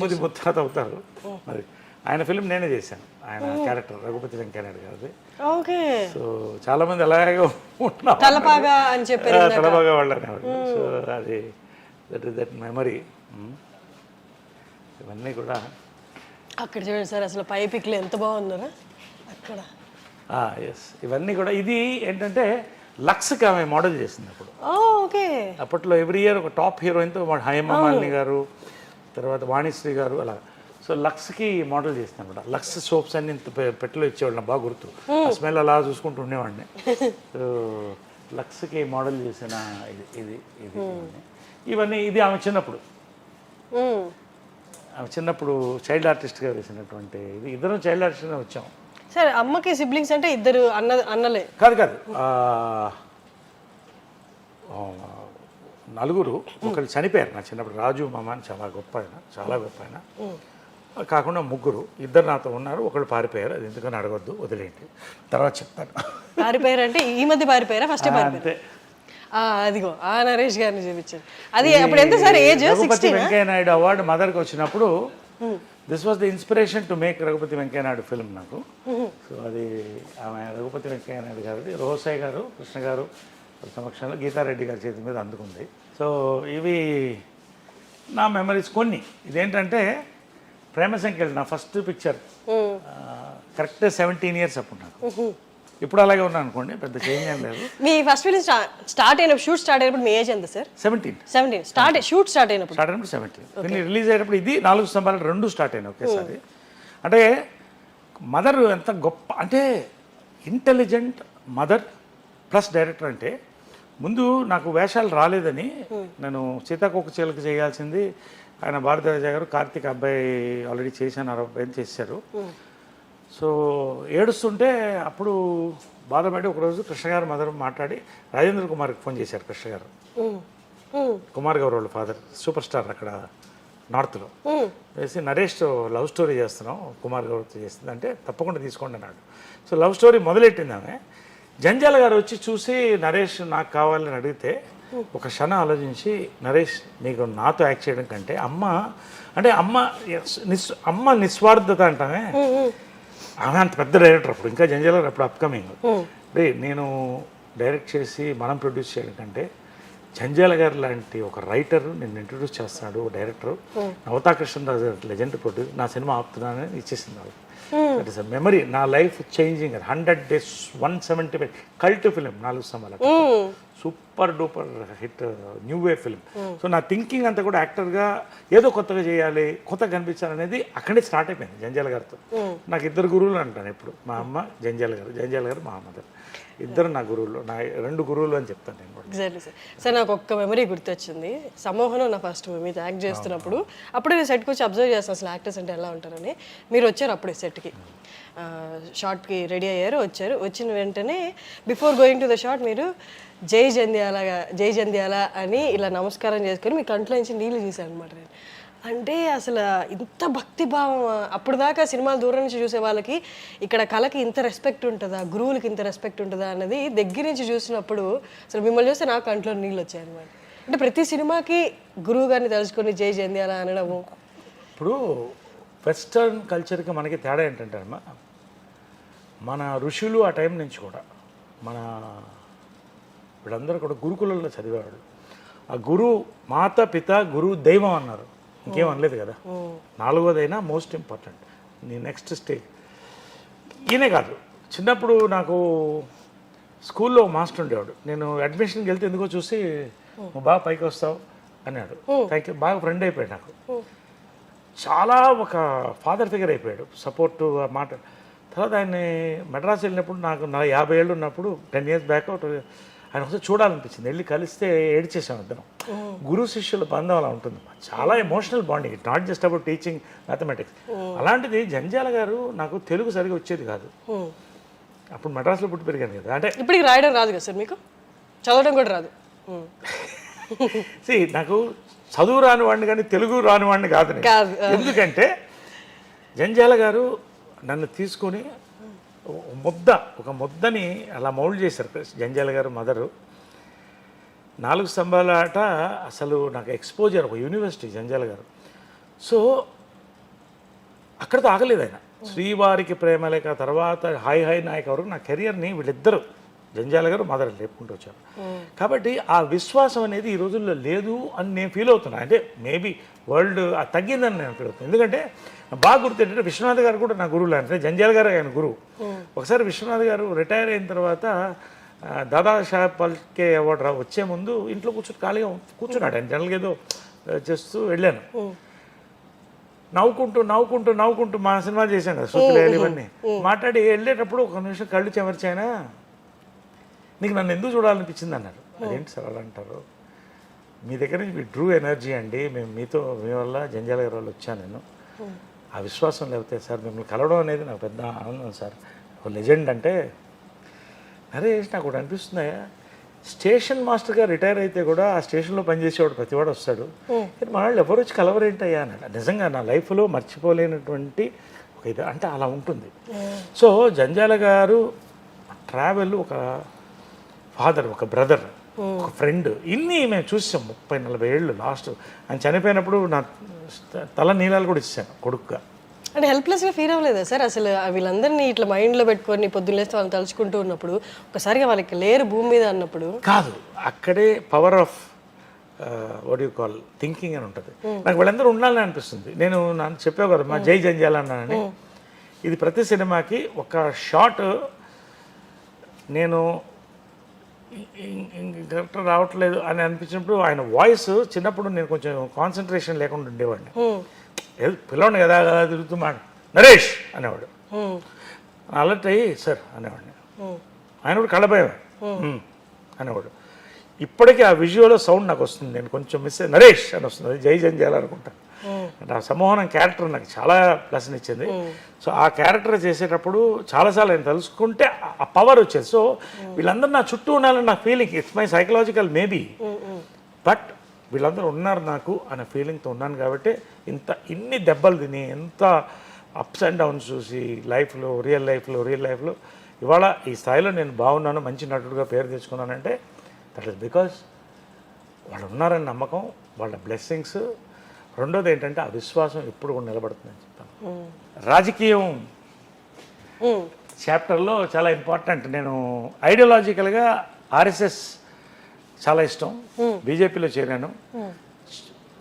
ముది ముత్తాత అవుతారు. మరి ఆయన ఫిల్మ్ నేనే చేశాను. ఆయన క్యారెక్టర్ రఘుపతి వెంకయ్య నాయుడు గారిది. సో చాలా మంది అలాగే తలపాగా అని చెప్పారు, తలపాగా వాళ్ళు అనేవాళ్ళు. సో అది దట్ మెమరీ. ఇవన్నీ కూడా అక్కడ చూడండి సార్, అసలు పై పిక్లు ఎంత బాగున్నారా అక్కడ. ఎస్, ఇవన్నీ కూడా. ఇది ఏంటంటే లక్స్కి ఆమె మోడల్ చేసింది అప్పుడు. ఓకే. అప్పట్లో ఎవ్రీ ఇయర్ ఒక టాప్ హీరోయిన్తో హేమమాలిని గారు, తర్వాత వాణిశ్రీ గారు అలా. సో లక్స్కి మోడల్ చేస్తాను అనమాట. లక్స్ సోప్స్ అన్ని ఇంత పెట్టెలో ఇచ్చేవాళ్ళు, నాకు బాగా గుర్తు. ఆ స్మెల్ అలా చూసుకుంటూ ఉండేవాడిని. సో లక్స్కి మోడల్ చేసిన ఇది ఇవన్నీ. ఇది ఆమె చిన్నప్పుడు చైల్డ్ ఆర్టిస్ట్గా వేసినటువంటి ఇది. ఇద్దరం చైల్డ్ ఆర్టిస్ట్గా వచ్చాం. సార్ అమ్మకి సిబ్లింగ్స్ అంటే ఇద్దరు అన్నలే? కాదు నలుగురు. ఒకళ్ళు చనిపోయారు నా చిన్నప్పుడు. రాజు మామ అని చాలా గొప్ప ఆయన. కాకుండా ముగ్గురు. ఇద్దరు నాతో ఉన్నారు, ఒకళ్ళు పారిపోయారు. అది ఎందుకని అడగొద్దు, వదిలేండి, తర్వాత చెప్తాను. పారిపోయారు అంటే ఈ మధ్య పారిపోయారా? ఫస్ట్ అంతే. అదిగో ఆ నరేష్ గారిని చూపించారు. అది అప్పుడు ఎంత sir age? Raghupathi Venkaiah Naidu award మదర్కి వచ్చినప్పుడు this was the inspiration to make Raghupathi Venkaiah Naidu film నాకు. సో అది ఆమె రఘుపతి వెంకయ్య నాయుడు గారిది. రోసయ్య గారు, కృష్ణ గారు సమక్షంలో గీతారెడ్డి గారి చేతి మీద అందుకుంది. సో ఇవి నా మెమరీస్ కొన్ని. ఇదేంటంటే ప్రేమ సంఖ్యలు నా ఫస్ట్ పిక్చర్ కరెక్ట్ 17 years అప్పుడు నాకు. ఇప్పుడు అలాగే ఉన్నాను అనుకోండి, పెద్ద చేంజ్ ఏం లేదు. మీ ఫస్ట్ ఫిల్మ్ స్టార్ట్ అయినప్పుడు, షూట్ స్టార్ట్ అయినప్పుడు మీ ఏజ్ ఎంత సార్? 17. షూట్ స్టార్ట్ అయినప్పుడు 17. దీన్ని రిలీజ్ అయినప్పుడు ఇది 4 స్తంభాలు 2 స్టార్ట్ అయినాయి ఒకేసారి. అంటే మదర్ ఎంత గొప్ప అంటే ఇంటెలిజెంట్ మదర్ ప్లస్ డైరెక్టర్. అంటే ముందు నాకు వేషాలు రాలేదని నేను సీతాకోక చిలుక చేయాల్సింది. ఆయన భారతరాజ గారు కార్తీక్ అబ్బాయి ఆల్రెడీ చేశాను, 60 చేశారు. సో ఏడుస్తుంటే అప్పుడు బాధపడి ఒకరోజు కృష్ణ గారు మదర్ మాట్లాడి రాజేంద్ర కుమార్కి ఫోన్ చేశారు. కృష్ణ గారు కుమార్ గౌరవ్ వాళ్ళ ఫాదర్, సూపర్ స్టార్ అక్కడ నార్త్లో. వేసి నరేష్ లవ్ స్టోరీ చేస్తున్నాం, కుమార్ గౌరవ్తో చేస్తుంది అంటే తప్పకుండా తీసుకోండి అన్నాడు. సో లవ్ స్టోరీ మొదలెట్టింది ఆమె. జంజాల గారు వచ్చి చూసి నరేష్ నాకు కావాలని అడిగితే ఒక క్షణం ఆలోచించి, నరేష్ నీకు నాతో యాక్ట్ చేయడం కంటే అమ్మ నిస్వార్థత అంటామే. ఆమె అంత పెద్ద డైరెక్టర్ అప్పుడు, ఇంకా జంజాల గారు అప్పుడు అప్కమింగ్. నేను డైరెక్ట్ చేసి మనం ప్రొడ్యూస్ చేయడం కంటే జంజాల గారు లాంటి ఒక రైటర్ నిన్ను ఇంట్రొడ్యూస్ చేస్తున్నాడు, director Navata Krishnaraju legend produce, నా సినిమా ఆపుతున్నానని ఇచ్చేసింది నాకు. That is a memory. నా life changing. 100 days 175 cult film 4 స్తంభాలు. Super duper hit new wave film. So నా థింకింగ్ అంతా కూడా యాక్టర్గా ఏదో కొత్తగా చేయాలి, కొత్తగా కనిపించాలనేది అక్కడే స్టార్ట్ అయిపోయింది జంజాల గారితో. నాకు 2 గురువులు అంటాను ఎప్పుడు. మా అమ్మ జంజాల గారు మా మదర్. ఇద్దరు నా గురువులు, నా 2 గురువులు అని చెప్తాను నేను కూడా. Exactly sir. సార్ నాకు ఒక్క మెమరీ గుర్తొచ్చింది. సమ్మోహనం నా ఫస్ట్ మూవీ యాక్ట్ చేస్తున్నప్పుడు అప్పుడే నేను సెట్కి వచ్చి అబ్జర్వ్ చేస్తాను అసలు యాక్టర్స్ అంటే ఎలా ఉంటారని. మీరు వచ్చారు అప్పుడే సెట్కి, షార్ట్కి రెడీ అయ్యారు, వచ్చారు. వచ్చిన వెంటనే before going to the short మీరు జై జంధ్యాల అని ఇలా నమస్కారం చేసుకొని మీ కంట్లో నుంచి నీళ్ళు చూశాను అనమాట. అంటే అసలు ఇంత భక్తిభావం, అప్పుడు దాకా సినిమాలు దూరం నుంచి చూసే వాళ్ళకి ఇక్కడ కళకి ఇంత రెస్పెక్ట్ ఉంటుందా, గురువులకి ఇంత రెస్పెక్ట్ ఉంటుందా అన్నది దగ్గర నుంచి చూసినప్పుడు అసలు మిమ్మల్ని చూస్తే నాకు కంట్లో నీళ్ళు వచ్చాయి అనమాట. అంటే ప్రతి సినిమాకి గురువు గారిని తలుచుకొని జై జంధ్యాల అనడము. ఇప్పుడు వెస్టర్న్ కల్చర్కి మనకి తేడా ఏంటంటే అమ్మా, మన ఋషులు ఆ టైం నుంచి కూడా వీళ్ళందరూ కూడా గురుకులంలో చదివేవాళ్ళు. ఆ గురువు మాత పిత గురువు దైవం అన్నారు, ఇంకేం అనలేదు కదా. 4వదైనా మోస్ట్ ఇంపార్టెంట్, నీ నెక్స్ట్ స్టేజ్. ఈయనే కాదు, చిన్నప్పుడు నాకు స్కూల్లో మాస్టర్ ఉండేవాడు. నేను అడ్మిషన్కి వెళ్తే ఎందుకో చూసి నువ్వు బాగా పైకి వస్తావు అన్నాడు. Thank you. బాగా ఫ్రెండ్ అయిపోయాడు నాకు. చాలా ఒక ఫాదర్ ఫిగర్ అయిపోయాడు, సపోర్టు మాట. తర్వాత ఆయన్ని మెడ్రాస్ వెళ్ళినప్పుడు నాకు 50 ఏళ్ళు ఉన్నప్పుడు 10 years బ్యాక్ ఆయన ఒకసారి చూడాలనిపించింది. వెళ్ళి కలిస్తే ఏడ్చేసాం ఇద్దరం. గురు శిష్యుల బంధం అలా ఉంటుంది, చాలా emotional bonding. It not just about teaching mathematics. అలాంటిది జంజాల గారు నాకు తెలుగు సరిగా వచ్చేది కాదు. అప్పుడు మెడ్రాస్లో పుట్టి పెరిగాను కదా. అంటే ఇప్పటికి రాయడం రాదు కదా సార్ మీకు? చదవడం కూడా రాదు? నాకు చదువు రానివాడిని కానీ తెలుగు రానివాడిని కాదు. ఎందుకంటే జంజాల గారు నన్ను తీసుకొని ఒక ముద్దని అలా మౌల్డ్ చేశారు. జంజాల గారు మదరు 4 స్తంభాల ఆట అసలు నాకు ఎక్స్పోజర్, ఒక యూనివర్సిటీ జంజాల గారు. సో అక్కడితో ఆగలేదు ఆయన. శ్రీవారికి ప్రేమలేక తర్వాత హాయ్ హాయ్ నాయక్ వరకు నా కెరియర్ని వీళ్ళిద్దరు జంజాల గారు మదర్ లేపుకుంటూ వచ్చారు. కాబట్టి ఆ విశ్వాసం అనేది ఈ రోజుల్లో లేదు అని నేను ఫీల్ అవుతున్నాను. అంటే మేబీ వరల్డ్ తగ్గిందని నేను ఫీల్ అవుతున్నాను. ఎందుకంటే బాగా గుర్తు ఏంటంటే విశ్వనాథ్ గారు కూడా నా గురువులు. అంటే జంజాల గారు ఆయన గురువు. ఒకసారి విశ్వనాథ్ గారు రిటైర్ అయిన తర్వాత దాదాసాహెబ్ ఫాల్కే అవార్డు వచ్చే ముందు ఇంట్లో ఖాళీగా కూర్చున్నాడు. ఆయన జనరల్గా ఏదో చేస్తూ వెళ్ళాను. నవ్వుకుంటూ మా సినిమా చేశాను కదా, సూతులేయాలి ఇవన్నీ మాట్లాడి వెళ్ళేటప్పుడు ఒక నిమిషం కళ్ళు చెమర్చాయనా, నీకు నన్ను ఎందుకు చూడాలనిపించింది అన్నారు. అదేంటి సార్ అలా అంటారు? మీ దగ్గర నుంచి మీ ట్రూ ఎనర్జీ అండి, మీ వల్ల జంజాల గారి వల్ల వచ్చాను నేను. ఆ విశ్వాసం లేకపోతే సార్ మిమ్మల్ని కలవడం అనేది నాకు పెద్ద ఆనందం సార్. ఒక లెజెండ్ అంటే నరేష్ నాకు కూడా అనిపిస్తున్నాయా, స్టేషన్ మాస్టర్గా రిటైర్ అయితే కూడా ఆ స్టేషన్లో పనిచేసేవాడు ప్రతివాడు వస్తాడు, మన వాళ్ళు ఎవరు వచ్చి కలవరేంటయ్యా అన్నాడు. నిజంగా నా లైఫ్లో మర్చిపోలేనటువంటి ఒక ఇది అంటే అలా ఉంటుంది. సో జంజాల గారు ట్రావెల్, ఒక ఫాదర్, ఒక బ్రదర్, ఒక ఫ్రెండ్, ఇన్ని మేము చూసాం 30-40 ఏళ్ళు. లాస్ట్ ఆయన చనిపోయినప్పుడు నా తల నీలాలు కూడా ఇచ్చాను కొడుకుగా. అంటే హెల్ప్లెస్గా ఫీల్ అవ్వలేదా సార్ అసలు? వీళ్ళందరినీ ఇట్లా మైండ్లో పెట్టుకొని పొద్దున్నేస్తే వాళ్ళని తలుచుకుంటూ ఉన్నప్పుడు ఒకసారిగా వాళ్ళకి లేరు భూమి మీద అన్నప్పుడు? కాదు, అక్కడే power of what you call thinking అని ఉంటుంది. నాకు వీళ్ళందరూ ఉండాలని అనిపిస్తుంది. నేను చెప్పావు కదా మా జై జంజాల అన్నానని. ఇది ప్రతి సినిమాకి ఒక షాట్ నేను కరెక్ట్ రావట్లేదు అని అనిపించినప్పుడు ఆయన వాయిస్, చిన్నప్పుడు నేను కొంచెం కాన్సన్ట్రేషన్ లేకుండా ఉండేవాడిని. పిల్లవాడిని కదా తిరుగుతూ నరేష్ అనేవాడు. అలర్ట్ అయ్యి సార్ అనేవాడిని. ఆయన కూడా కళ్ళభయం అనేవాడు. ఇప్పటికీ ఆ విజువల్ సౌండ్ నాకు వస్తుంది. నేను కొంచెం మిస్ అయ్యి నరేష్ అని వస్తుంది, అది జై జంజాల అనుకుంటా. అంటే ఆ సమ్మోహనం క్యారెక్టర్ నాకు చాలా ప్లస్ని ఇచ్చింది. సో ఆ క్యారెక్టర్ చేసేటప్పుడు చాలాసార్లు ఆయన తలుసుకుంటే ఆ పవర్ వచ్చేది. సో వీళ్ళందరూ నా చుట్టూ ఉండాలని నా feeling, it's my psychological maybe, but వీళ్ళందరూ ఉన్నారు నాకు అనే ఫీలింగ్తో ఉన్నాను. కాబట్టి ఇన్ని దెబ్బలు తిని, ఎంత అప్స్ అండ్ డౌన్స్ చూసి రియల్ లైఫ్లో ఇవాళ ఈ స్థాయిలో నేను బాగున్నాను, మంచి నటుడుగా పేరు తెచ్చుకున్నానంటే దట్ ఈస్ బికాజ్ వాళ్ళు ఉన్నారని నమ్మకం, వాళ్ళ బ్లెస్సింగ్స్. రెండోది ఏంటంటే ఆ విశ్వాసం ఎప్పుడు కూడా నిలబడుతుందని చెప్తాను. రాజకీయం చాప్టర్లో చాలా ఇంపార్టెంట్. నేను ఐడియాలజికల్గా ఆర్ఎస్ఎస్ చాలా ఇష్టం. బీజేపీలో చేరాను,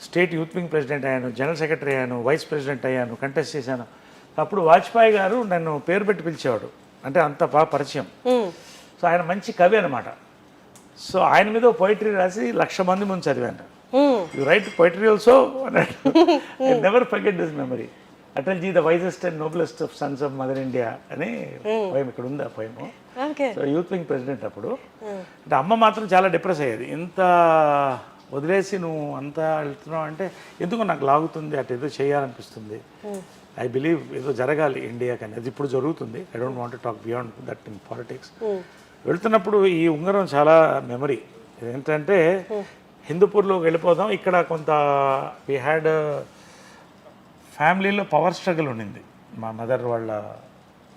స్టేట్ యూత్ వింగ్ ప్రెసిడెంట్ అయ్యాను, జనరల్ సెక్రటరీ అయ్యాను, వైస్ ప్రెసిడెంట్ అయ్యాను, కంటెస్ట్ చేశాను. అప్పుడు వాజ్పేయి గారు నన్ను పేరు పెట్టి పిలిచేవాడు, అంటే అంత బాగా పరిచయం. సో ఆయన మంచి కవి అనమాట. సో ఆయన మీద పోయిటరీ రాసి 1,00,000 మంది ముందు చదివాను. యూ రైట్ పోయిటరీ ఆల్సో అన్నాడు. I never forget this memory. Atalji the wisest and noblest of sons of mother India అని పోయం ఇక్కడ ఉంది. ఆ పోయము. సో యూత్ వింగ్ ప్రెసిడెంట్ అప్పుడు. అంటే అమ్మ మాత్రం చాలా డిప్రెస్ అయ్యేది, ఇంత వదిలేసి నువ్వు అంతా వెళ్తున్నావు అంటే ఎందుకు నాకు లాగుతుంది, అటు ఏదో చేయాలనిపిస్తుంది. ఐ బిలీవ్ ఏదో జరగాలి ఇండియాకి అనేది. ఇప్పుడు జరుగుతుంది. I don't want to talk beyond that in politics. వెళ్తున్నప్పుడు ఈ ఉంగరం చాలా మెమరీ. ఏంటంటే హిందూపూర్లోకి వెళ్ళిపోదాం, ఇక్కడ కొంత వీ హ్యాడ్ ఫ్యామిలీలో పవర్ స్ట్రగుల్ ఉండింది మా మదర్ వాళ్ళ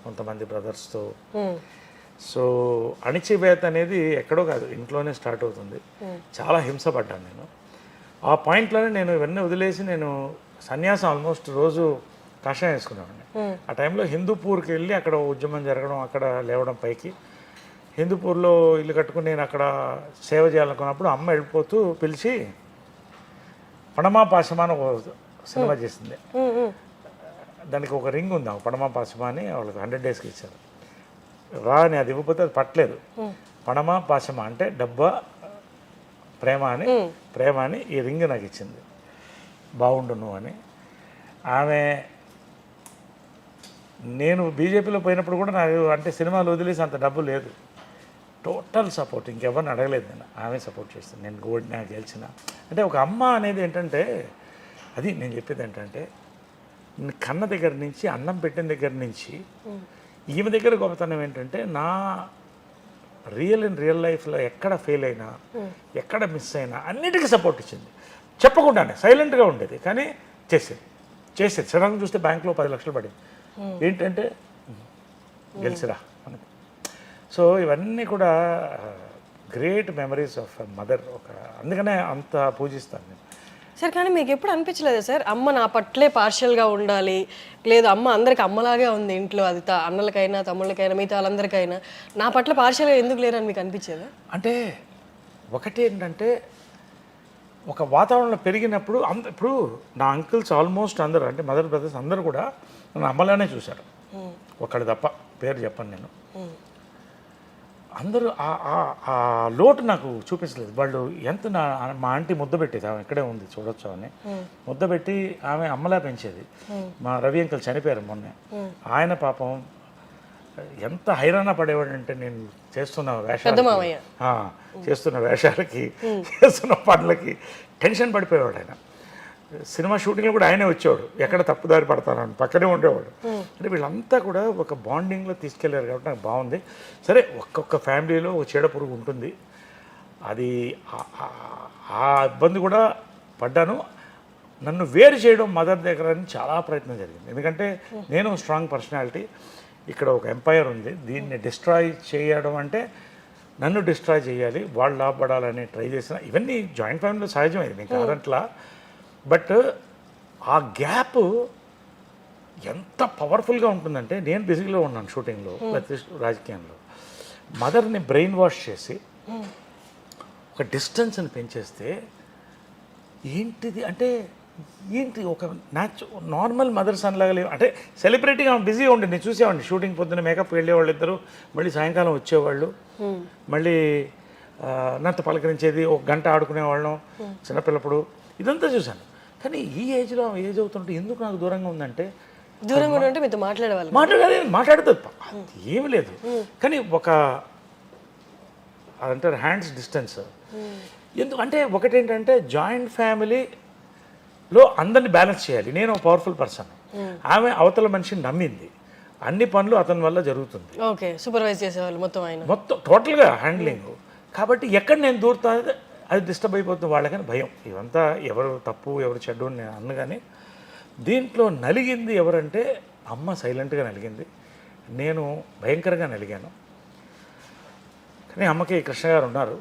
కొంతమంది బ్రదర్స్తో. సో అణిచివేత అనేది ఎక్కడో కాదు, ఇంట్లోనే స్టార్ట్ అవుతుంది. చాలా హింసపడ్డాను నేను. ఆ పాయింట్లోనే నేను ఇవన్నీ వదిలేసి నేను సన్యాసం ఆల్మోస్ట్ రోజు కషాయం వేసుకునేవాడిని. ఆ టైంలో హిందూపూర్కి వెళ్ళి అక్కడ ఉద్యమం జరగడం, అక్కడ లేవడం పైకి. హిందూపూర్లో ఇల్లు కట్టుకుని నేను అక్కడ సేవ చేయాలనుకున్నప్పుడు అమ్మ వెళ్ళిపోతూ పిలిచి పడమా పాశమా అని ఒక సినిమా చేసింది. దానికి ఒక రింగ్ ఉంది, పడమా పాశమా అని వాళ్ళకి 100 daysకి ఇచ్చారు. రా అని అది ఇవ్వకపోతే అది పట్టలేదు. పణమా పాశమా అంటే డబ్బా ప్రేమ అని ఈ రింగ్ నాకు ఇచ్చింది, బాగుండు అని. ఆమె నేను బీజేపీలో పోయినప్పుడు కూడా నాకు అంటే సినిమాలు వదిలేసి అంత డబ్బు లేదు, టోటల్ సపోర్ట్, ఇంకెవరిని అడగలేదు నేను, ఆమె సపోర్ట్ చేస్తాను. నేను ఓడినా గెలిచిన అంటే ఒక అమ్మ అనేది ఏంటంటే, అది నేను చెప్పేది ఏంటంటే, కన్న దగ్గర నుంచి అన్నం పెట్టిన దగ్గర నుంచి ఈమె దగ్గర గొప్పతనం ఏంటంటే, నా రియల్ లైఫ్లో ఎక్కడ ఫెయిల్ అయినా ఎక్కడ మిస్ అయినా అన్నిటికీ సపోర్ట్ ఇచ్చింది, చెప్పకుండానే సైలెంట్గా ఉండేది, కానీ చేసేది. సడన్గా చూస్తే బ్యాంక్లో 10 లక్షలు పడింది, ఏంటంటే గెలిచిరా మనకి. సో ఇవన్నీ కూడా గ్రేట్ మెమరీస్ ఆఫ్ మదర్. అందుకనే అంత పూజిస్తాను నేను. సార్ కానీ మీకు ఎప్పుడు అనిపించలేదా సార్, అమ్మ నా పట్లే పార్షియల్గా ఉండాలి, లేదు అమ్మ అందరికి అమ్మలాగే ఉంది ఇంట్లో, అది అన్నలకైనా తమ్ముళ్ళకైనా మిగతా వాళ్ళందరికైనా, నా పట్ల పార్షియల్గా ఎందుకు లేరని మీకు అనిపించేదా? అంటే ఒకటి ఏంటంటే, ఒక వాతావరణంలో పెరిగినప్పుడు ఇప్పుడు నా అంకుల్స్ ఆల్మోస్ట్ అందరూ అంటే మదర్ బ్రదర్స్ అందరూ కూడా నన్ను అమ్మలానే చూశారు, ఒకళ్ళు తప్ప, పేరు చెప్పను నేను. అందరూ ఆ లోటు నాకు చూపించలేదు. వాళ్ళు ఎంత మా ఆంటీ ముద్ద పెట్టేది, ఆమె ఇక్కడే ఉంది చూడొచ్చు అని, ముద్ద పెట్టి ఆమె అమ్మలా పెంచేది. మా రవి అంకుల్ చనిపోయారు మొన్నే, ఆయన పాపం ఎంత హైరాణ పడేవాడు అంటే, నేను చేస్తున్న వేషాలకి చేస్తున్న పనులకి టెన్షన్ పడిపోయేవాడు ఆయన. సినిమా షూటింగ్లో కూడా ఆయనే వచ్చేవాడు, ఎక్కడ తప్పుదారి పడతానని పక్కనే ఉండేవాడు. అంటే వీళ్ళంతా కూడా ఒక బాండింగ్లో తీసుకెళ్ళారు కాబట్టి నాకు బాగుంది. సరే ఒక్కొక్క ఫ్యామిలీలో ఒక చీడ పురుగు ఉంటుంది, అది ఆ ఇబ్బంది కూడా పడ్డాను. నన్ను వేరు చేయడం మదర్ దగ్గర అని చాలా ప్రయత్నం జరిగింది, ఎందుకంటే నేను స్ట్రాంగ్ పర్సనాలిటీ, ఇక్కడ ఒక ఎంపైర్ ఉంది, దీన్ని డిస్ట్రాయ్ చేయడం అంటే నన్ను డిస్ట్రాయ్ చేయాలి, వాళ్ళు లాభపడాలని ట్రై చేసిన. ఇవన్నీ జాయింట్ ఫ్యామిలీలో సహజమైంది, నేను కాదంట్లా. బట్ ఆ గ్యాప్ ఎంత పవర్ఫుల్గా ఉంటుందంటే, నేను బిజీలో ఉన్నాను షూటింగ్లో, ప్రతి రాజకీయంలో, మదర్ని బ్రెయిన్ వాష్ చేసి ఒక డిస్టెన్స్ని పెంచేస్తే ఏంటిది అంటే, ఏంటి ఒక నార్మల్ మదర్స్ అనలాగా లేవు. అంటే సెలబ్రిటీగా బిజీగా ఉండి నేను చూసేవాడిని, షూటింగ్ పొద్దున్న మేకప్ వెళ్ళేవాళ్ళు ఇద్దరు, మళ్ళీ సాయంకాలం వచ్చేవాళ్ళు, మళ్ళీ నాతో పలకరించేది, ఒక గంట ఆడుకునేవాళ్ళం చిన్నపిల్లప్పుడు, ఇదంతా చూశాను. కానీ ఈ ఏజ్లో ఏజ్ అవుతుంటే ఎందుకు నాకు దూరంగా ఉందంటే, దూరంగా ఉంటే మీతో మాట్లాడుతుంది ఏమి లేదు, కానీ ఒక అదంటారు హ్యాండ్స్ డిస్టెన్స్. ఎందుకంటే ఒకటేంటంటే, జాయింట్ ఫ్యామిలీలో అందరినీ బ్యాలెన్స్ చేయాలి. నేను ఒక పవర్ఫుల్ పర్సన్, ఆమె అవతల మనిషిని నమ్మింది, అన్ని పనులు అతని వల్ల జరుగుతుంది. ఓకే, సూపర్వైజ్ చేసేవాళ్ళు మొత్తం టోటల్గా హ్యాండ్లింగ్. కాబట్టి ఎక్కడ నేను దూరుతా అది డిస్టర్బ్ అయిపోతుంది వాళ్ళకని భయం. ఇవంతా ఎవరు తప్పు ఎవరు చెడ్డు నేను అన్నగానే, దీంట్లో నలిగింది ఎవరంటే అమ్మ సైలెంట్గా నలిగింది, నేను భయంకరంగా నలిగాను. కానీ అమ్మకి కృష్ణ గారు ఉన్నారు,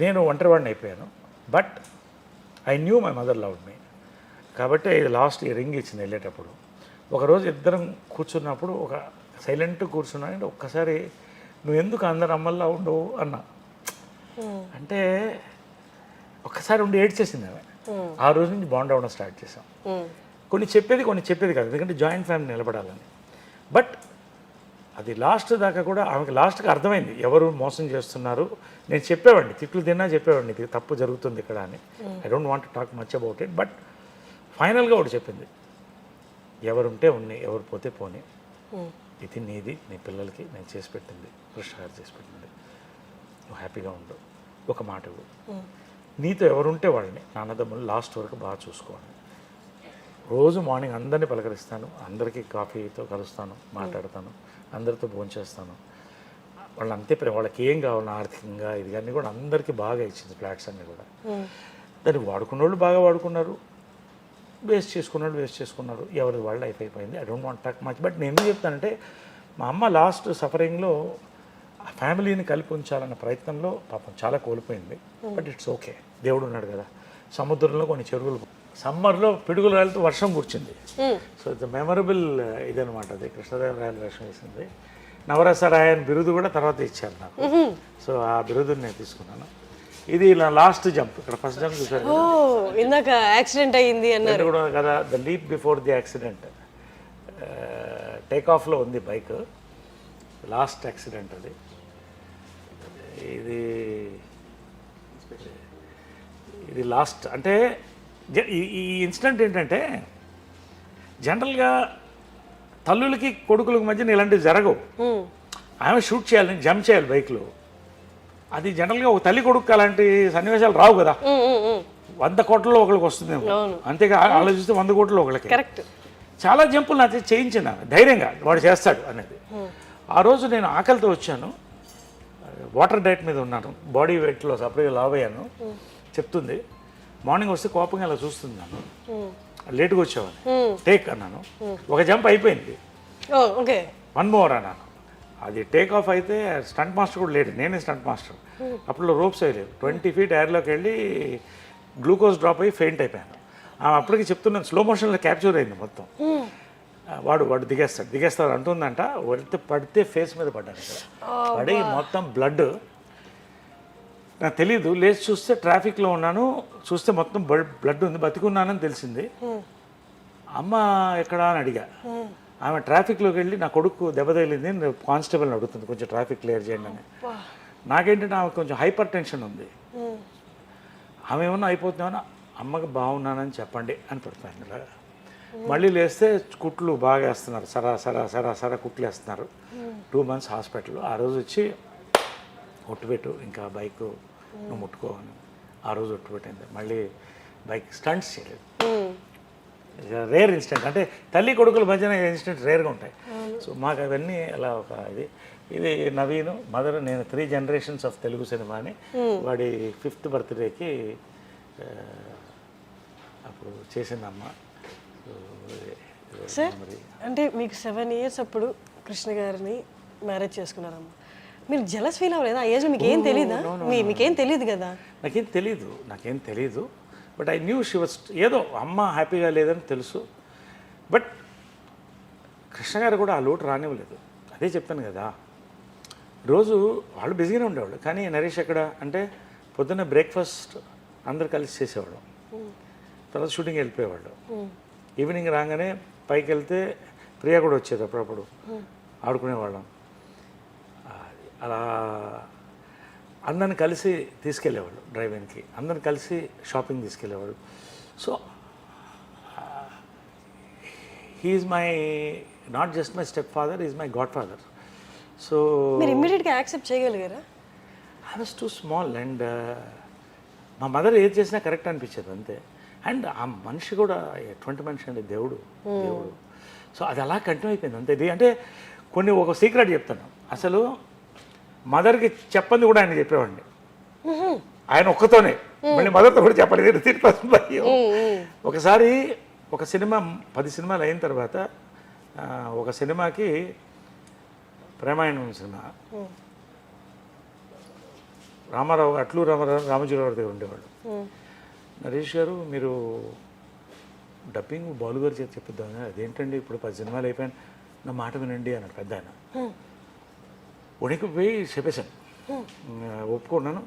నేను ఒంటరివాడిని అయిపోయాను. But I knew my mother love మీ, కాబట్టి ఇది లాస్ట్ ఈ రింగ్ ఇచ్చింది వెళ్ళేటప్పుడు. ఒకరోజు ఇద్దరం కూర్చున్నప్పుడు ఒక సైలెంట్ కూర్చున్నానంటే, ఒక్కసారి నువ్వు ఎందుకు అందరు అమ్మల్లా ఉండవు అన్నా. అంటే ఒక్కసారి ఉండి ఏడ్చేసింది ఆమె. ఆ రోజు నుంచి బాండ్ అవ్వడం స్టార్ట్ చేసాం. కొన్ని చెప్పేది కాదు, ఎందుకంటే జాయింట్ ఫ్యామిలీ నిలబడాలని. బట్ అది లాస్ట్ దాకా కూడా ఆమెకి లాస్ట్కి అర్థమైంది ఎవరు మోసం చేస్తున్నారు. నేను చెప్పేవాడిని, తిట్లు తిన్నా చెప్పేవాడిని, ఇది తప్పు జరుగుతుంది ఇక్కడ అని. I don't want to talk much about it. But ఫైనల్గా ఒకటి చెప్పింది, ఎవరుంటే ఉన్నాయి, ఎవరు పోతే పోనీ, ఇది నీది, నీ పిల్లలకి నేను చేసి పెట్టింది, కృష్ణ గారు చేసి పెట్టింది, నువ్వు హ్యాపీగా ఉండు, ఒక మాట నీతో ఎవరుంటే వాళ్ళని నాన్నదమ్ములు లాస్ట్ వరకు బాగా చూసుకోవాలి. రోజు మార్నింగ్ అందరినీ పలకరిస్తాను, అందరికీ కాఫీతో కలుస్తాను, మాట్లాడతాను, అందరితో భోంచేస్తాను. వాళ్ళు అంతే వాళ్ళకి ఏం కావాలి ఆర్థికంగా ఇది కానీ కూడా అందరికీ బాగా ఇచ్చింది. ఫ్లాట్స్ అన్నీ కూడా దాన్ని వాడుకున్న వాళ్ళు బాగా వాడుకున్నారు, వేస్ట్ చేసుకున్నారు, ఎవరి వాళ్ళ లైఫ్ అయిపోయింది. I don't want talk much. But నేను ఎందుకు చెప్తానంటే, మా అమ్మ లాస్ట్ సఫరింగ్లో ఆ ఫ్యామిలీని కలిపి ఉంచాలన్న ప్రయత్నంలో పాపం చాలా కోల్పోయింది. బట్ ఇట్స్ ఓకే, దేవుడు ఉన్నాడు కదా. సముద్రంలో కొన్ని చెరువులు, సమ్మర్లో పిడుగులు వెళ్తూ వర్షం కూర్చుంది. సో ఇట్స్ మెమరబుల్ ఇదనమాట. అది కృష్ణదేవరాయలు వేషం వేసింది. నవరసరాయన్ బిరుదు కూడా తర్వాత ఇచ్చారు నాకు. సో ఆ బిరుదుని నేను తీసుకున్నాను. ఇది ఇలా లాస్ట్ జంప్, ఇక్కడ ఫస్ట్ జంప్ చూసారు ఇందాక యాక్సిడెంట్ అయ్యింది అన్నారు కూడా కదా. The leap before the accident, take ఆఫ్లో ఉంది బైక్, లాస్ట్ యాక్సిడెంట్ అది. అది లాస్ట్ అంటే ఈ ఇన్సిడెంట్ ఏంటంటే జనరల్గా తల్లులకి కొడుకులకి మధ్యన ఇలాంటివి జరగవు. ఆమె షూట్ చేయాలి, జంప్ చేయాలి బైక్లో. అది జనరల్గా ఒక తల్లి కొడుకు అలాంటి సన్నివేశాలు రావు కదా. 100 కోట్లలో ఒకరికి వస్తుంది అంతేగా, ఆలోచిస్తే 100 కోట్లలో ఒకరికి. కరెక్ట్. చాలా జంపులు నాతో చేయించింది ఆమె ధైర్యంగా, వాడు చేస్తాడు అనేది. ఆ రోజు నేను ఆకలితో వచ్చాను, వాటర్ డైట్ మీద ఉన్నాను, బాడీ వెయిట్లో సపరేట్గా లావ్ అయ్యాను. చెప్తుంది మార్నింగ్ వస్తే కోపంగా ఇలా చూస్తుంది నన్ను, లేట్గా వచ్చావని. టేక్ అన్నాను, ఒక జంప్ అయిపోయింది, 1 మోర్ అన్నాను. అది టేక్ ఆఫ్ అయితే స్టంట్ మాస్టర్ కూడా లేడు, నేనే స్టంట్ మాస్టర్. అప్పుడు రోప్స్ వేయలేవు. 20 feet ఎయిర్లోకి వెళ్ళి గ్లూకోజ్ డ్రాప్ అయ్యి ఫెయింట్ అయిపోయాను. అప్పటికి చెప్తున్నాను, స్లో మోషన్లో క్యాప్చర్ అయింది మొత్తం. వాడు దిగేస్తాడు అంటుందంట. వెళ్తే పడితే ఫేస్ మీద పడ్డాను ఇక్కడ, పడి మొత్తం బ్లడ్. నాకు తెలీదు, లేచి చూస్తే ట్రాఫిక్లో ఉన్నాను, చూస్తే మొత్తం బ్లడ్ ఉంది, బతికున్నానని తెలిసింది. అమ్మ ఎక్కడా అని అడిగా. ఆమె ట్రాఫిక్లోకి వెళ్ళి నా కొడుకు దెబ్బ తగిలింది, కానిస్టేబుల్ని అడుగుతుంది కొంచెం ట్రాఫిక్ క్లియర్ చేయండి అని. నాకేంటంటే ఆమె కొంచెం హైపర్ టెన్షన్ ఉంది. ఆమె ఏమన్నా అయిపోతుందేమన్నా, అమ్మకి బాగున్నానని చెప్పండి అని పెడతాను ఇలాగా. మళ్ళీ లేస్తే కుట్లు బాగా వేస్తున్నారు, సరా కుట్లు వేస్తున్నారు. 2 months హాస్పిటల్. ఆ రోజు వచ్చి ఒట్టుపెట్టు, ఇంకా బైక్ నువ్వు ముట్టుకోవని ఆ రోజు ఒట్టుపెట్టింది. మళ్ళీ బైక్ స్టంట్స్ చేయలేదు. రేర్ ఇన్సిడెంట్, అంటే తల్లి కొడుకుల మధ్యన ఇన్సిడెంట్ రేర్గా ఉంటాయి. సో మాకు అవన్నీ అలా ఒక ఇది నవీన్ మదర్, నేను 3 generations ఆఫ్ తెలుగు సినిమాని. వాడి 5th birthdayకి అప్పుడు చేసిందమ్మ. సార్ అంటే మీకు 7 years అప్పుడు కృష్ణ గారిని మ్యారేజ్ చేసుకున్నారమ్మ. మీరు జెలస్ ఫీల్ అవ్వలేదా? ఆ ఏజ్ మీకు ఏం తెలీదా? మీకేం తెలియదు కదా? నాకేం తెలీదు. But I knew she was, ఏదో అమ్మ హ్యాపీగా లేదని తెలుసు. బట్ కృష్ణ గారు కూడా ఆ లోటు రానివ్వలేదు. అదే చెప్పాను కదా, రోజు వాళ్ళు బిజీగానే ఉండేవాళ్ళు. కానీ నరేష్ ఎక్కడ అంటే పొద్దున్న బ్రేక్ఫాస్ట్ అందరు కలిసి చేసేవాడు, తర్వాత షూటింగ్ వెళ్ళిపోయేవాళ్ళు. ఈవినింగ్ రాగానే పైకి వెళ్తే ప్రియా కూడా వచ్చేది, అప్పుడప్పుడు ఆడుకునేవాళ్ళం. అలా అందరిని కలిసి తీసుకెళ్ళేవాళ్ళు డ్రైవింగ్కి, అందరిని కలిసి షాపింగ్ తీసుకెళ్ళేవాళ్ళు. So he's my not just my step father, is my godfather. So మీరు ఇమ్మీడియట్గా యాక్సెప్ట్ చేయగలిగారా? I was too small and మా మదర్ ఏది చేసినా కరెక్ట్ అనిపించేది అంతే. అండ్ ఆ మనిషి కూడా ఎటువంటి మనిషి అండి, దేవుడు. సో అది అలా కంటిన్యూ అయిపోయింది అంతే. ఇది అంటే ఒక సీక్రెట్ చెప్తాను. అసలు మదర్కి చెప్పంది కూడా ఆయన చెప్పేవాడిని, ఆయన ఒక్కతోనే. మళ్ళీ మదర్తో కూడా చెప్పలేదు. ఒకసారి ఒక సినిమా 10 సినిమాలు అయిన తర్వాత ఒక సినిమాకి ప్రేమాయణం సినిమా, అట్లూరు రామోజీరావు దగ్గర ఉండేవాడు. నరేష్ గారు మీరు డబ్బింగ్ బాలు గారు చేతి చెప్పిద్దాం. అదేంటండి ఇప్పుడు 10 సినిమాలు అయిపోయాను, నా మాట వినండి అన్నాడు పెద్ద ఆయన. ఉనికి పోయి చెప్పేశాను, ఒప్పుకున్నాను.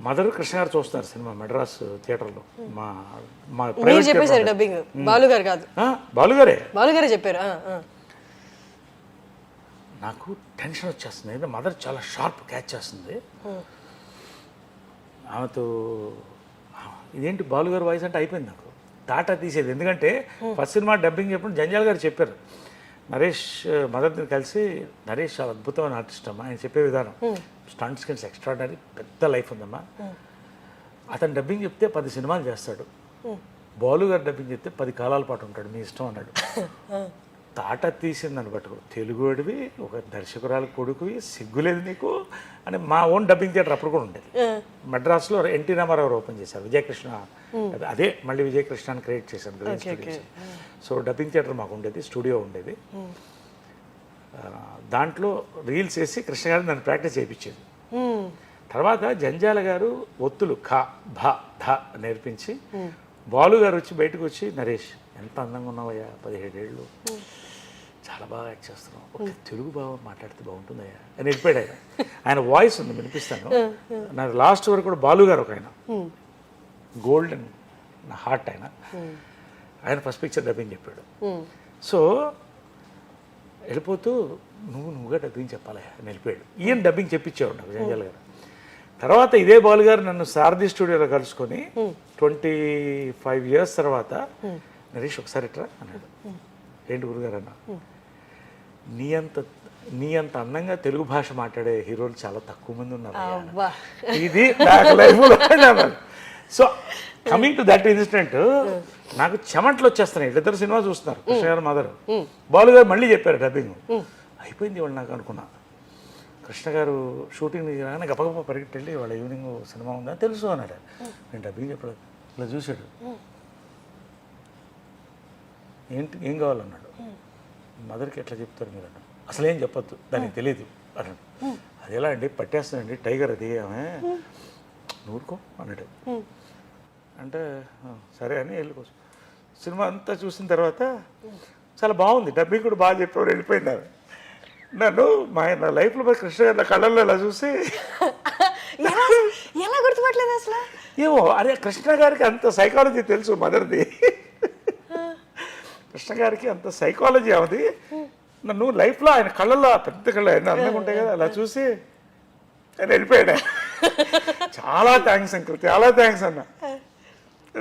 మదర్ కృష్ణ గారు చూస్తున్నారు సినిమా మెడ్రాస్ థియేటర్లో. మా చెప్పేశారు డబ్బింగ్, బాలు గారు కాదు, బాలుగారే చెప్పారు. నాకు టెన్షన్ వచ్చేస్తుంది. మదర్ చాలా షార్ప్ క్యాచ్ చేస్తుంది. ఆమెతో ఇదేంటి బాలుగారు వాయిస్ అంటే అయిపోయింది నాకు, టాటా తీసేది. ఎందుకంటే ఫస్ట్ సినిమా డబ్బింగ్ చెప్పినప్పుడు జంజాల్ గారు చెప్పారు, నరేష్ మదర్ని కలిసి, నరేష్ చాలా అద్భుతమైన ఆర్టిస్ట్ అమ్మా, ఆయన చెప్పే విధానం స్టంట్ స్కిల్స్ ఎక్స్ట్రాడనరీ, పెద్ద లైఫ్ ఉందమ్మా. అతను డబ్బింగ్ చెప్తే 10 సినిమాలు చేస్తాడు, బాలు గారు డబ్బింగ్ చెప్తే 10 కాలాల పాటు ఉంటాడు, మీ ఇష్టం అన్నాడు. తాట తీసిందని పట్టుకో, తెలుగుడివి, ఒక దర్శకురాలు కొడుకువి, సిగ్గులేదు నీకు అని. మా ఓన్ డబ్బింగ్ థియేటర్ అప్పుడు కూడా ఉండేది మెడ్రాస్లో. ఎన్టీ రామారావు ఓపెన్ చేశారు, విజయకృష్ణ, అదే మళ్ళీ విజయకృష్ణ అని క్రియేట్ చేశాను green studios. So dubbing theatre మాకు ఉండేది, స్టూడియో ఉండేది. దాంట్లో రీల్స్ వేసి కృష్ణ గారు నన్ను ప్రాక్టీస్ చేయించేది. తర్వాత జంజాల గారు ఒత్తులు ఖ భ ధ నేర్పించి, బాలు గారు వచ్చి బయటకు వచ్చి, నరేష్ ఎంత అందంగా ఉన్నావయ్యా, 17 ఏళ్ళు, చాలా బాగా యాక్ట్ చేస్తున్నావు, ఒక తెలుగు బాగా మాట్లాడితే బాగుంటుందయ్యా అని వెళ్ళిపోయాడు ఆయన. ఆయన వాయిస్ ఉంది, వినిపిస్తాను. నాకు లాస్ట్ వరకు కూడా బాలు గారు ఒక ఆయన గోల్డెన్ నా హార్ట్ ఆయన ఫస్ట్ పిక్చర్ డబ్బింగ్ చెప్పాడు. సో వెళ్ళిపోతూ నువ్వుగా డబ్బింగ్ చెప్పాలి అని వెళ్ళిపోయాడు. ఈయన డబ్బింగ్ చెప్పించేవాడు నాకు జంజాల్ గారు. తర్వాత ఇదే బాలు గారు నన్ను సారథి స్టూడియోలో కలుసుకొని 25 years తర్వాత నరేష్ ఒకసారి ఇట్రా అన్నాడు. ఏంటి గురుగారు అన్న, నీ అంత అందంగా తెలుగు భాష మాట్లాడే హీరోలు చాలా తక్కువ మంది ఉన్నారు, ఇది నాకు లైఫ్లో. So coming to that incident, నాకు చెమట్లు వచ్చేస్తున్నాయి. ఇద్దరు సినిమా చూస్తున్నారు, కృష్ణ గారు మదర్. బాలు గారు మళ్ళీ చెప్పారు డబ్బింగ్, అయిపోయింది వాళ్ళు నాకు అనుకున్నా. కృష్ణ గారు షూటింగ్ రాగానే గప్పగప్ప పరిగెట్టి వెళ్ళి వాళ్ళ ఈవినింగ్ సినిమా ఉందని తెలుసు అన్నాడు. నేను డబ్బింగ్ చెప్పలేదు, ఇలా చూశాడు. ఏంటి ఏం కావాలన్నాడు. మదర్కి ఎట్లా చెప్తారు మీరు అన్నాడు. అసలు ఏం చెప్పొద్దు, దానికి తెలియదు అన్నాడు. అది ఎలా అండి, పట్టేస్తుందండి టైగర్ అది, ఆమె నూరుకో అన్నాడు. అంటే సరే అని వెళ్ళిపోవచ్చు. సినిమా అంతా చూసిన తర్వాత చాలా బాగుంది, డబ్బింగ్ కూడా బాగా చెప్పేవారు, వెళ్ళిపోయినారు. నన్ను నా లైఫ్లో మరి కృష్ణ గారి కళ్ళల్లో ఇలా చూసి ఎలా గుర్తుపట్టలేదు అసలు. ఏమో అరే కృష్ణ గారికి అంత సైకాలజీ తెలుసు మదర్ది. కృష్ణ గారికి అంత సైకాలజీ అవది. నన్ను లైఫ్లో ఆయన కళ్ళల్లో పెద్ద కళ్ళు ఆయన అందంగా ఉంటాయి కదా, అలా చూసి ఆయన వెళ్ళిపోయాడు. చాలా థ్యాంక్స్ అంకుల్, చాలా థ్యాంక్స్ అన్న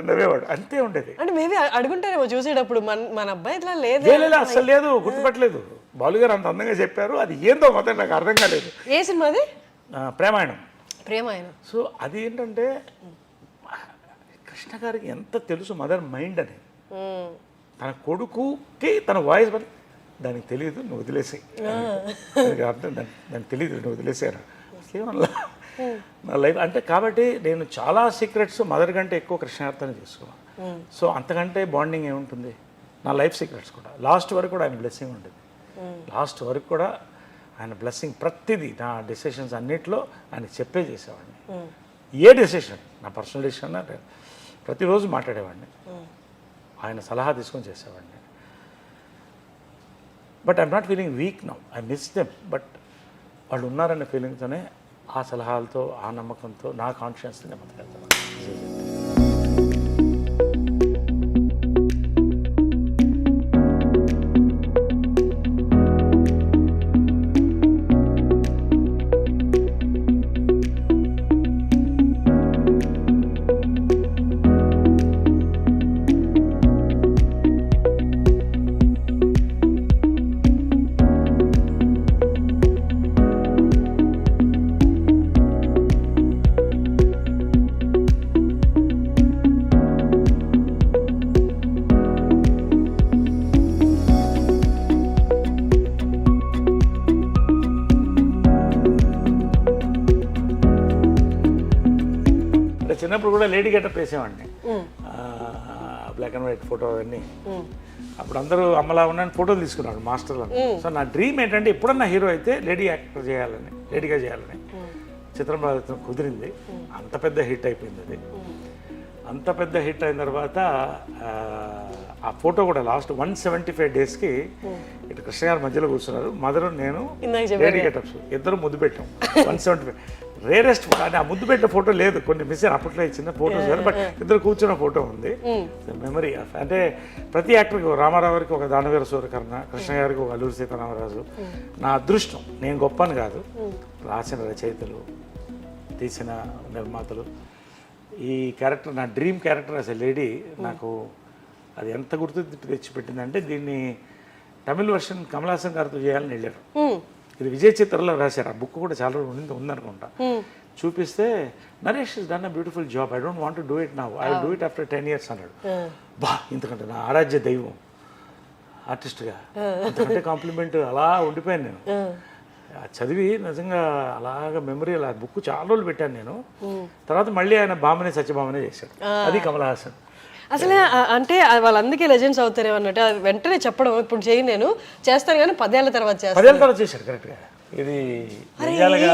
నవ్వేవాడు. అంతే ఉండేది. అంటే మేబీ అడుగుంటారేమో చూసేటప్పుడు మన అబ్బాయి ఇట్లా లేదు, అసలు లేదు, గుర్తుపట్టలేదు. బాలు గారు అంత అందంగా చెప్పారు, అది ఏందో మొత్తం నాకు అర్థం కాలేదు. ఏ సినిమా అది? ప్రేమాయణం. ప్రేమాయణం. సో అది ఏంటంటే కృష్ణ గారికి ఎంత తెలుసు మదర్ మైండ్ అని. తన కొడుకుకి తన వాయిస్ బట్టి దానికి తెలియదు, నువ్వు వదిలేసాయి, అర్థం దానికి తెలియదు, నువ్వు వదిలేసాను కేవలం నా లైఫ్ అంటే. కాబట్టి నేను చాలా సీక్రెట్స్ మదర్ కంటే ఎక్కువ కృష్ణ గారితోనే చేసుకున్నాను. సో అంతకంటే బాండింగ్ ఏముంటుంది. నా లైఫ్ సీక్రెట్స్ కూడా లాస్ట్ వరకు కూడా ఆయన బ్లెస్సింగ్ ఉండేది. లాస్ట్ వరకు కూడా ఆయన బ్లెస్సింగ్ ప్రతిదీ, నా డెసిషన్స్ అన్నిట్లో ఆయన చెప్పే చేసేవాడిని. ఏ డెసిషన్, నా పర్సనల్ డెసిషన్ ప్రతిరోజు మాట్లాడేవాడిని, ఆయన సలహా తీసుకొని చేసేవాడిని. But I'm not feeling week now, I miss them. But వాళ్ళు ఉన్నారనే ఫీలింగ్తోనే, ఆ సలహాలతో, ఆ నమ్మకంతో నా కాన్షియన్స్ని నేను బతకెళ్తాను. చిన్నప్పుడు కూడా లేడీ గెటప్ వేసేవాడిని, బ్లాక్ అండ్ వైట్ ఫోటో అవన్నీ. అప్పుడు అందరూ అమ్మలా ఉన్నాను ఫోటోలు తీసుకున్నాడు మాస్టర్లను. సో నా డ్రీమ్ ఏంటంటే ఎప్పుడన్నా హీరో అయితే లేడీగా చేయాలని. చిత్రం కుదిరింది, అంత పెద్ద హిట్ అయిపోయింది అది. అంత పెద్ద హిట్ అయిన తర్వాత ఆ ఫోటో కూడా లాస్ట్ 175 daysకి ఇటు కృష్ణ గారి మధ్యలో కూర్చున్నారు, మదరు నేను, లేడీ గెటప్స్ ఇద్దరు ముద్దు పెట్టాం. 175 రేరెస్ట్ ఫోటో అంటే, ఆ ముద్దు పెట్టిన ఫోటో లేదు, కొన్ని మిస్ అయిన అప్పట్లో చిన్న ఫోటోస్, బట్ ఇద్దరు కూర్చున్న ఫోటో ఉంది. మెమరీ అంటే ప్రతి యాక్టర్కి, రామారావు గారికి ఒక దానవీర సూర్యకర్ణ, కృష్ణ గారికి ఒక అల్లూరి సీతారామరాజు. నా అదృష్టం, నేను గొప్పని కాదు, రాసిన రచయితలు, తీసిన నిర్మాతలు. ఈ క్యారెక్టర్ నా డ్రీమ్ క్యారెక్టర్ అసలు లేడీ. నాకు అది ఎంత గుర్తు తెచ్చిపెట్టిందంటే, దీన్ని తమిళ వర్షన్ కమల్ హాసన్ గారితో చేయాలని వెళ్ళారు. ఇది విజయ్ చిత్రలో రాశారు, ఆ బుక్ కూడా చాలా ఉందనుకుంటా. చూపిస్తే Naresh is done a beautiful job, I don't want to do it now, I will do it after 10 years అన్నాడు. బా, ఇంతకంటే నా ఆరాధ్య దైవం ఆర్టిస్ట్గా, అంతకంటే కాంప్లిమెంట్ అలా ఉండిపోయాను నేను. చదివి నిజంగా అలాగ మెమరీ, అలా బుక్ చాలా రోజులు పెట్టాను నేను. తర్వాత మళ్ళీ ఆయన బామనే సత్యభామనే చేశాడు, అది కమల్ హాసన్. అసలు అంటే వాళ్ళందరికీ లెజెండ్స్ అవుతారు అన్నట్టు వెంటనే చెప్పడం, ఇప్పుడు చేయను నేను చేస్తాను కానీ 10 ఏళ్ల తర్వాత చేస్తాను. 10 ఏళ్ల తర్వాత చేశాడు కరెక్ట్గా. ఇది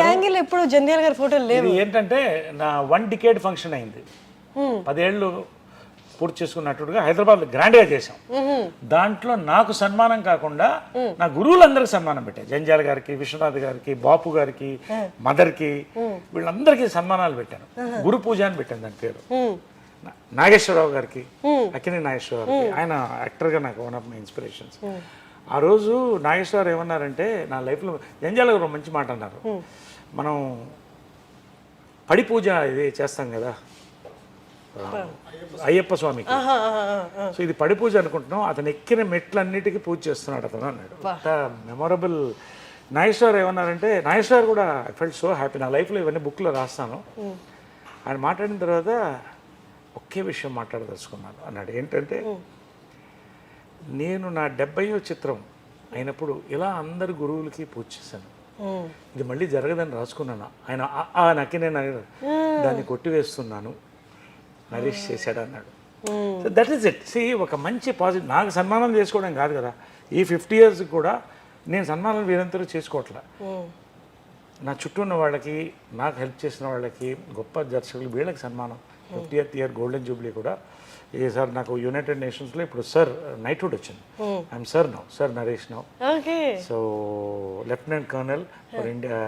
యాంగిల్ ఎప్పుడు జంధ్యాల గారి ఫోటోలు లేవు. ఏంటంటే నా 1 decade ఫంక్షన్ అయింది, 10 ఏళ్ళు పూర్తి చేసుకున్నట్టుగా హైదరాబాద్ గ్రాండ్గా చేశాం. దాంట్లో నాకు సన్మానం కాకుండా నా గురువులందరికీ సన్మానం పెట్టాను. జంధ్యాల గారికి, విశ్వనాథ్ గారికి, బాపు గారికి, మదర్కి, వీళ్ళందరికీ సన్మానాలు పెట్టాను. గురు పూజ అని పెట్టాను దాని పేరు. నాగేశ్వరరావు గారికి, అక్కినే నాగేశ్వరరావు గారికి, ఆయన యాక్టర్గా నాకు వన్ ఆఫ్ మై ఇన్స్పిరేషన్స్. ఆ రోజు నాగేశ్వరరావు ఏమన్నారంటే, నా లైఫ్లో జంధ్యాల గారు మంచి మాట అన్నారు, మనం పడి పూజ ఇది చేస్తాం కదా అయ్యప్ప స్వామికి. సో ఇది పడి పూజ అనుకుంటున్నాం. అతను ఎక్కిన మెట్లన్నిటికీ పూజ చేస్తున్నాడు అతను అన్నాడు. మెమొరబుల్. నాగేశ్వర్ ఏమన్నారంటే, నాగేశ్వర్ కూడా ఐ ఫెల్ట్ సో హ్యాపీ. నా లైఫ్లో ఇవన్నీ బుక్లో రాస్తాను. ఆయన మాట్లాడిన తర్వాత ఒకే విషయం మాట్లాడదలుచుకున్నాను అన్నాడు. ఏంటంటే, నేను నా 70వ చిత్రం అయినప్పుడు ఇలా అందరు గురువులకి పూజ చేశాను. ఇది మళ్ళీ జరగదని రాసుకున్నాను. ఆయన నాకి నేను దాన్ని కొట్టివేస్తున్నాను, నరేష్ చేశాడు అన్నాడు. So that is it. సి ఒక మంచి పాజిటివ్. నాకు సన్మానం చేసుకోవడం కాదు కదా, ఈ 50 years కూడా నేను సన్మానం వీరంతరూ చేసుకోవట్లే. నా చుట్టూ ఉన్న వాళ్ళకి, నాకు హెల్ప్ చేసిన వాళ్ళకి, గొప్ప దర్శకులు, వీళ్ళకి సన్మానం. 50th year గోల్డెన్ జూబ్లీ కూడా ఏ సార్ నాకు యునైటెడ్ నేషన్స్లో ఇప్పుడు సార్ నైట్హుడ్ వచ్చింది. I'm sir now, sir Naresh now. So lieutenant colonel for India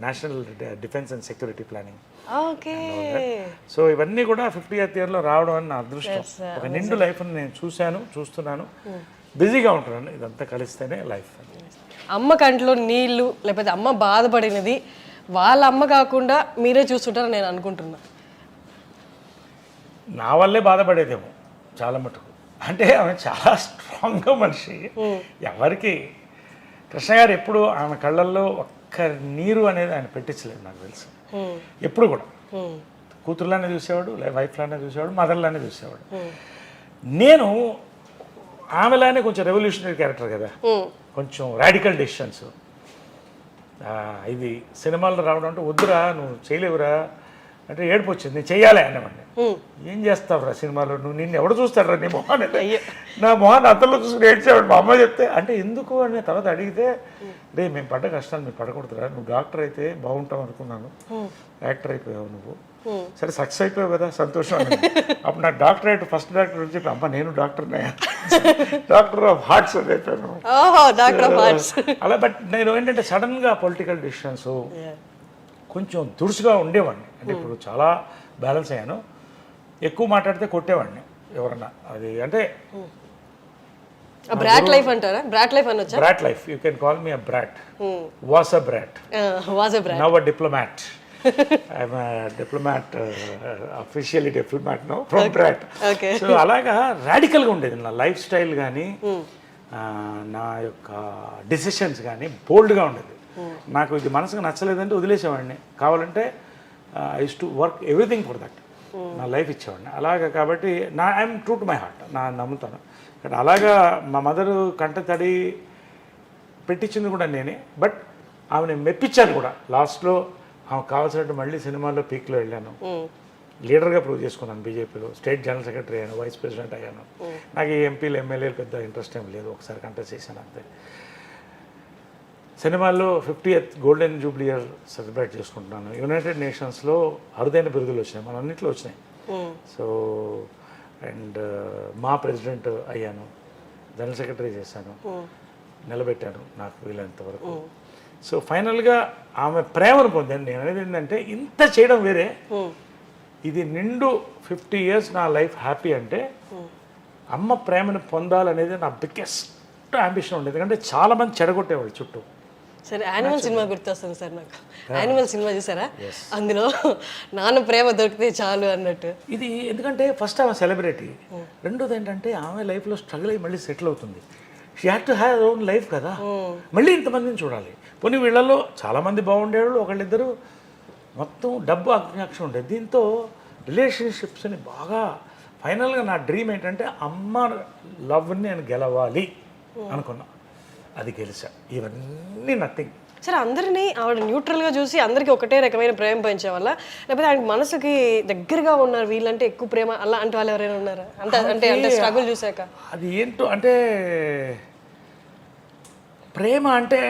national defence and security planning. So ఇవన్నీ కూడా 50th yearలో రావడం అని నా అదృష్టం. ఒక నిండు లైఫ్ని నేను చూస్తున్నాను, బిజీగా ఉంటున్నాను. ఇదంతా కలిస్తేనే లైఫ్. అమ్మ కంట్లో నీళ్ళు, లేకపోతే అమ్మ బాధపడినది వాళ్ళ అమ్మ కాకుండా మీరే చూస్తుంటారని నేను అనుకుంటున్నా. నా వల్లే బాధపడేదేమో చాలా మటుకు. అంటే ఆమె చాలా స్ట్రాంగ్గా మనిషి. ఎవరికి కృష్ణ గారు ఎప్పుడు ఆమె కళ్ళల్లో ఒక్క నీరు అనేది ఆయన పెట్టించలేదు నాకు తెలుసు. ఎప్పుడు కూడా కూతురులానే చూసేవాడు, వైఫ్లానే చూసేవాడు, మదర్లానే చూసేవాడు. నేను ఆమెలానే కొంచెం రెవల్యూషనరీ క్యారెక్టర్ కదా, కొంచెం రాడికల్ డెసిషన్స్. ఇది సినిమాల్లో రావడం అంటే, వద్దురా నువ్వు చేయలేవురా అంటే ఏడుపు వచ్చింది. నేను చెయ్యాలి అనేవాడిని. ఏం చేస్తావురా సినిమాలో, నువ్వు నిన్ను ఎవడు చూస్తాడు రా నీ మొహాన్ని. నా మొహాన్ని అతల్లో చూసుకుని ఏడ్చేవాడు. మా అమ్మ చెప్తే అంటే ఎందుకు అని తర్వాత అడిగితే, రే మేము పడ్డ కష్టాలు మీరు పడకూడదురా, నువ్వు డాక్టర్ అయితే బాగుంటావు అనుకున్నాను, యాక్టర్ అయిపోయావు నువ్వు, సరే సక్సెస్ అయిపోయావు కదా, సంతోషం. అప్పుడు నాకు డాక్టరేట్ ఫస్ట్ డాక్టర్ వచ్చి, అమ్మ నేను డాక్టర్నే, డాక్టర్ ఆఫ్ హార్ట్స్ అని అయిపోయాను. అలా. బట్ నేను ఏంటంటే సడన్గా పొలిటికల్ డిసిషన్స్ కొంచెం దురుసుగా ఉండేవాడిని. అంటే ఇప్పుడు చాలా బ్యాలెన్స్ అయ్యాను. ఎక్కువ మాట్లాడితే కొట్టేవాడిని ఎవరన్నా. అది అంటే బ్రాట్ లైఫ్ అంటారా? బ్రాట్ లైఫ్ అనొచ్చా? Brat life, you can call me a brat. Was a brat, now a diplomat. I'm a diplomat, officially diplomat now, from Brat. So అలాగా రాడికల్గా ఉండేది నా లైఫ్ స్టైల్ కానీ, నా యొక్క డెసిషన్స్ కానీ బోల్డ్గా ఉండేది. నాకు ఇది మనసుకు నచ్చలేదంటే వదిలేసేవాడిని. కావాలంటే I use to work everything for that. నా లైఫ్ ఇచ్చేవాడిని అలాగా. కాబట్టి I'm true to my heart, నా నమ్ముతాను. కానీ అలాగా మా మదరు కంట తడి పెట్టించింది కూడా నేనే. బట్ ఆమెను మెప్పించాను కూడా. లాస్ట్లో ఆమెకు కావాల్సినట్టు మళ్ళీ సినిమాల్లో పీక్లో వెళ్ళాను, లీడర్గా ప్రూవ్ చేసుకున్నాను. బీజేపీలో స్టేట్ జనరల్ సెక్రటరీ అయ్యాను, వైస్ ప్రెసిడెంట్ అయ్యాను. నాకు ఈ ఎంపీలు ఎమ్మెల్యేలు పెద్ద ఇంట్రెస్ట్ ఏం లేదు, ఒకసారి కంటెస్ట్ చేశాను అంతే. సినిమాల్లో 50th golden Jubilee year celebrate చేసుకుంటున్నాను. యునైటెడ్ నేషన్స్లో అరుదైన బిరుదులు వచ్చినాయి, మన అన్నింటిలో వచ్చినాయి. సో అండ్ మా ప్రెసిడెంట్ అయ్యాను, జనరల్ సెక్రటరీ చేశాను, నిలబెట్టాను నాకు వీలైనంత వరకు. సో ఫైనల్గా ఆమె ప్రేమను పొందాను. నేను అనేది ఏంటంటే, ఇంత చేయడం వేరే, ఇది నిండు 50 years నా లైఫ్ హ్యాపీ అంటే అమ్మ ప్రేమను పొందాలనేది నా బిగ్గెస్ట్ అంబిషన్ ఉండేది. ఎందుకంటే చాలామంది చెడగొట్టేవాళ్ళు చుట్టూ. సరే, యానిమల్ సినిమా గుర్తొస్తుంది సార్ నాకు. యానిమల్ సినిమా చూసారా? అందులో నాన్న ప్రేమ దొరికితే చాలు అన్నట్టు. ఇది ఎందుకంటే ఫస్ట్ ఆమె సెలబ్రిటీ, రెండోది ఏంటంటే ఆమె లైఫ్లో స్ట్రగుల్ అయ్యి మళ్ళీ సెటిల్ అవుతుంది. She had to have own life కదా, మళ్ళీ ఇంతమందిని చూడాలి. పోనీ వీళ్ళల్లో చాలామంది బాగుండేవాళ్ళు, ఒకళ్ళిద్దరు మొత్తం డబ్బు ఆకాంక్ష ఉండేది. దీంతో రిలేషన్షిప్స్ని బాగా ఫైనల్గా నా డ్రీమ్ ఏంటంటే అమ్మ లవ్ని నేను గెలవాలి అనుకున్నా. అది గెలిచా. ఇవన్నీ నథింగ్. సరే, అందరినీ ఆవిడ న్యూట్రల్గా చూసి అందరికీ ఒకటే రకమైన ప్రేమ పెంచే వల్ల, లేకపోతే ఆయన మనసుకి దగ్గరగా ఉన్నారు వీళ్ళంటే ఎక్కువ ప్రేమ అలా అంటే వాళ్ళు ఎవరైనా ఉన్నారా? అంటే స్ట్రగుల్ చూసాక అది ఏంటో అంటే, ప్రేమ అంటే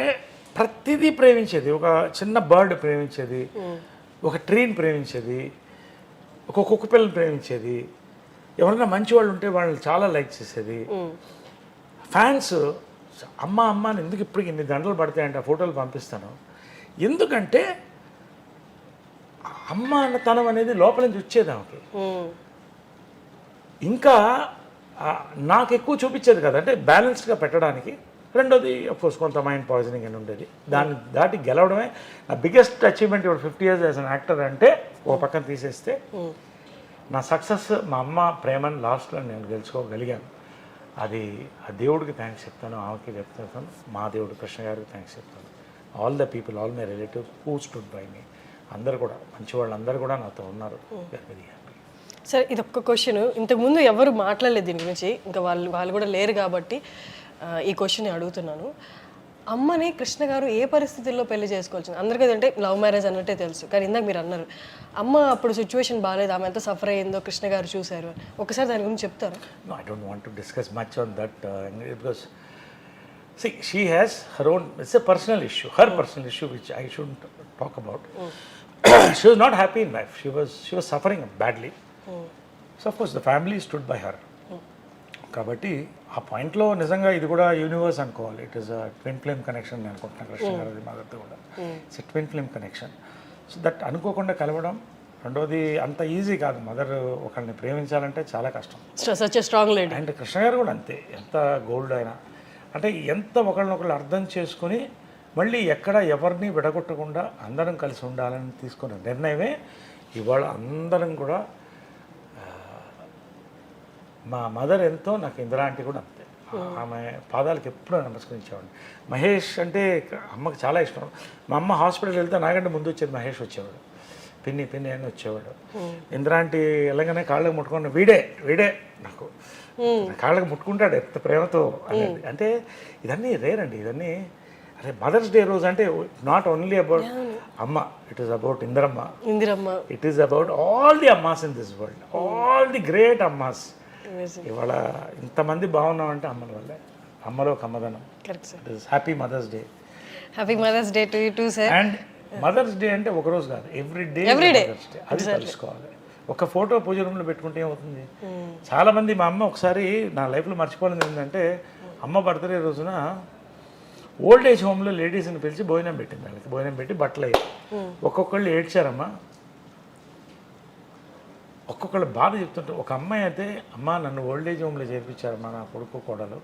ప్రతిదీ ప్రేమించేది. ఒక చిన్న బర్డ్ ప్రేమించేది, ఒక ట్రీని ప్రేమించేది, ఒక కుక్క పిల్లని ప్రేమించేది, ఎవరైనా మంచి వాళ్ళు ఉంటే వాళ్ళని చాలా లైక్ చేసేది. ఫ్యాన్స్ అమ్మ అమ్మ అని ఎందుకు ఇప్పటికి ఇన్ని దండలు పడతాయంటే ఆ ఫోటోలు పంపిస్తాను. ఎందుకంటే అమ్మ అన్నతనం అనేది లోపల నుంచి వచ్చేది ఆమెకి. ఇంకా నాకు ఎక్కువ చూపించేది కదా, అంటే బ్యాలెన్స్డ్గా పెట్టడానికి రెండోది అఫ్కోర్స్ కొంత మైండ్ పాయిజనింగ్ అని ఉండేది. దాన్ని దాటి గెలవడమే నా బిగ్గెస్ట్ అచీవ్మెంట్. ఇప్పుడు 50 years యాజ్ అన్ యాక్టర్ అంటే ఓ పక్కన తీసేస్తే నా సక్సెస్ మా అమ్మ ప్రేమను లాస్ట్లో నేను గెలుచుకోగలిగాను. అది ఆ దేవుడికి థ్యాంక్స్ చెప్తాను, ఆమెకి చెప్తాను, మా దేవుడు కృష్ణ గారికి థ్యాంక్స్ చెప్తాను. All the people, all my relatives who stood by me, అందరు కూడా మంచి వాళ్ళందరూ కూడా నాతో ఉన్నారు. Very happy. సరే, ఇది ఒక్క క్వశ్చన్. ఇంతకుముందు ఎవరు మాట్లాడలేదు దీని గురించి, ఇంకా వాళ్ళు కూడా లేరు కాబట్టి ఈ క్వశ్చన్ అడుగుతున్నాను. అమ్మని కృష్ణ గారు ఏ పరిస్థితుల్లో పెళ్లి చేసుకోవచ్చు? అందరికీ అంటే లవ్ మ్యారేజ్ అన్నట్టే తెలుసు, కానీ ఇందాక మీరు అన్నారు అమ్మ అప్పుడు సిచ్యువేషన్ బాగాలేదు, ఆమె ఎంత సఫర్ అయ్యిందో కృష్ణ గారు చూశారు. ఒకసారి దాని గురించి చెప్తారా? No, I don't want to discuss much on that because see, she has her own, it's a personal issue, her personal issue which I shouldn't talk about. She was not happy in life. She was suffering badly. So of course the family stood by her. కాబట్టి ఆ పాయింట్లో నిజంగా ఇది కూడా universe అనుకోవాలి. It is a twin flame connection నేను అనుకుంటున్నాను కృష్ణ గారి మదర్తో కూడా. It's twin flame connection. So that అనుకోకుండా కలవడం. రెండోది అంత ఈజీ కాదు, మదర్ ఒకరిని ప్రేమించాలంటే చాలా కష్టం. Strong lady. అండ్ కృష్ణ గారు కూడా అంతే, ఎంత గోల్డ్ అయినా అంటే ఎంత ఒకళ్ళనొకళ్ళు అర్థం చేసుకుని మళ్ళీ ఎక్కడ ఎవరిని విడగొట్టకుండా అందరం కలిసి ఉండాలని తీసుకున్న నిర్ణయమే ఇవాళ అందరం కూడా. మా మదర్ ఎంతో, నాకు ఇందిరా ఆంటీ కూడా అంతే. ఆమె పాదాలకు ఎప్పుడూ నమస్కరించేవాడిని. మహేష్ అంటే అమ్మకి చాలా ఇష్టం. మా అమ్మ హాస్పిటల్కి వెళ్తే నాకంటే ముందు వచ్చేది మహేష్ వచ్చేవాడు, పిన్ని పిన్ని అని వచ్చేవాడు. ఇందిరా ఆంటీ వెళ్ళగానే కాళ్ళకి ముట్టుకుని వీడే నాకు కాళ్ళకి ముట్టుకుంటాడు ఎంత ప్రేమతో అనేది. అంటే ఇదన్నీ రేర్ అండి, ఇదన్నీ. అరే మదర్స్ డే రోజు అంటే not only about amma, it is about Indiramma, it is about all the ammas in this world, all the great ammas. ఇవాళ ఇంతమంది బాగున్నామంటే అమ్మల వల్లే, అమ్మలో కమ్మదనం. Happy mother's day. Happy mother's day to you too sir. And mother's day అంటే ఒక రోజు కాదు, ఎవ్రీ డే మదర్స్ డే. అది తెలుసుకోవాలి. ఒక ఫోటో పూజ రూమ్లో పెట్టుకుంటే ఏమవుతుంది? చాలా మంది, మా అమ్మ ఒకసారి నా లైఫ్లో మర్చిపోలేదు ఏంటంటే, అమ్మ బర్త్డే రోజున ఓల్డ్ ఏజ్ హోమ్లో లేడీస్ని పిలిచి భోజనం పెట్టింది. వాళ్ళకి భోజనం పెట్టి బట్టలు అయ్యి ఒక్కొక్కళ్ళు ఏడ్చారమ్మా. ఒక్కొక్కళ్ళు బాధ చెప్తుంటే, ఒక అమ్మాయి అయితే అమ్మ నన్ను ఓల్డ్ ఏజ్ హోమ్లో చేర్పించారమ్మా నా కొడుకు కోడలు,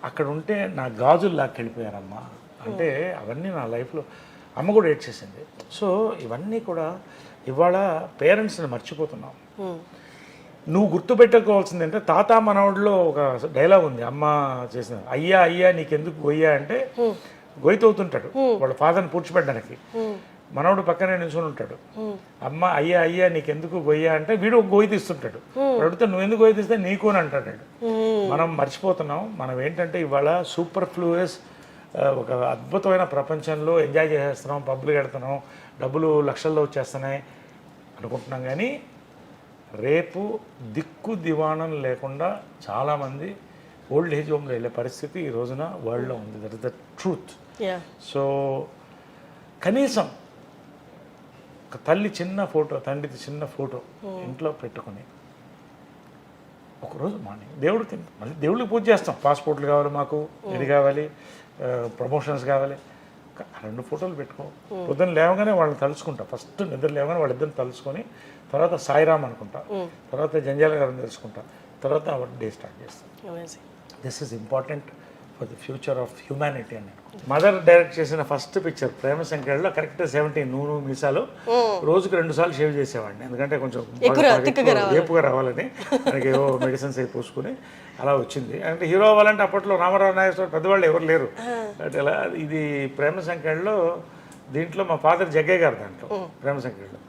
అక్కడ ఉంటే నా గాజులు లాక్కెళ్ళిపోయారమ్మా అంటే. అవన్నీ నా లైఫ్లో అమ్మ కూడా ఏడ్చేసింది. సో ఇవన్నీ కూడా ఇవాళ పేరెంట్స్ని మర్చిపోతున్నాం. నువ్వు గుర్తుపెట్టుకోవాల్సింది అంటే, తాత మనవడిలో ఒక డైలాగ్ ఉంది అమ్మ చేసిన, అయ్యా అయ్యా నీకెందుకు గొయ్యా అంటే గొయ్యతవుతుంటాడు వాళ్ళ ఫాదర్ని పూడ్చిపెట్టడానికి. మనవడు పక్కనే నిల్చుని ఉంటాడు. అమ్మ అయ్యా అయ్యా నీకెందుకు గొయ్యా అంటే వీడు గొయ్యి తీస్తుంటాడు. అడిగితే నువ్వు ఎందుకు గొయ్యి తీస్తే నీకు అని అంటాడు. మనం మర్చిపోతున్నాం. మనం ఏంటంటే ఇవాళ సూపర్ ఫ్లూయస్ ఒక అద్భుతమైన ప్రపంచంలో ఎంజాయ్ చేసేస్తున్నాం, పబ్బులు కడుతున్నాం, డబ్బులు లక్షల్లో వచ్చేస్తున్నాయి అనుకుంటున్నాం. కానీ రేపు దిక్కు దివాణం లేకుండా చాలామంది ఓల్డ్ ఏజ్ హోమ్లో వెళ్ళే పరిస్థితి ఈ రోజున వరల్డ్లో ఉంది. That is the truth. So కనీసం ఒక తల్లి చిన్న ఫోటో, తండ్రిది చిన్న ఫోటో ఇంట్లో పెట్టుకుని ఒకరోజు మార్నింగ్ దేవుడికి, మళ్ళీ దేవుడికి పూజ చేస్తాం. పాస్పోర్ట్లు కావాలి మాకు, ఇది కావాలి, ప్రమోషన్స్ కావాలి, 2 ఫోటోలు పెట్టుకో. పొద్దున్న లేవగానే వాళ్ళని తలుచుకుంటా. ఫస్ట్ నిద్ర లేవగానే వాళ్ళిద్దరిని తలుచుకొని, తర్వాత సాయిరామ్ అనుకుంటా, తర్వాత జంజాల గారిని తెలుసుకుంటా, తర్వాత అవర్ డే స్టార్ట్ చేస్తాం. This is important for the future of humanity అని. మదర్ డైరెక్ట్ చేసిన ఫస్ట్ పిక్చర్ ప్రేమ సంఖ్యలో కరెక్ట్ 17 నూనె మీసాలు రోజుకి 2 సార్లు షేవ్ చేసేవాడిని. ఎందుకంటే కొంచెం ఏపుగా రావాలని, మనకి ఏవో మెడిసిన్స్ అవి పూసుకుని అలా వచ్చింది. అంటే హీరో అవ్వాలంటే అప్పట్లో రామారావు నాగేశ్వర పెద్దవాళ్ళు ఎవరు లేరు. అలా ఇది ప్రేమ సంఖ్యలో, దీంట్లో మా ఫాదర్ జగ్గయ్య గారు దాంట్లో ప్రేమ సంఖ్యలో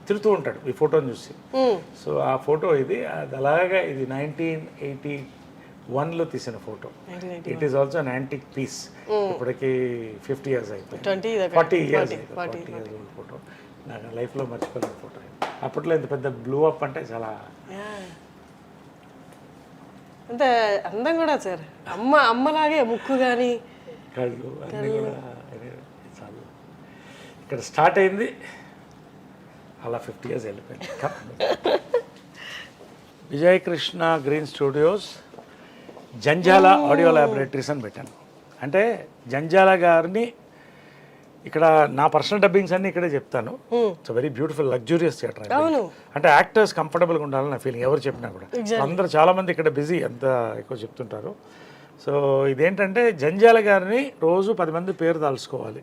తిరుగుతూ ఉంటాడు ఈ ఫోటోని చూసి. సో ఆ ఫోటో ఇది, అది అలాగా ఇది 1981లో తీసిన photo. It is also an antique piece. ఇప్పటికి 50 years అయిపోయింది, 40 years ఓల్డ్ ఫోటో. నాకు లైఫ్లో మర్చిపోలేని ఫోటో. అప్పట్లో ఇంత పెద్ద బ్లూ అప్ అంటే చాలా అంత అందం కూడా సార్. అమ్మలాగే ముక్కు కానీ కళ్ళు అన్నీ కూడా చాలా. ఇక్కడ స్టార్ట్ అయింది, అలా 50 years వెళ్ళిపోయింది. Vijayakrishna green studios Janjala audio laboratories అని పెట్టాను. అంటే జంజాల గారిని ఇక్కడ నా పర్సనల్ డబ్బింగ్స్ అన్ని ఇక్కడే చెప్తాను. It's very beautiful luxurious theatre. అంటే యాక్టర్స్ కంఫర్టబుల్గా ఉండాలని నా ఫీలింగ్. ఎవరు చెప్పినా కూడా అందరూ చాలా మంది ఇక్కడ బిజీ, అంత ఎక్కువ చెప్తుంటారు. సో ఇదేంటంటే జంజాల గారిని రోజు 10 మంది పేరు తలుచుకోవాలి.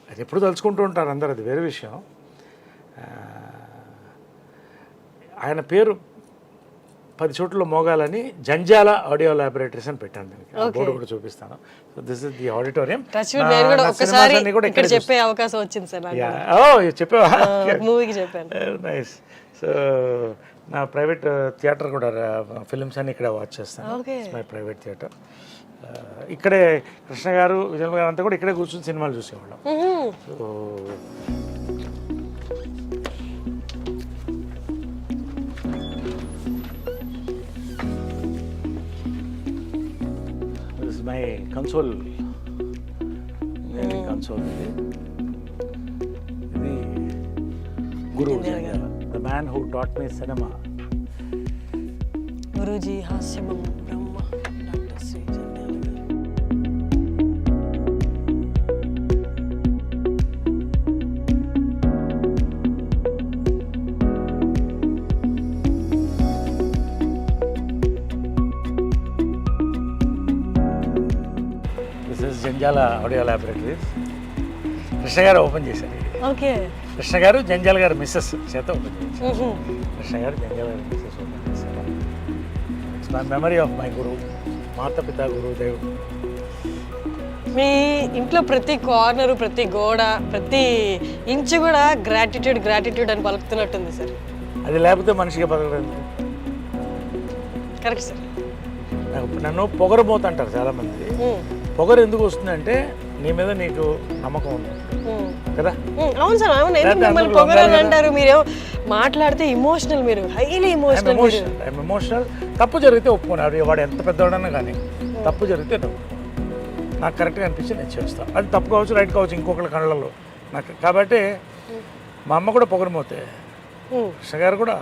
అది ఎప్పుడు తలుచుకుంటూ ఉంటారు అందరు, అది వేరే విషయం. ఆయన పేరు 10 చోట్ల మోగాలని జంజాల ఆడియో ల్యాబొరేటరీస్ అని పెట్టాను. దీనికి బోర్డు కూడా చూపిస్తాను. So this is the auditorium. చెప్పే అవకాశం వచ్చింది సార్. చెప్పావా? మూవీకి చెప్పాను. నైస్. సో నా ప్రైవేట్ థియేటర్ కూడా ఫిల్మ్స్ అన్ని ఇక్కడ వాచ్ చేస్తాను. My private theatre. ఇక్కడే కృష్ణ గారు, విజయ్ గారు అంతా కూడా ఇక్కడే కూర్చొని సినిమాలు చూసేవాళ్ళం. So this is my console. Console ఇది Guru Janjala, the man who taught me cinema. Guruji హాస్యమం Brahma doctor Shri Janjala garu. This is Janjala audio laboratories. Krishna garu open చేశారు. ఓకే. కృష్ణ గారు జంజాల గారు మిస్సెస్ చేత ఓపెన్ చేశారు. కృష్ణ గారు జంజాల గారు మిస్సెస్ ఓపెన్ చేశారు. It's my memory of my guru, మాతపిత గురుదేవ్. మీ ఇంట్లో ప్రతి కార్నరు, ప్రతి గోడ, ప్రతి ఇంచు కూడా గ్రాటిట్యూడ్ అని పలుకుతున్నట్టుంది సార్. అది లేకపోతే మనిషిగా బతకడం. Correct sir. నన్ను పొగరబోతు అంటారు చాలామంది. పొగరు ఎందుకు వస్తుందంటే నీ మీద నీకు నమ్మకం ఉంది కదా. అవును సార్. అవును, మిమ్మల్ని పొగరని అంటారు. మీరు మాట్లాడితే ఇమోషనల్, మీరు హైలీ ఎమోషనల్. తప్పు జరిగితే ఒప్పుకోను. వాడు ఎంత పెద్దవాడన్నా కానీ తప్పు జరిగితే నాకు కరెక్ట్గా అనిపించి నేను చేస్తాను. అది తప్పు కావచ్చు, రైట్ కావచ్చు, ఇంకొకరి కళ్ళల్లో నాకు. కాబట్టి మా అమ్మ కూడా పొగరమోతే, కృష్ణ గారు కూడా.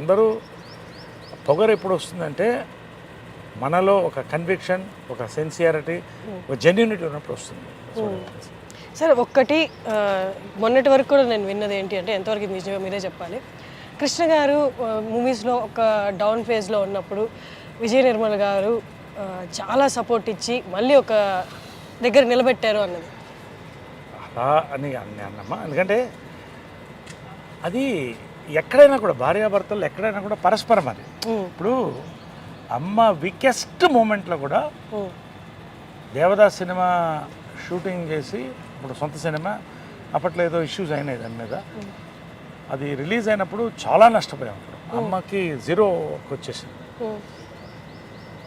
అందరూ పొగరు ఎప్పుడు వస్తుందంటే మనలో ఒక కన్విక్షన్, ఒక సిన్సియారిటీ, ఒక జెన్యూనిటీ ఉన్నప్పుడు వస్తుంది. సార్ ఒక్కటి మొన్నటి వరకు కూడా నేను విన్నది ఏంటి అంటే, ఎంతవరకు ఇది నిజమే మీరే చెప్పాలి. కృష్ణ గారు మూవీస్లో ఒక డౌన్ ఫేజ్లో ఉన్నప్పుడు విజయ నిర్మల్ గారు చాలా సపోర్ట్ ఇచ్చి మళ్ళీ ఒక దగ్గర నిలబెట్టారు అన్నది. అలా అని అన్నమ్మా. ఎందుకంటే అది ఎక్కడైనా కూడా భార్యాభర్తలు ఎక్కడైనా కూడా పరస్పరం. అది ఇప్పుడు అమ్మ వీకెస్ట్ మూమెంట్లో కూడా దేవదాస్ సినిమా షూటింగ్ చేసి, ఇప్పుడు సొంత సినిమా, అప్పట్లో ఏదో ఇష్యూస్ అయినాయి దాని మీద. అది రిలీజ్ అయినప్పుడు చాలా నష్టపోయాం. అమ్మకి జీరోకి వచ్చేసింది.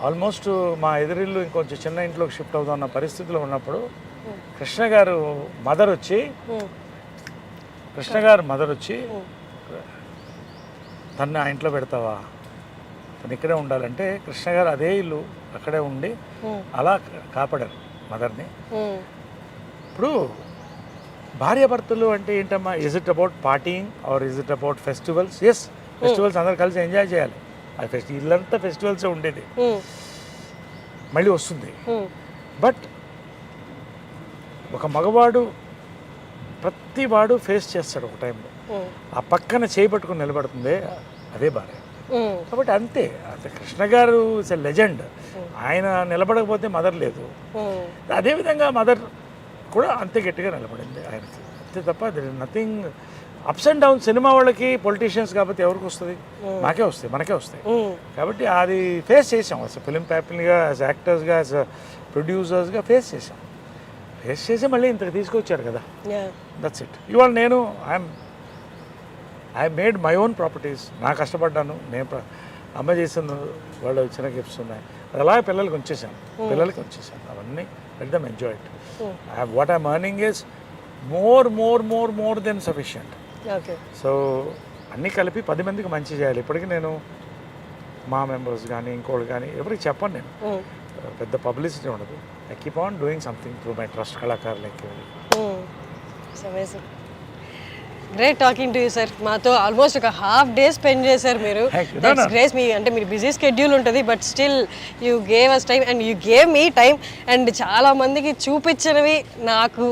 ఆల్మోస్ట్ మా ఎదురిల్లు ఇంకొంచెం చిన్న ఇంట్లోకి షిఫ్ట్ అవుతున్న పరిస్థితిలో ఉన్నప్పుడు కృష్ణ గారు మదర్ వచ్చి తను ఆ ఇంట్లో పెడతావా, తను ఇక్కడే ఉండాలంటే కృష్ణ గారు అదే ఇల్లు అక్కడే ఉండి అలా కాపాడారు మదర్ని. ఇప్పుడు భార్యాభర్తలు అంటే ఏంటమ్మా, is it about partying or is it about festivals? Yes, festivals అందరు కలిసి ఎంజాయ్ చేయాలి. అది ఇల్లంతా ఫెస్టివల్సే ఉండేది, మళ్ళీ వస్తుంది. బట్ ఒక మగవాడు ప్రతి వాడు ఫేస్ చేస్తాడు ఒక టైంలో. ఆ పక్కన చేపట్టుకుని నిలబడుతుంది, అదే భార్య. కాబట్టి అంతే. కృష్ణ గారు ఇస్ ఎ లెజెండ్. ఆయన నిలబడకపోతే మదర్ లేదు. అదేవిధంగా మదర్ కూడా అంతే గట్టిగా నిలబడింది ఆయనకి, అంతే తప్ప there is nothing. Ups and down cinema వాళ్ళకి, పొలిటీషియన్స్ కాబట్టి ఎవరికి వస్తుంది? మాకే వస్తాయి, మనకే వస్తాయి. కాబట్టి అది ఫేస్ చేసాం. అసలు ఫిలిం ప్యాపిల్గా, యాజ్ యాక్టర్స్గా, యాజ్ ప్రొడ్యూసర్స్గా ఫేస్ చేసి మళ్ళీ ఇంతకు తీసుకొచ్చారు కదా. That's it. ఇవాళ నేను I made my own properties. నా కష్టపడ్డాను, నేను అమ్మ చేసిన వాళ్ళు చిన్న గిఫ్ట్స్ ఉన్నాయి, అది అలా పిల్లలకి ఉంచేసాను. అవన్నీ let them enjoy it. What I'm earning is more than sufficient. So అన్నీ కలిపి 10 మందికి మంచి చేయాలి. ఇప్పటికీ నేను మా మెంబర్స్ కానీ ఇంకోళ్ళు కానీ ఎవరికి చెప్పను. నేను పెద్ద పబ్లిసిటీ ఉండదు. I keep on doing something through my trust కళాకారులకి. Great talking to you sir. మాతో ఆల్మోస్ట్ ఒక హాఫ్ డే స్పెండ్ చేశారు మీరు. That's great. మీ అంటే మీరు బిజీ స్కెడ్యూల్ ఉంటుంది, but still you gave us time and you gave me time. And చాలా మందికి చూపించినవి నాకు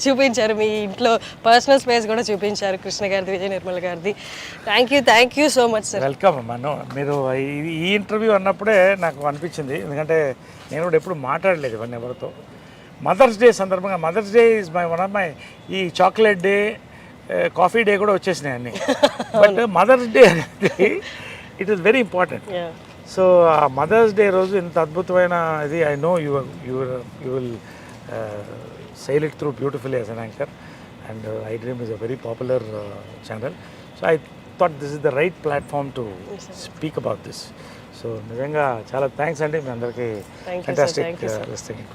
చూపించారు. మీ ఇంట్లో పర్సనల్ స్పేస్ కూడా చూపించారు, కృష్ణ గారిది, విజయ నిర్మల్ గారిది. Thank you so much sir. Welcome అమ్మా. మీరు ఈ ఇంటర్వ్యూ అన్నప్పుడే నాకు అనిపించింది, ఎందుకంటే నేను కూడా ఎప్పుడు మాట్లాడలేదు ఇవన్నీ ఎవరితో. మదర్స్ డే సందర్భంగా, mother's day is one of my, ఈ చాక్లెట్ డే, కాఫీ డే కూడా వచ్చేసినాయి అన్నీ. బట్ మదర్స్ డే అనేది it is very important. So ఆ మదర్స్ డే రోజు ఇంత అద్భుతమైన ఇది, I know you will sail it through beautifully as an anchor, and iDream is a very popular channel. So I thought this is the right platform to speak about this. So నిజంగా చాలా thanks అండి మీ అందరికీ. Fantastic listing.